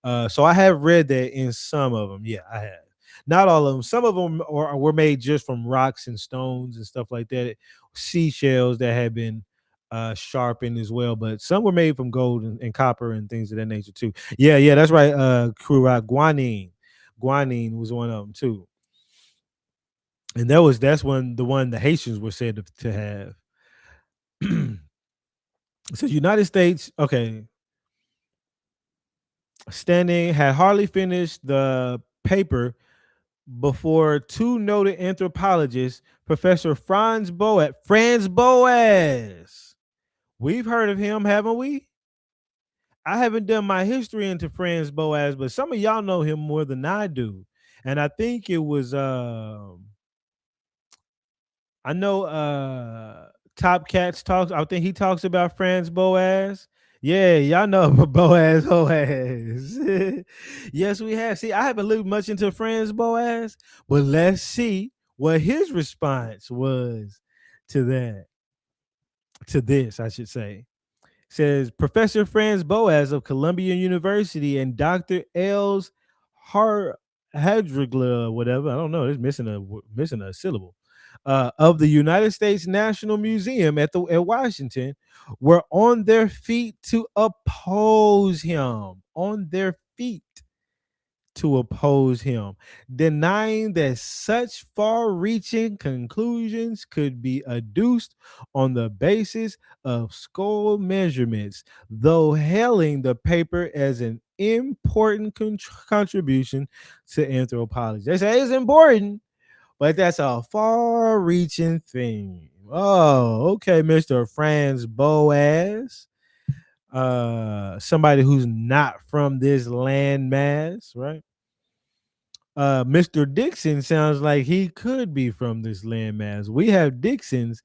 So I have read that in some of them. Yeah, I have. Not all of them. Some of them were made just from rocks and stones and stuff like that. Seashells that had been sharpened as well, but some were made from gold and copper and things of that nature too. Yeah, yeah, that's right. Crew rock guanine. Guanine was one of them too. And that's when the one the Haitians were said to have. So United States, okay, standing had hardly finished the paper before two noted anthropologists, Professor Franz Boas. We've heard of him, haven't we? I haven't done my history into Franz Boas, but some of y'all know him more than I do. And I think it was I know Top Cats talks. I think he talks about Franz Boas. Yeah, y'all know about Boaz Boaz. Yes, we have. See, I haven't looked much into Franz Boas, but let's see what his response was to that. To this, I should say. Says Professor Franz Boas of Columbia University and Dr. Els Hadrigla, whatever. I don't know. It's missing a syllable. Of the United States National Museum at Washington were on their feet to oppose him. On their feet to oppose him, denying that such far reaching conclusions could be adduced on the basis of skull measurements, though hailing the paper as an important contribution to anthropology. They say it's important, but that's a far reaching thing. Oh, okay, Mr. Franz Boas. Somebody who's not from this landmass, right? Mr. Dixon sounds like he could be from this landmass. We have Dixons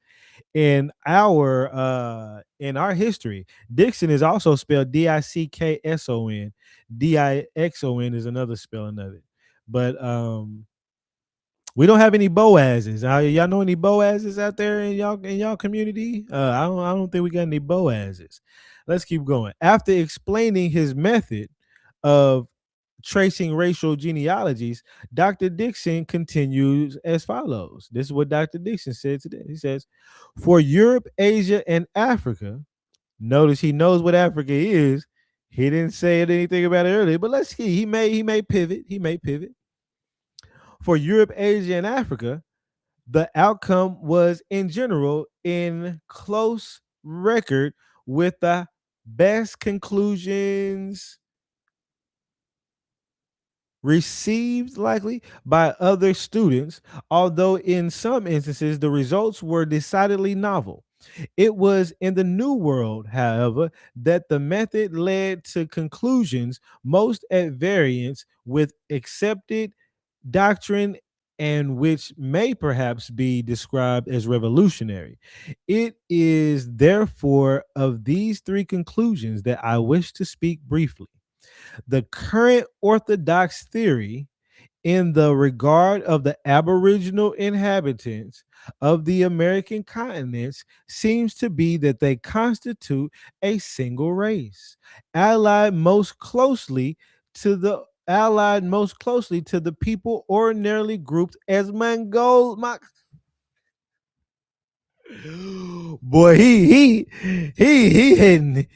in our history. Dixon is also spelled Dickson. Dixon is another spelling of it. But we don't have any Boazes. Y'all know any Boazes out there in y'all community? I don't think we got any Boazes. Let's keep going. After explaining his method of tracing racial genealogies, Dr. Dixon continues as follows. This is what Dr. Dixon said today. He says, for Europe, Asia, and Africa, notice he knows what Africa is. He didn't say anything about it earlier, but let's see. He may pivot. He may pivot. For Europe, Asia, and Africa, the outcome was in general in close record with the best conclusions received likely by other students, although in some instances the results were decidedly novel. It was in the New World, however, that the method led to conclusions most at variance with accepted doctrine and which may perhaps be described as revolutionary. It is therefore of these three conclusions that I wish to speak briefly. The current orthodox theory in the regard of the aboriginal inhabitants of the American continents seems to be that they constitute a single race, allied most closely to the allied most closely to the people ordinarily grouped as Mongol. Boy, he hitting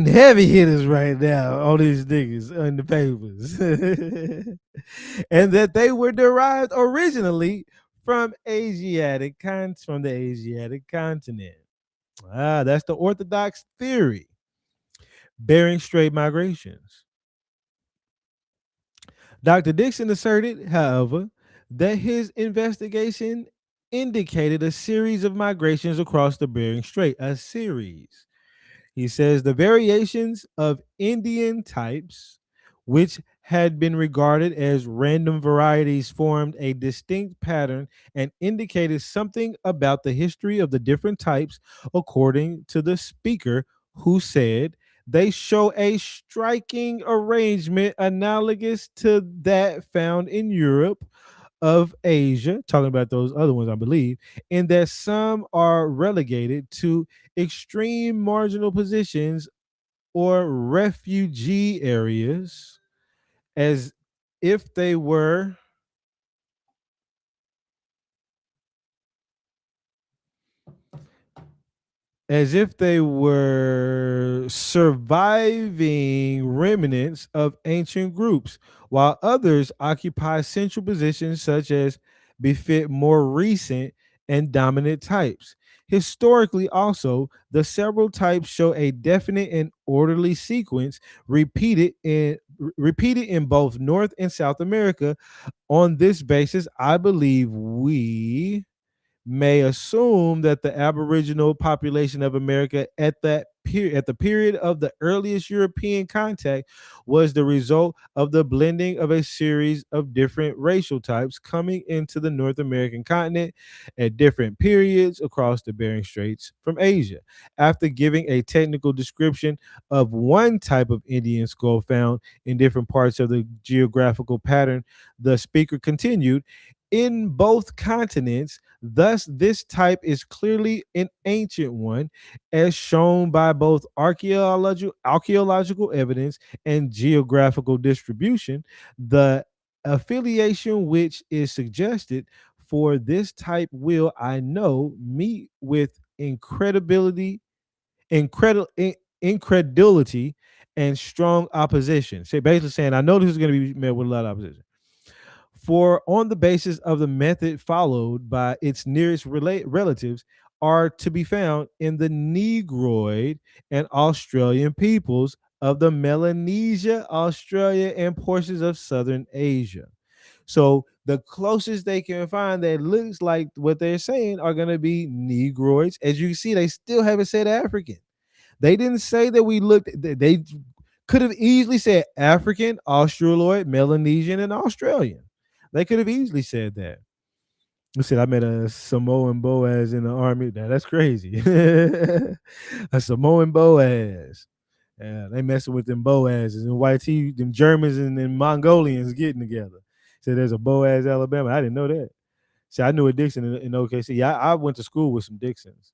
heavy hitters right now on these niggas on the papers, and that they were derived originally from the Asiatic continent. Ah, that's the orthodox theory. Bering Strait migrations. Dr. Dixon asserted, however, that his investigation indicated a series of migrations across the Bering Strait. A series. He says the variations of Indian types, which had been regarded as random varieties, formed a distinct pattern and indicated something about the history of the different types, according to the speaker, who said they show a striking arrangement analogous to that found in Europe of Asia, talking about those other ones, I believe, in that some are relegated to extreme marginal positions or refugee areas as if they were surviving remnants of ancient groups, while others occupy central positions such as befit more recent and dominant types. Historically, also, the several types show a definite and orderly sequence repeated in both North and South America. On this basis, I believe we may assume that the Aboriginal population of America at the period of the earliest European contact was the result of the blending of a series of different racial types coming into the North American continent at different periods across the Bering Straits from Asia. After giving a technical description of one type of Indian skull found in different parts of the geographical pattern, the speaker continued, in both continents. Thus, this type is clearly an ancient one, as shown by both archaeological evidence and geographical distribution. The affiliation which is suggested for this type will, I know, meet with incredulity and strong opposition. So basically saying, I know this is going to be met with a lot of opposition. For on the basis of the method followed by its nearest relatives are to be found in the Negroid and Australian peoples of the Melanesia, Australia, and portions of Southern Asia. So the closest they can find that looks like what they're saying are going to be Negroids. As you can see, they still haven't said African. They didn't say that we looked, they could have easily said African, Australoid, Melanesian, and Australian. They could have easily said that. I said I met a Samoan Boaz in the army. Now that's crazy. A Samoan Boaz. Yeah, they messing with them Boazes and YT, them Germans and them Mongolians getting together. So there's a Boaz, Alabama. I didn't know that. See, I knew a Dixon in OKC. Yeah, I went to school with some Dixons,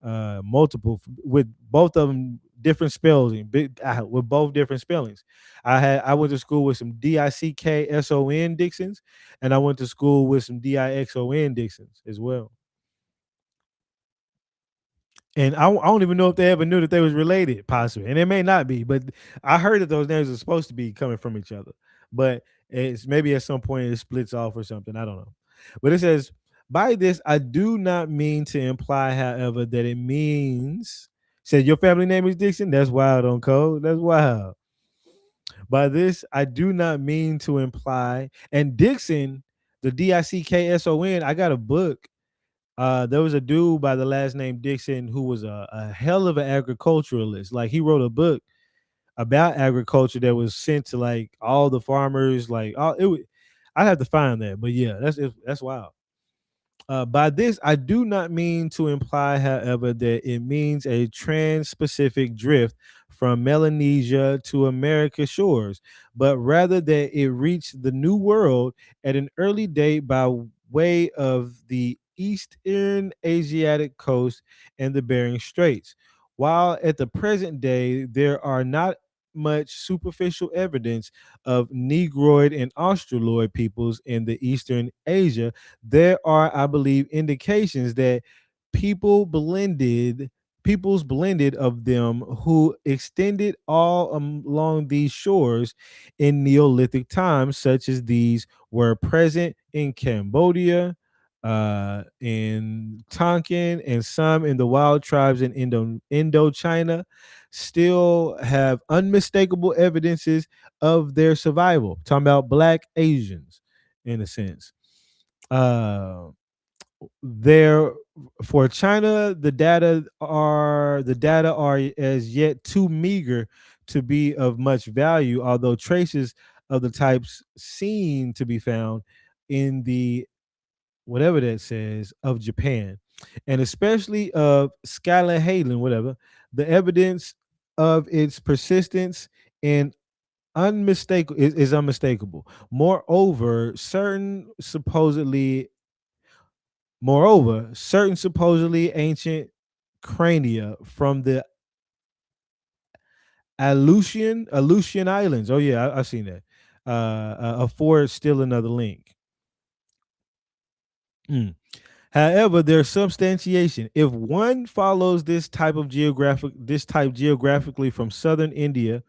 multiple with both of them different spelling, with both different spellings. I went to school with some Dickson Dixons, and I went to school with some Dixon Dixons as well. And I don't even know if they ever knew that they was related, possibly, and it may not be. But I heard that those names are supposed to be coming from each other, but it's maybe at some point it splits off or something. I don't know. But it says, by this, I do not mean to imply, however, that it means. Said your family name is Dixon. That's wild on code. That's wild. By this, I do not mean to imply. And Dixon, the Dickson, I got a book. There was a dude by the last name Dixon who was a hell of an agriculturalist. Like he wrote a book about agriculture that was sent to like all the farmers. Like all it would, I'd have to find that, but yeah, that's wild. By this, I do not mean to imply, however, that it means a trans-Pacific drift from Melanesia to America's shores, but rather that it reached the New World at an early date by way of the eastern Asiatic coast and the Bering Straits. While at the present day, there are not much superficial evidence of Negroid and Australoid peoples in the Eastern Asia, there are, I believe, indications that people blended peoples blended of them who extended all along these shores in Neolithic times, such as these were present in Cambodia, in Tonkin, and some in the wild tribes in Indochina, still have unmistakable evidences of their survival. Talking about Black Asians, in a sense. Uh, there for China, the data are as yet too meager to be of much value, although traces of the types seen to be found in the whatever that says of Japan, and especially of Skylar Halen, whatever, the evidence of its persistence and unmistakable is unmistakable. Moreover, certain supposedly ancient crania from the Aleutian Islands. Oh yeah, I've seen that. Afford still another link. Mm. However, there's substantiation. If one follows this type geographically from southern India,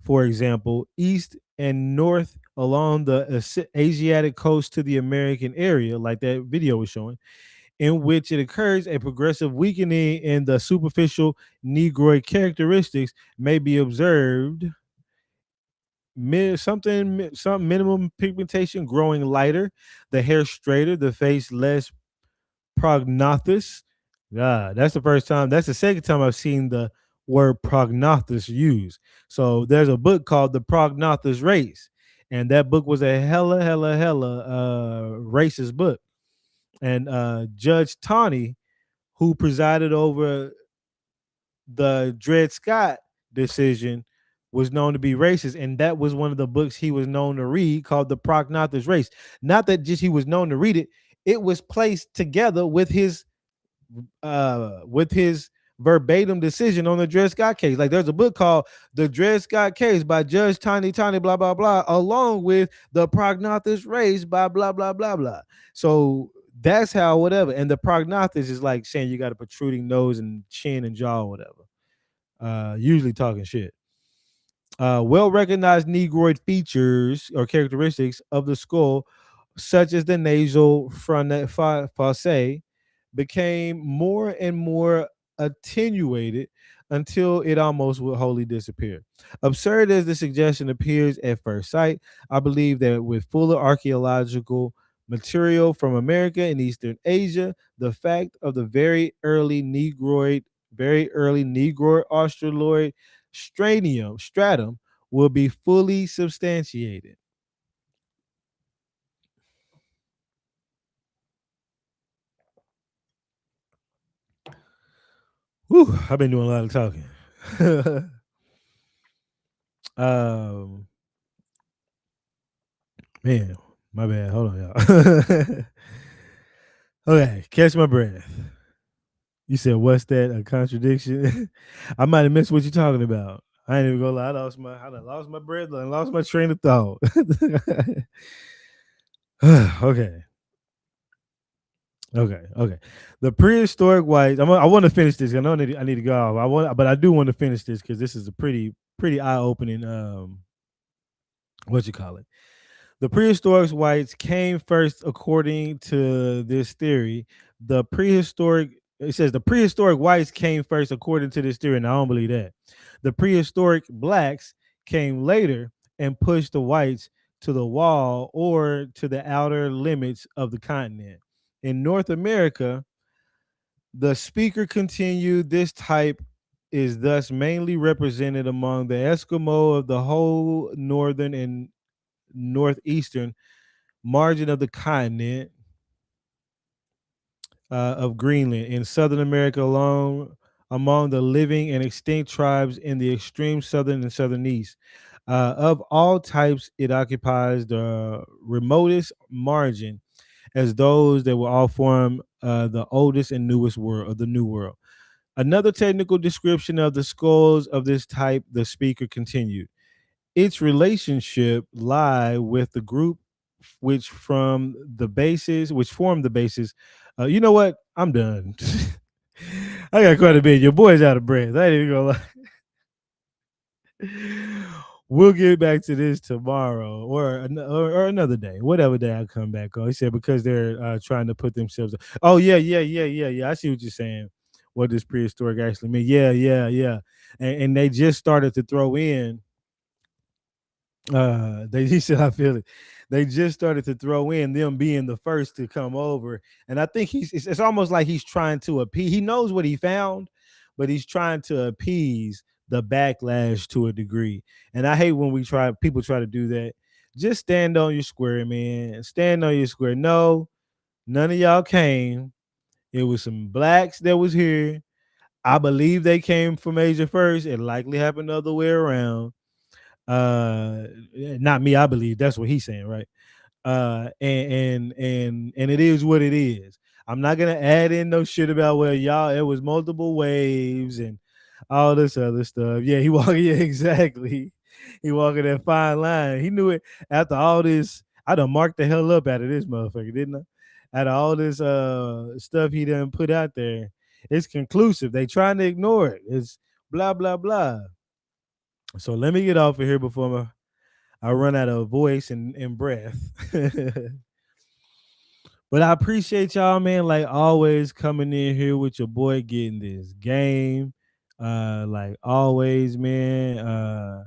for example, east and north along the Asiatic coast to the American area, like that video was showing, in which it occurs, a progressive weakening in the superficial Negroid characteristics may be observed. Some minimum pigmentation growing lighter, the hair straighter, the face less prognathous. Yeah, that's the first time. That's the second time I've seen the word prognathous used. So there's a book called The Prognathous Race, and that book was a hella racist book. And Judge Tawney, who presided over the Dred Scott decision, was known to be racist, and that was one of the books he was known to read, called The Prognathous Race. Not that just he was known to read it; it was placed together with his verbatim decision on the Dred Scott case. Like there's a book called The Dred Scott Case by Judge Tiny blah blah blah, along with The Prognathous Race by blah blah blah blah. So that's how whatever. And the prognathous is like saying you got a protruding nose and chin and jaw or whatever. Usually talking shit. Well recognized Negroid features or characteristics of the skull, such as the nasal fosse, became more and more attenuated until it almost would wholly disappear. Absurd as the suggestion appears at first sight, I believe that with fuller archaeological material from America and Eastern Asia, the fact of the very early Negroid Australoid stratum will be fully substantiated. Whew, I've been doing a lot of talking. um, man, my bad. Hold on, y'all. Okay, catch my breath. You said, "What's that? A contradiction?" I might have missed what you're talking about. I ain't even gonna lie. I lost my breath and lost my train of thought. Okay. Okay. The prehistoric whites. I want to finish this. I know I need to go off. But I do want to finish this because this is a pretty eye opening. What you call it? The prehistoric whites came first, according to this theory. It says the prehistoric whites came first, according to this theory, and I don't believe that. The prehistoric blacks came later and pushed the whites to the wall or to the outer limits of the continent. In North America, the speaker continued, this type is thus mainly represented among the Eskimo of the whole northern and northeastern margin of the continent of Greenland. In Southern America alone, among the living and extinct tribes in the extreme southern and southern east. Of all types, it occupies the remotest margin, as those that will all form the oldest and newest world of the New World. Another technical description of the skulls of this type, the speaker continued. Its relationship lie with the group which form the basis. You know what? I'm done. I got quite a bit. Your boy's out of breath. I ain't even gonna lie. We'll get back to this tomorrow or another day, whatever day I come back on. He said because they're trying to put themselves. Oh yeah. I see what you're saying. What does prehistoric actually mean? Yeah. And they just started to throw in. He said I feel it. They just started to throw in them being the first to come over, and I think it's almost like he's trying to appease. He knows what he found, but he's trying to appease the backlash to a degree. And I hate when people try to do that. Just stand on your square, man. Stand on your square. No, none of y'all came. It was some blacks that was here. I believe they came from Asia first. It likely happened the other way around. Not me, I believe that's what he's saying, right? And it is what it is. I'm not gonna add in no shit about well, y'all, it was multiple waves and all this other stuff. Yeah, he walking, yeah, exactly. He walking that fine line. He knew it after all this. I done marked the hell up out of this motherfucker, didn't I? Out of all this stuff he done put out there, it's conclusive. They trying to ignore it. It's blah blah blah. So let me get off of here before I run out of voice and breath. But I appreciate y'all, man. Like always, coming in here with your boy, getting this game. Like always, man.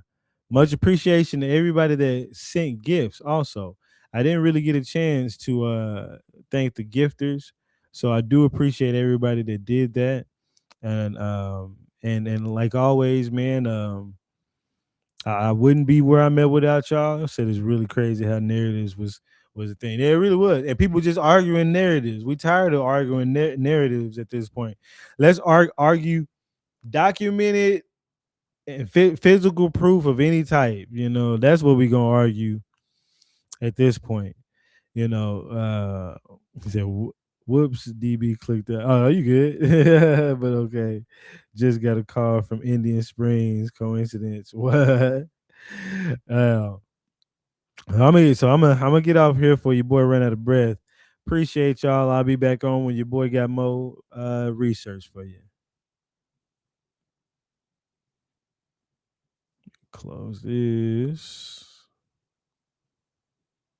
Much appreciation to everybody that sent gifts. Also, I didn't really get a chance to thank the gifters, so I do appreciate everybody that did that. And like always, man. I wouldn't be where I'm at without y'all. I said it's really crazy how narratives was a thing. Yeah, it really was, and people just arguing narratives. We tired of arguing narratives at this point. Let's argue documented and physical proof of any type. You know, that's what we gonna argue at this point. You know, he said, "Whoops, DB clicked that. Oh, you good? But okay, just got a call from Indian Springs. Coincidence? What? Uh, I'm gonna get off here for your boy run out of breath. Appreciate y'all. I'll be back on when your boy got more research for you. Close this.